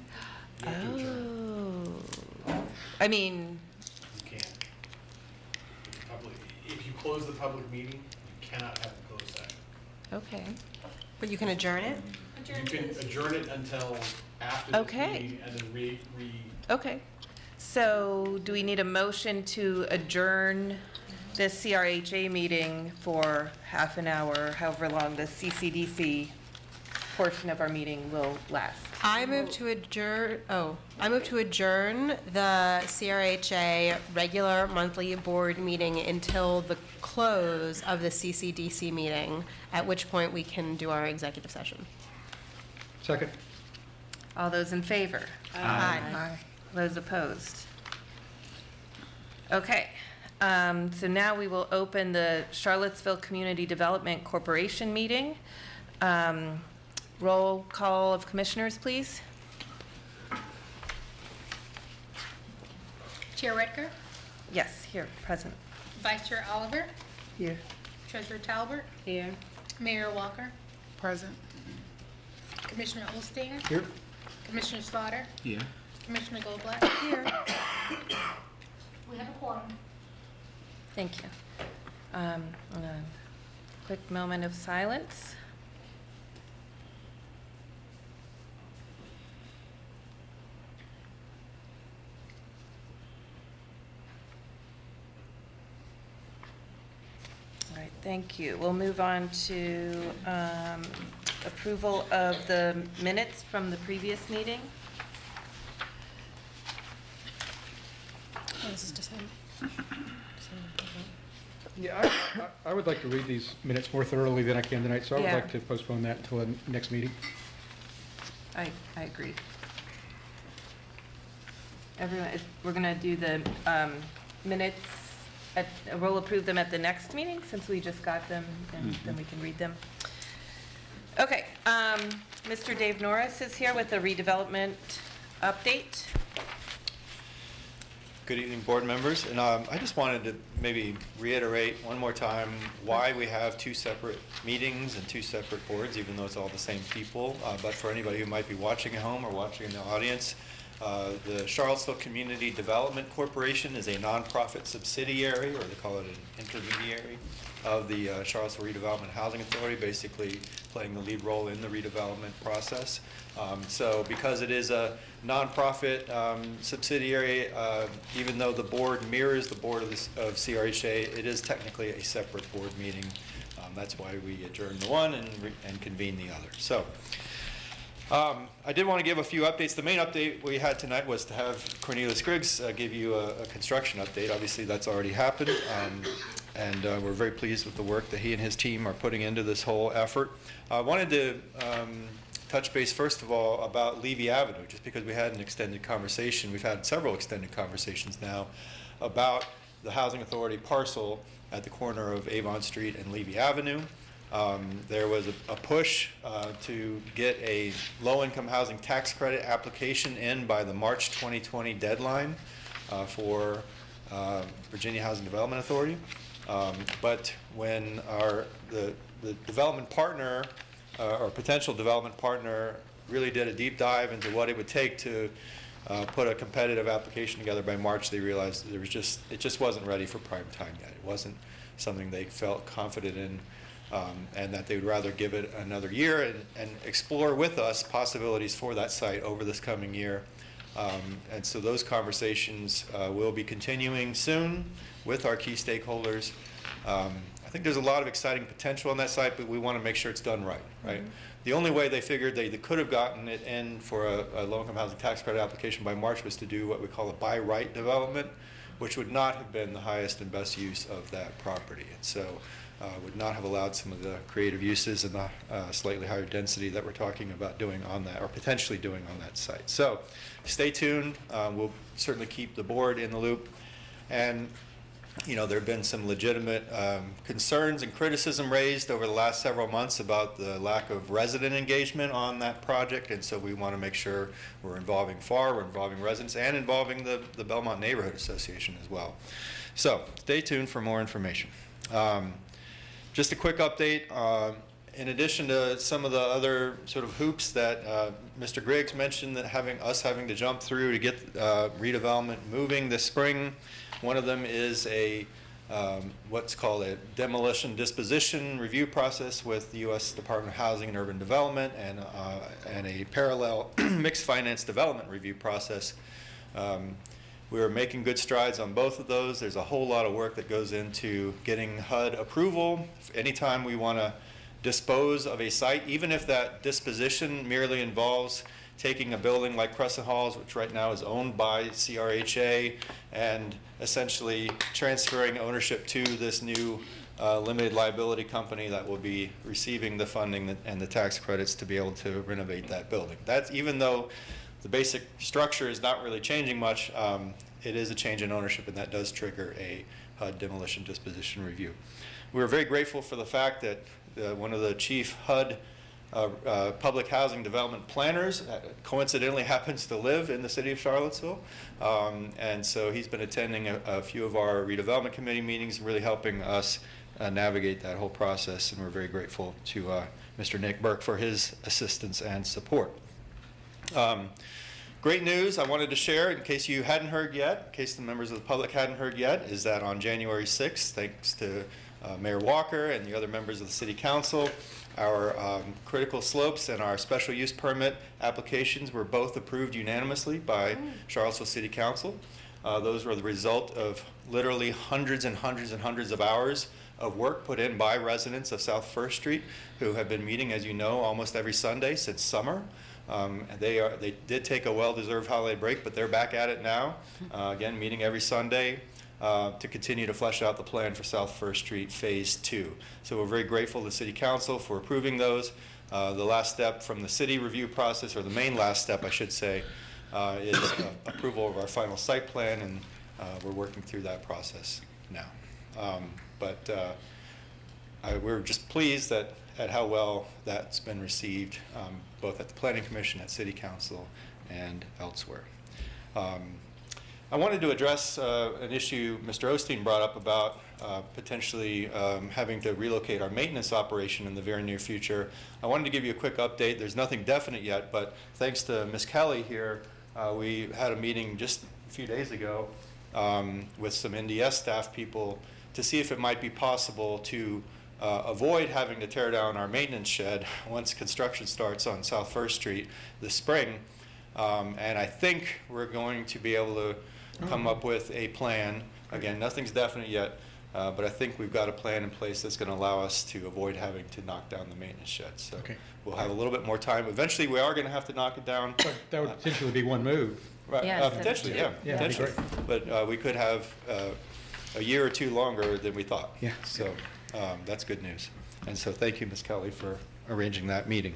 Oh. I mean, You can't. If you close the public meeting, you cannot have a closed session. okay. But you can adjourn it? You can adjourn it until after the Okay. meeting and then Okay. So do we need a motion to adjourn this CRHA meeting for half an hour, however long the CCDC portion of our meeting will last? I move to adjourn the CRHA regular monthly board meeting until the close of the CCDC meeting, at which point we can do our executive session. Second. All those in favor? Aye. Those opposed? Okay, so now we will open the Charlottesville Community Development Corporation meeting. Roll call of commissioners, please. Chair Redker, Yes, here, present. Vice Chair Oliver, Here. Treasurer Talbert, Here. Mayor Walker, Present. Commissioner Olstein, Here. Commissioner Slaughter, Yeah. Commissioner Goldblatt. Here. We have a quorum. Thank you. A quick moment of silence. All right, thank you. We'll move on to approval of the minutes from the previous meeting. Oh, this is December. Yeah, I would like to read these minutes more thoroughly than I can tonight, so I would Yeah. like to postpone that until the next meeting. I agree. Everyone, we're gonna do the minutes, we'll approve them at the next meeting, since we just got them, and then we can read them. Okay, Mr. Dave Norris is here with the redevelopment update. Good evening, board members. And I just wanted to maybe reiterate one more time why we have two separate meetings and two separate boards, even though it's all the same people. But for anybody who might be watching at home or watching in the audience, the Charlottesville Community Development Corporation is a nonprofit subsidiary, or they call it an intermediary, of the Charlottesville Redevelopment Housing Authority, basically playing the lead role in the redevelopment process. So because it is a nonprofit subsidiary, even though the board mirrors the board of CRHA, it is technically a separate board meeting. That's why we adjourn the one and convene the other. So I did want to give a few updates. The main update we had tonight was to have Cornelius Griggs give you a construction update. Obviously, that's already happened. And we're very pleased with the work that he and his team are putting into this whole effort. I wanted to touch base, first of all, about Levy Avenue, just because we had an extended conversation. We've had several extended conversations now about the Housing Authority parcel at the corner of Avon Street and Levy Avenue. There was a push to get a low-income housing tax credit application in by the March 2020 deadline for Virginia Housing Development Authority. But when the development partner or potential development partner really did a deep dive into what it would take to put a competitive application together by March, they realized that it just wasn't ready for prime time yet. It wasn't something they felt confident in, and that they would rather give it another year and explore with us possibilities for that site over this coming year. And so those conversations will be continuing soon with our key stakeholders. I think there's a lot of exciting potential on that site, but we want to make sure it's done right. Mm-hmm. The only way they figured they could have gotten it in for a low-income housing tax credit application by March was to do what we call a by right development, which would not have been the highest and best use of that property. And so would not have allowed some of the creative uses and the slightly higher density that we're talking about doing on that, or potentially doing on that site. So stay tuned. We'll certainly keep the board in the loop. And there have been some legitimate concerns and criticism raised over the last several months about the lack of resident engagement on that project, and so we want to make sure we're involving FAR, we're involving residents, and involving the Belmont Neighborhood Association as well. So stay tuned for more information. Just a quick update. In addition to some of the other sort of hoops that Mr. Griggs mentioned that having to jump through to get redevelopment moving this spring, one of them is what's called a demolition disposition review process with the U.S. Department of Housing and Urban Development, and a parallel mixed finance development review process. We're making good strides on both of those. There's a whole lot of work that goes into getting HUD approval. Anytime we want to dispose of a site, even if that disposition merely involves taking a building like Crescent Halls, which right now is owned by CRHA, and essentially transferring ownership to this new limited liability company that will be receiving the funding and the tax credits to be able to renovate that building. That's, even though the basic structure is not really changing much, it is a change in ownership, and that does trigger a HUD demolition disposition review. We're very grateful for the fact that one of the chief HUD public housing development planners coincidentally happens to live in the city of Charlottesville, and so he's been attending a few of our redevelopment committee meetings, really helping us navigate that whole process, and we're very grateful to Mr. Nick Burke for his assistance and support. Great news I wanted to share, in case you hadn't heard yet, in case the members of the public hadn't heard yet, is that on January 6th, thanks to Mayor Walker and the other members of the City Council, our critical slopes and our special use permit applications were both approved unanimously by Charlottesville City Council. Those were the result of literally hundreds and hundreds and hundreds of hours of work put in by residents of South First Street, who have been meeting, as you know, almost every Sunday since summer. They did take a well-deserved holiday break, but they're back at it now, again, meeting every Sunday to continue to flesh out the plan for South First Street Phase 2. So we're very grateful to the City Council for approving those. The last step from the city review process, or the main last step, I should say, is approval of our final site plan, and we're working through that process now. We're just pleased at how well that's been received, both at the Planning Commission, at City Council, and elsewhere. I wanted to address an issue Mr. Osteen brought up about potentially having to relocate our maintenance operation in the very near future. I wanted to give you a quick update. There's nothing definite yet, but thanks to Ms. Kelly here, we had a meeting just a few days ago with some NDS staff people to see if it might be possible to avoid having to tear down our maintenance shed once construction starts on South First Street this spring. And I think we're going to be able to come up with a plan. Again, nothing's definite yet, but I think we've got a plan in place that's going to allow us to avoid having to knock down the maintenance shed. So we'll have a little bit more time. Eventually, we are going to have to knock it down. That would potentially be one move. Right. Yes, Potentially, yeah. Yeah, that'd be Potentially. But we could have a year or two longer than we thought. Yeah. So that's good news. And so thank you, Ms. Kelly, for arranging that meeting.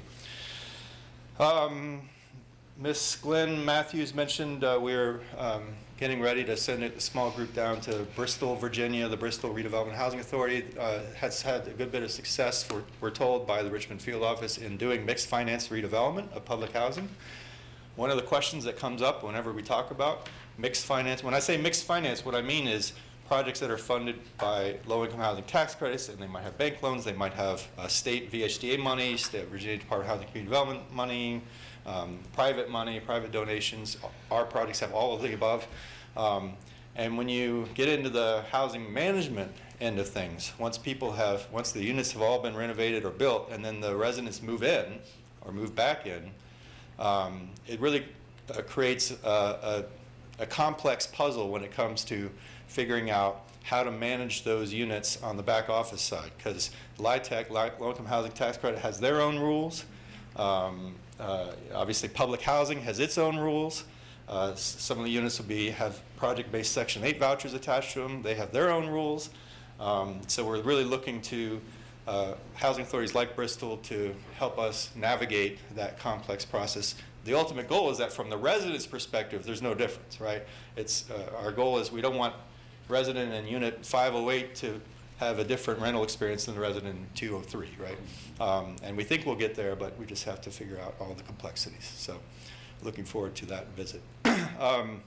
Ms. Glenn Matthews mentioned we're getting ready to send a small group down to Bristol, Virginia. The Bristol Redevelopment Housing Authority has had a good bit of success, we're told, by the Richmond Field Office in doing mixed finance redevelopment of public housing. One of the questions that comes up whenever we talk about mixed finance, when I say mixed finance, what I mean is projects that are funded by low-income housing tax credits, and they might have bank loans, they might have state VHDA money, state Virginia Department of Housing and Community Development money, private money, private donations. Our projects have all of the above. And when you get into the housing management end of things, once the units have all been renovated or built, and then the residents move in or move back in, it really creates a complex puzzle when it comes to figuring out how to manage those units on the back office side, because LIHTC, low-income housing tax credit, has their own rules. Obviously, public housing has its own rules. Some of the units will have project-based Section 8 vouchers attached to them. They have their own rules. So we're really looking to housing authorities like Bristol to help us navigate that complex process. The ultimate goal is that from the resident's perspective, there's no difference, right? Our goal is we don't want resident in unit 508 to have a different rental experience than the resident in 203, right? And we think we'll get there, but we just have to figure out all the complexities. So looking forward to that visit. I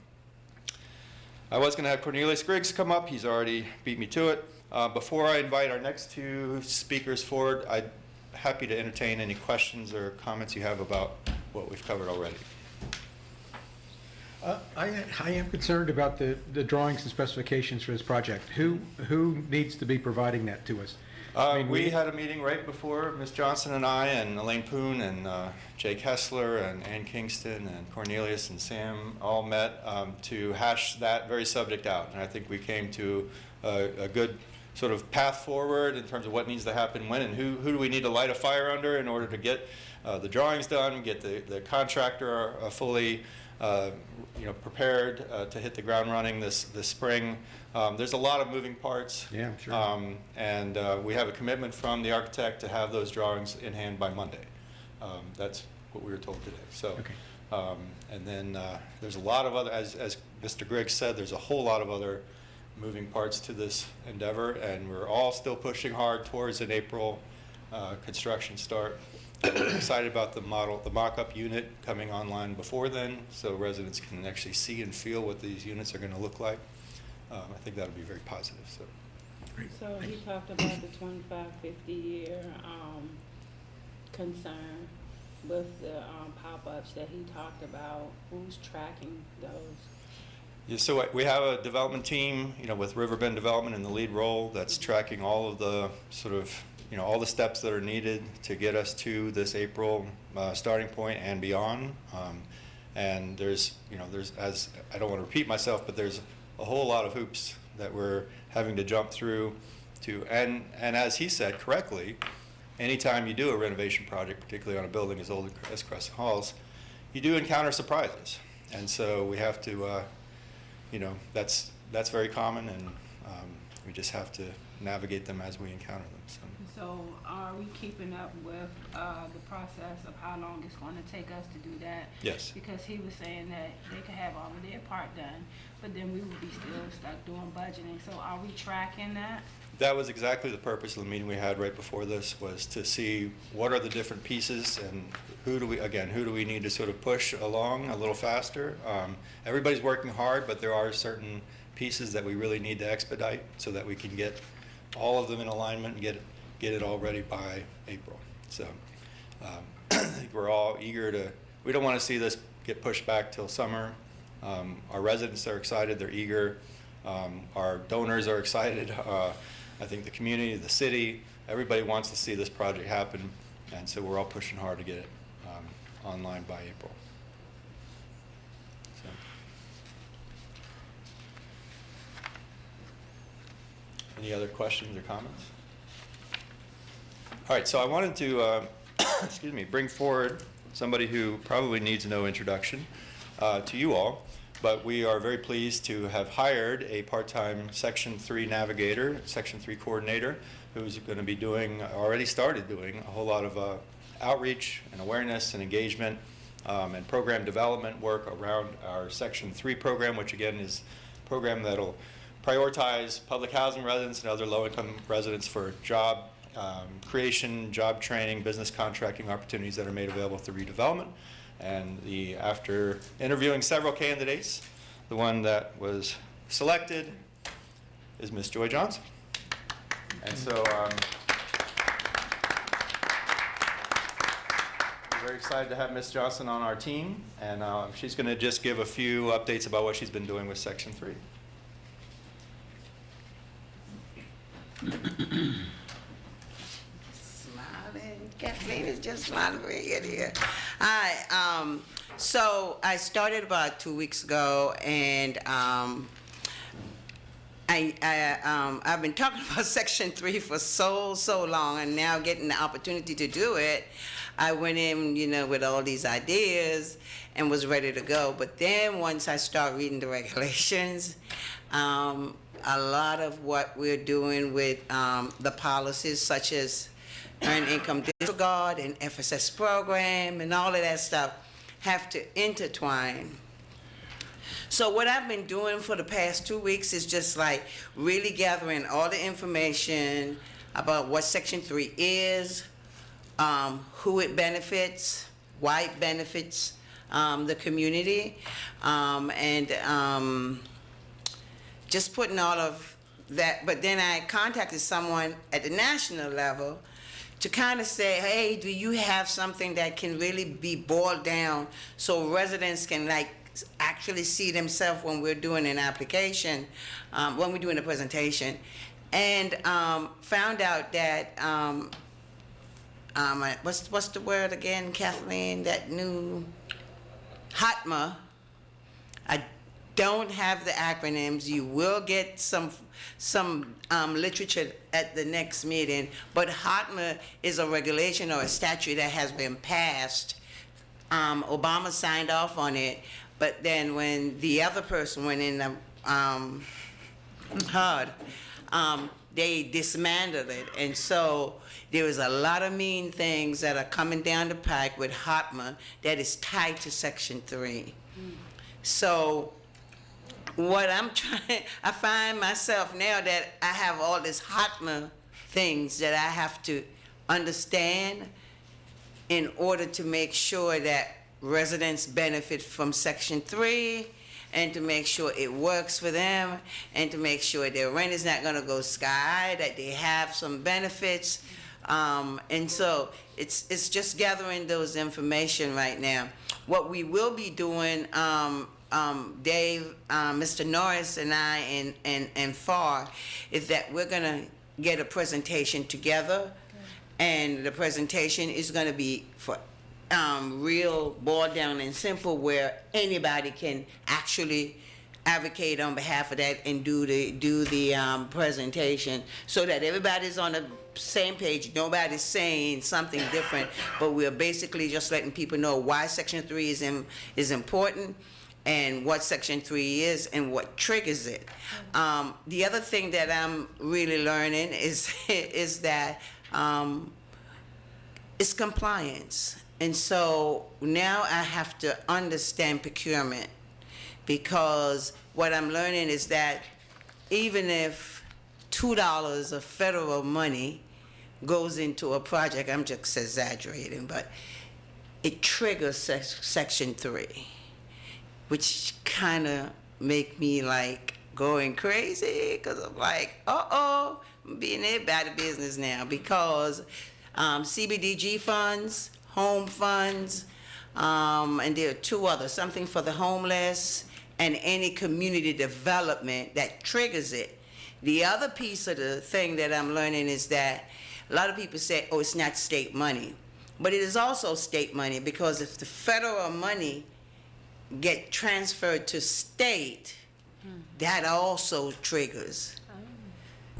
was going to have Cornelius Griggs come up. He's already beat me to it. Before I invite our next two speakers forward, I'm happy to entertain any questions or comments you have about what we've covered already. I am concerned about the drawings and specifications for this project. Who needs to be providing that to us? We had a meeting right before Ms. Johnson and I and Elaine Poon and Jay Kessler and Ann Kingston and Cornelius and Sam all met to hash that very subject out. And I think we came to a good sort of path forward in terms of what needs to happen when and who do we need to light a fire under in order to get the drawings done, get the contractor fully prepared to hit the ground running this spring. There's a lot of moving parts. Yeah, sure. And we have a commitment from the architect to have those drawings in hand by Monday. That's what we were told today. So, and then there's a lot of other, as Mr. Griggs said, there's a whole lot of other moving parts to this endeavor, and we're all still pushing hard towards an April construction start. We're excited about the mock-up unit coming online before then, so residents can actually see and feel what these units are going to look like. I think that'll be very positive. So he talked about the 25-50-year concern with the pop-ups that he talked about. Who's tracking those? Yeah, so we have a development team, with Riverbend Development in the lead role that's tracking all of the sort of, all the steps that are needed to get us to this April starting point and beyond. And there's, as I don't want to repeat myself, but there's a whole lot of hoops that we're having to jump through and as he said correctly, anytime you do a renovation project, particularly on a building as old as Crescent Halls, you do encounter surprises. And so we have to, that's very common, and we just have to navigate them as we encounter them. So are we keeping up with the process of how long it's going to take us to do that? Yes. Because he was saying that they could have all of their part done, but then we would be still stuck doing budgeting. So are we tracking that? that was exactly the purpose of the meeting we had right before this, was to see what are the different pieces and who do we need to sort of push along a little faster. Everybody's working hard, but there are certain pieces that we really need to expedite so that we can get all of them in alignment and get it all ready by April. So I think we're all eager to, we don't want to see this get pushed back till summer. Our residents are excited, they're eager. Our donors are excited. I think the community, the city, everybody wants to see this project happen, and so we're all pushing hard to get it online by April. So. Any other questions or comments? All right, so I wanted to, excuse me, bring forward somebody who probably needs no introduction to you all. But we are very pleased to have hired a part-time Section 3 navigator, Section 3 coordinator, who's going to be already started doing a whole lot of outreach and awareness and engagement and program development work around our Section 3 program, which again is a program that'll prioritize public housing residents and other low-income residents for job creation, job training, business contracting opportunities that are made available through redevelopment. And after interviewing several candidates, the one that was selected is Ms. Joy Johnson. And so we're very excited to have Ms. Johnson on our team, and she's going to just give a few updates about what she's been doing with Section 3. Kathleen is just smiling very good here. Hi. So I started about 2 weeks ago, and I've been talking about Section 3 for so long, and now getting the opportunity to do it, I went in, with all these ideas and was ready to go. But then once I start reading the regulations, a lot of what we're doing with the policies, such as Earned Income Disregard and FSS program and all of that stuff, have to intertwine. So what I've been doing for the past 2 weeks is just like really gathering all the information about what Section 3 is, who it benefits, why it benefits the community, and just putting all of that. But then I contacted someone at the national level to kind of say, hey, do you have something that can really be boiled down so residents can actually see themselves when we're doing an application, when we're doing a presentation, and found out that, what's the word again, Kathleen, that new HOTMA. I don't have the acronyms. You will get some literature at the next meeting, but HOTMA is a regulation or a statute that has been passed. Obama signed off on it, but then when the other person went in the HUD, they dismantled it, and so there was a lot of mean things that are coming down the pike with HOTMA that is tied to Section 3. So what I'm trying, I find myself now that I have all this HOTMA things that I have to understand in order to make sure that residents benefit from Section 3, and to make sure it works for them, and to make sure their rent is not gonna go sky high, that they have some benefits. And so it's just gathering those information right now. What we will be doing, Dave, Mr. Norris and I and FAR, is that we're gonna get a presentation together, and the presentation is gonna be for real boiled down and simple, where anybody can actually advocate on behalf of that and do the presentation, so that everybody's on the same page. Nobody's saying something different, but we're basically just letting people know why Section 3 is important, and what Section 3 is and what triggers it. The other thing that I'm really learning is that it's compliance. And so now I have to understand procurement, because what I'm learning is that even if $2 of federal money goes into a project, I'm just exaggerating, but it triggers Section 3, which kind of make me like going crazy, because I'm like, uh-oh, I'm being bad at business now, because CBDG funds, home funds, and there are two others, something for the homeless and any community development that triggers it. The other piece of the thing that I'm learning is that a lot of people say, oh, it's not state money. But it is also state money, because if the federal money get transferred to state, that also triggers.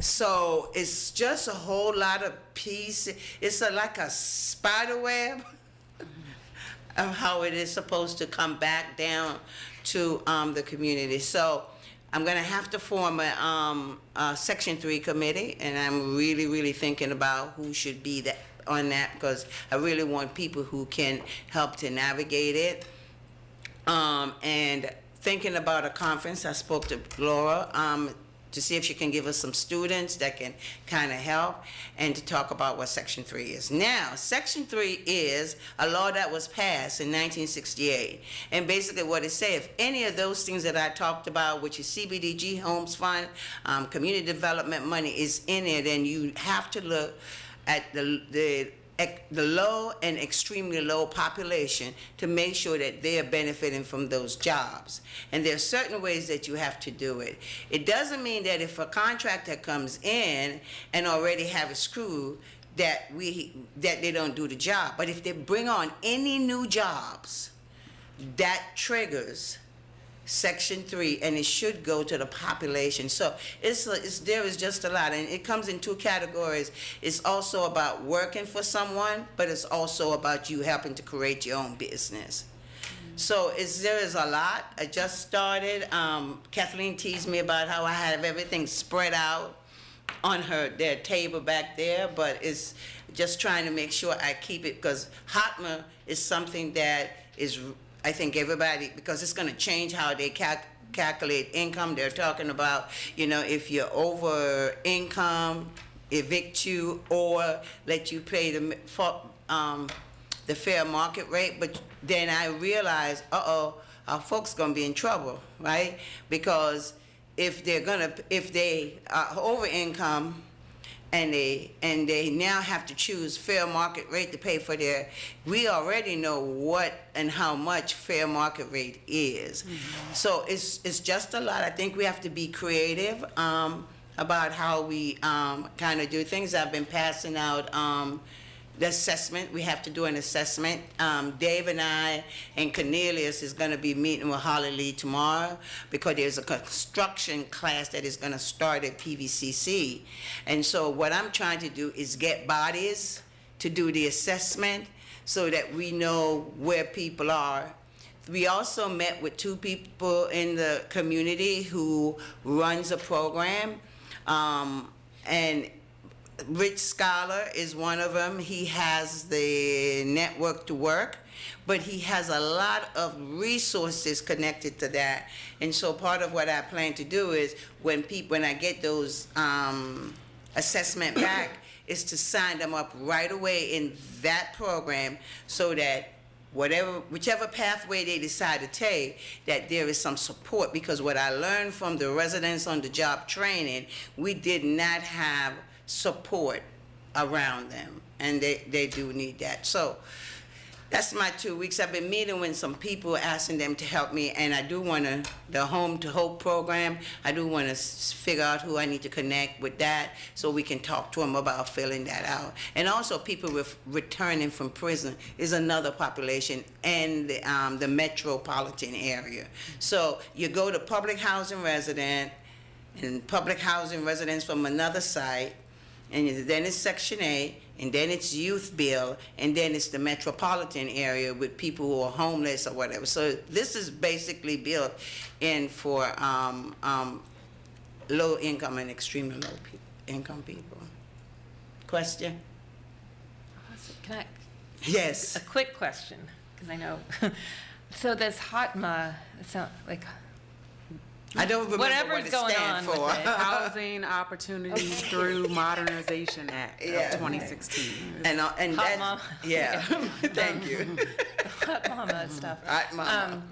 So it's just a whole lot of piece. It's like a spider web of how it is supposed to come back down to the community. So I'm going to have to form a Section 3 committee, and I'm really thinking about who should be on that, because I really want people who can help to navigate it. And thinking about a conference, I spoke to Laura to see if she can give us some students that can kind of help, and to talk about what Section 3 is. Now, Section 3 is a law that was passed in 1968. And basically what it says, if any of those things that I talked about, which is CBDG, Homes Fund, community development money is in it, then you have to look at the low and extremely low population to make sure that they are benefiting from those jobs. And there are certain ways that you have to do it. It doesn't mean that if a contractor comes in and already have a screw, that they don't do the job. But if they bring on any new jobs, that triggers Section 3, and it should go to the population. So there is just a lot, and it comes in two categories. It's also about working for someone, but it's also about you helping to create your own business. So there is a lot. I just started. Kathleen teased me about how I have everything spread out on their table back there, but it's just trying to make sure I keep it, because HOTMA is something that is, I think everybody, because it's going to change how they calculate income. They're talking about, if you're over income, evict you or let you pay the fair market rate. But then I realized, our folks going to be in trouble, right? Because if they are over income, and they now have to choose fair market rate to pay for we already know what and how much fair market rate is. Mm-hmm. So it's just a lot. I think we have to be creative about how we kind of do things. I've been passing out the assessment. We have to do an assessment. Dave and I and Cornelius is going to be meeting with Holly Lee tomorrow, because there's a construction class that is going to start at PVCC. And so what I'm trying to do is get bodies to do the assessment so that we know where people are. We also met with two people in the community who runs a program, and Rich Scholar is one of them. He has the network to work, but he has a lot of resources connected to that. And so part of what I plan to do is when I get those assessment back is to sign them up right away in that program, so that whichever pathway they decide to take, that there is some support. Because what I learned from the residents on the job training, we did not have support around them, and they do need that. So that's my 2 weeks. I've been meeting with some people, asking them to help me, and I do want the Home to Hope program, I do want to figure out who I need to connect with that, so we can talk to them about filling that out. And also people returning from prison is another population, and the metropolitan area. So you go to public housing resident and public housing residents from another site, and then it's Section 8, and then it's youth bill, and then it's the metropolitan area with people who are homeless or whatever. So this is basically built in for low income and extremely low income people. Question? Can I? Yes. A quick question, because I know. So this HOTMA, I don't remember what Whatever's it going stands on for. with it. Housing Opportunities Through Modernization Act Yeah. of 2016. And Hot that, mama. yeah, thank you. Hot mama stuff. Hot mama.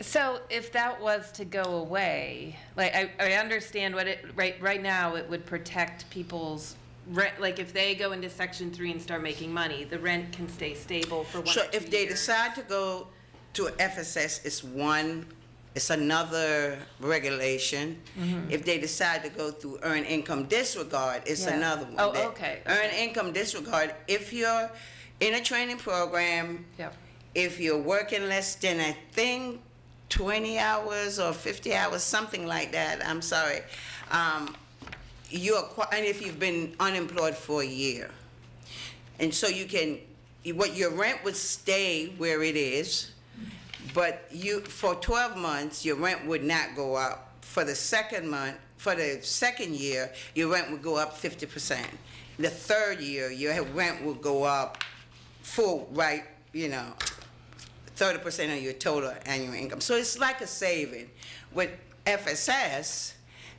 So if that was to go away, like I understand what it right now it would protect people's rent. Like if they go into Section 3 and start making money, the rent can stay stable for 1 So or 2 if they years. decide to go to FSS, it's another regulation. If they decide to go through earned income disregard, it's Yeah. another one. Oh, That okay. Earned income disregard, if you're in a training program, Yep. if you're working less than, I think, 20 hours or 50 hours, something like that, I'm sorry, and if you've been unemployed for a year. And so your rent would stay where it is, but for 12 months, your rent would not go up. For the second year, your rent would go up 50%. The third year, your rent will go up full, 30% of your total annual income. So it's like a saving. With FSS,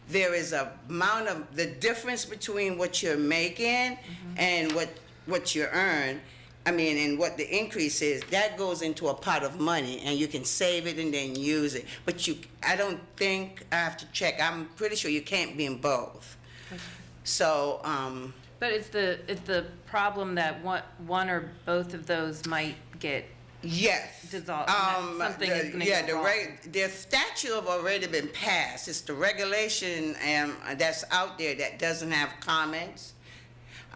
there is a amount of the difference between what you're making and what you earn. And what the increase is, that goes into a pot of money, and you can save it and then use it. But I don't think, I have to check, I'm pretty sure you can't be in both. So, But it's the problem that one or both of those might get yes. dissolved. Something is going to go wrong. The statute have already been passed. It's the regulation that's out there that doesn't have comments.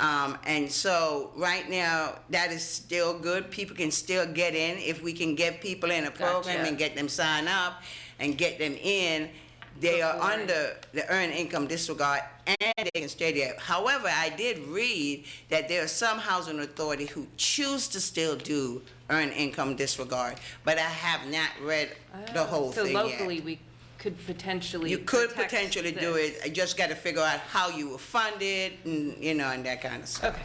And so right now, that is still good. People can still get in. If we can get people in a program and get them signed up and get them in, they are under the earned income disregard and they can stay there. However, I did read that there are some housing authority who choose to still do earned income disregard, but I have not read the whole thing yet. So locally, we could potentially You could protect potentially do this. it. I just got to figure out how you will fund it, and that kind of stuff. Okay.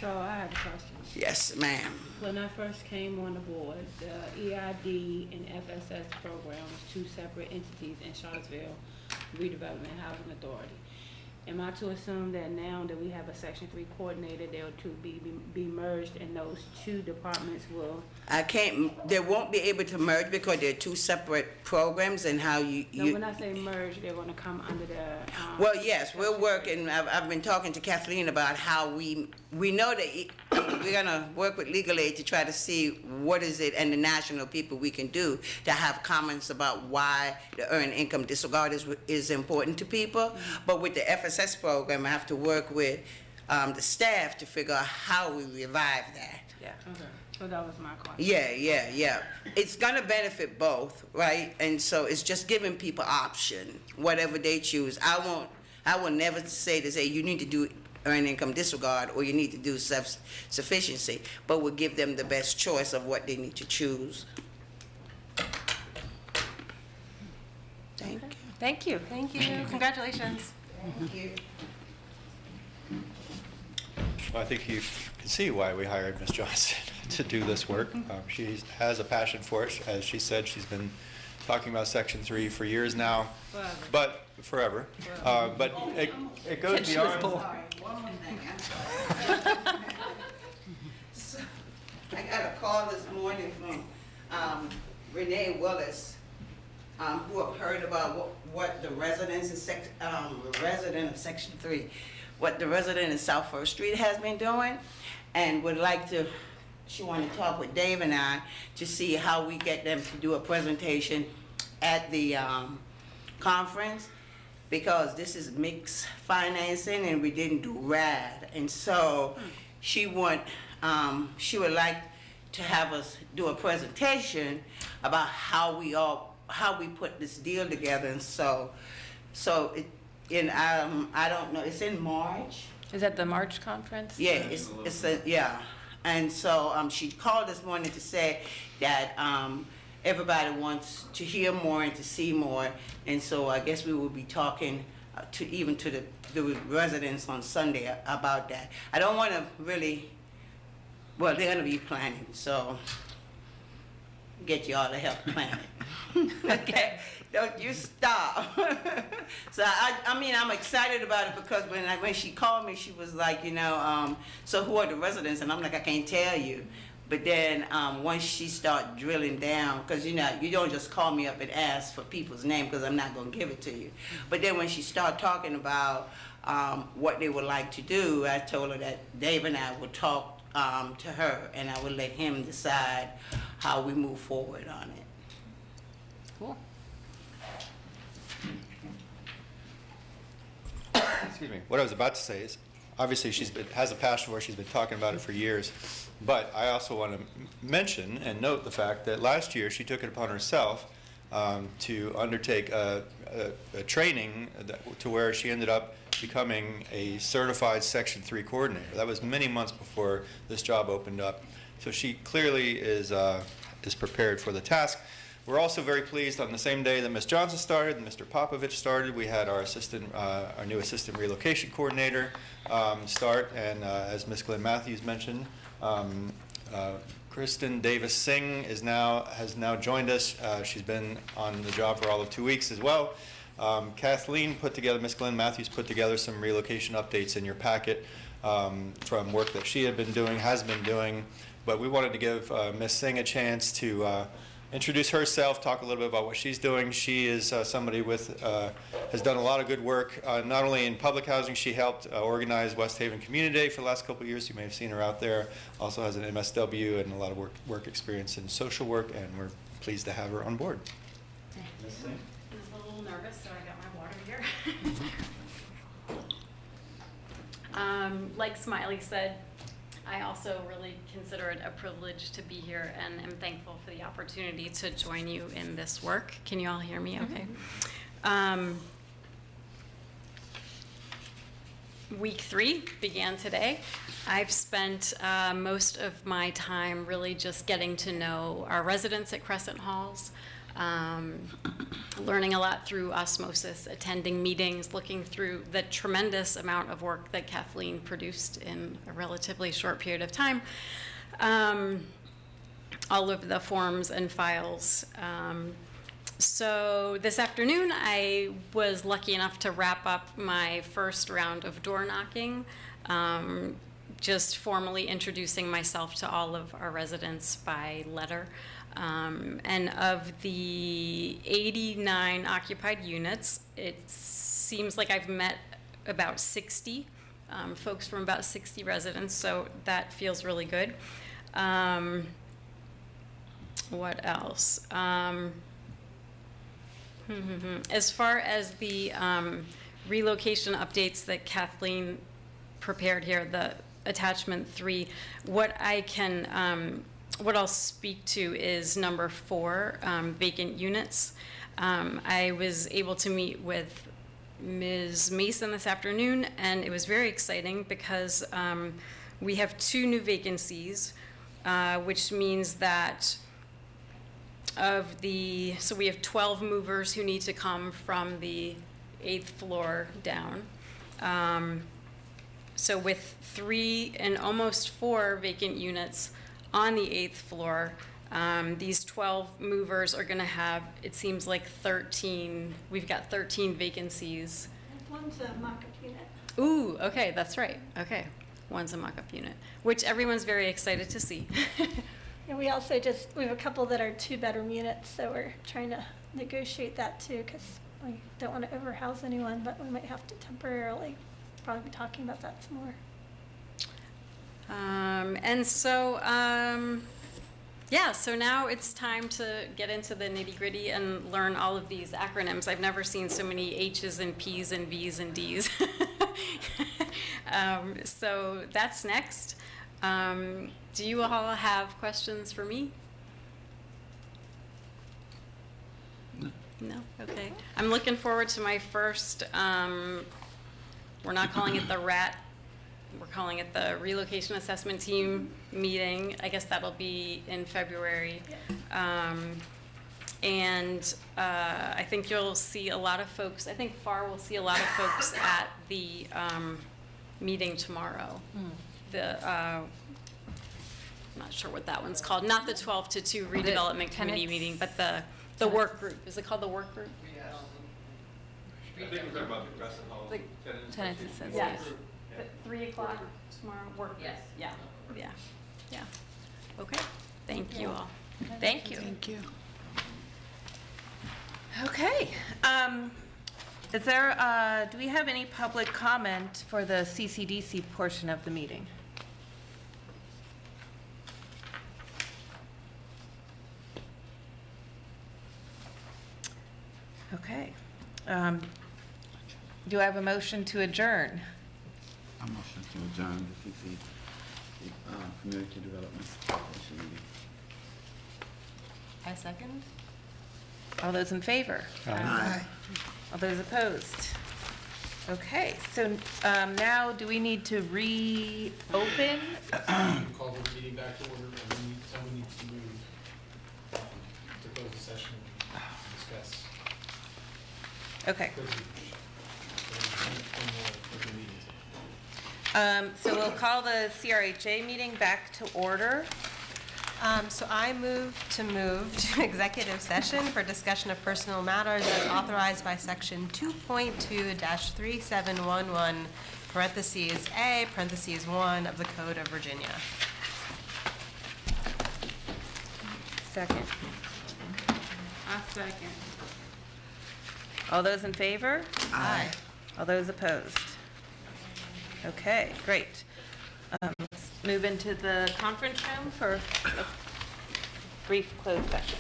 So I have a question. Yes, ma'am. When I first came on the board, the EID and FSS program was two separate entities in Charlottesville Redevelopment Housing Authority. Am I to assume that now that we have a Section 3 coordinator, they'll be merged and those two departments will? They won't be able to merge because they're two separate programs and how No, when I say merge, they're gonna come under the. Well, yes, we're working, I've been talking to Kathleen about how we know that we're gonna work with legal aid to try to see what is it and the national people we can do to have comments about why the earned income disregard is important to people. But with the FSS program, I have to work with the staff to figure out how we revive that. Yeah. Okay. So that was my question. Yeah. It's gonna benefit both, right? And so it's just giving people option, whatever they choose. I will never say you need to do earned income disregard or you need to do self-sufficiency, but we'll give them the best choice of what they need to choose. Thank you. Thank you. Congratulations. Thank you. Well, I think you can see why we hired Ms. Johnson to do this work. She has a passion for it. As she said, she's been talking about Section 3 for years now. Forever. But it goes beyond. I got a call this morning from Renee Willis, who have heard about what the resident of Section 3, what the resident in South First Street has been doing, and would like to, she wanted to talk with Dave and I to see how we get them to do a presentation at the conference, because this is mixed financing and we didn't do RAD. And so she would like to have us do a presentation about how we put this deal together. And so I don't know, it's in March. Is that the March conference? Yeah, yeah. And so she called this morning to say that everybody wants to hear more and to see more. And so I guess we will be talking to the residents on Sunday about that. I don't want to really, well, they're going to be planning, so get you all the help planet. Okay, don't you stop. So I mean, I'm excited about it because when she called me, she was like, so who are the residents? And I'm like, I can't tell you. But then once she start drilling down, because you don't just call me up and ask for people's name because I'm not going to give it to you. But then when she started talking about what they would like to do, I told her that Dave and I would talk to her and I would let him decide how we move forward on it. Cool. Excuse me. What I was about to say is, obviously has a passion for it. She's been talking about it for years. But I also want to mention and note the fact that last year she took it upon herself to undertake a training to where she ended up becoming a certified Section 3 coordinator. That was many months before this job opened up. So she clearly is prepared for the task. We're also very pleased on the same day that Ms. Johnson started and Mr. Popovich started, we had our new assistant relocation coordinator start, and as Ms. Glenn Matthews mentioned, Kristen Davis Singh has now joined us. She's been on the job for all of 2 weeks as well. Ms. Glenn Matthews put together some relocation updates in your packet from work that she has been doing, but we wanted to give Ms. Singh a chance to introduce herself, talk a little bit about what she's doing. She is somebody has done a lot of good work, not only in public housing. She helped organize West Haven Community Day for the last couple of years. You may have seen her out there. Also has an MSW and a lot of work experience in social work, and we're pleased to have her on board. I was a little nervous, so I got my water here. Like Smiley said, I also really consider it a privilege to be here and am thankful for the opportunity to join you in this work. Can you all hear me okay? Week 3 began today. I've spent most of my time really just getting to know our residents at Crescent Halls, learning a lot through osmosis, attending meetings, looking through the tremendous amount of work that Kathleen produced in a relatively short period of time, all of the forms and files. So this afternoon, I was lucky enough to wrap up my first round of door knocking, just formally introducing myself to all of our residents by letter. And of the 89 occupied units, it seems like I've met about 60 folks from about 60 residents, so that feels really good. What else? As far as the relocation updates that Kathleen prepared here, the attachment 3, what I'll speak to is number 4, vacant units. I was able to meet with Ms. Mason this afternoon, and it was very exciting because we have 2 new vacancies, which means that so we have 12 movers who need to come from the 8th floor down. So with 3 and almost 4 vacant units on the 8th floor, these 12 movers are going to have, it seems like 13, we've got 13 vacancies. One's a mock-up unit. Ooh, okay, that's right. Okay, one's a mock-up unit, which everyone's very excited to see. And we also we have a couple that are 2-bedroom units, so we're trying to negotiate that too, because we don't want to overhouse anyone, but we might have to temporarily probably be talking about that some more. And so, yeah, so now it's time to get into the nitty-gritty and learn all of these acronyms. I've never seen so many H's and P's and V's and D's. So that's next. Do you all have questions for me? No? Okay. I'm looking forward to my first, we're not calling it the RAT, we're calling it the Relocation Assessment Team meeting. I guess that'll be in February. And I think you'll see a lot of folks, I think FAR will see a lot of folks at the meeting tomorrow. I'm not sure what that one's called, not the 12 to 2 redevelopment committee tenants? meeting, but the work group. Is it called the work group? The Tenants association. Yes. 3 o'clock tomorrow, work. Yes. Yeah, yeah, yeah. Okay, thank you all. Thank you. Thank you. Okay. Is there, do we have any public comment for the CCDC portion of the meeting? Okay. Do I have a motion to adjourn? I'm motion to adjourn the CC, Community Development Commission meeting. I second. All those in favor? Aye. All those opposed? Okay, so now do we need to reopen? Call the meeting back to order, and someone needs to move to close the session and discuss. Okay. So we'll call the CRHA meeting back to order. So I move to executive session for discussion of personal matters as authorized by section 2.2-3711, parentheses A, parentheses 1 of the Code of Virginia. Second. I second. All those in favor? Aye. All those opposed? Okay, great. Let's move into the conference room for a brief closed session.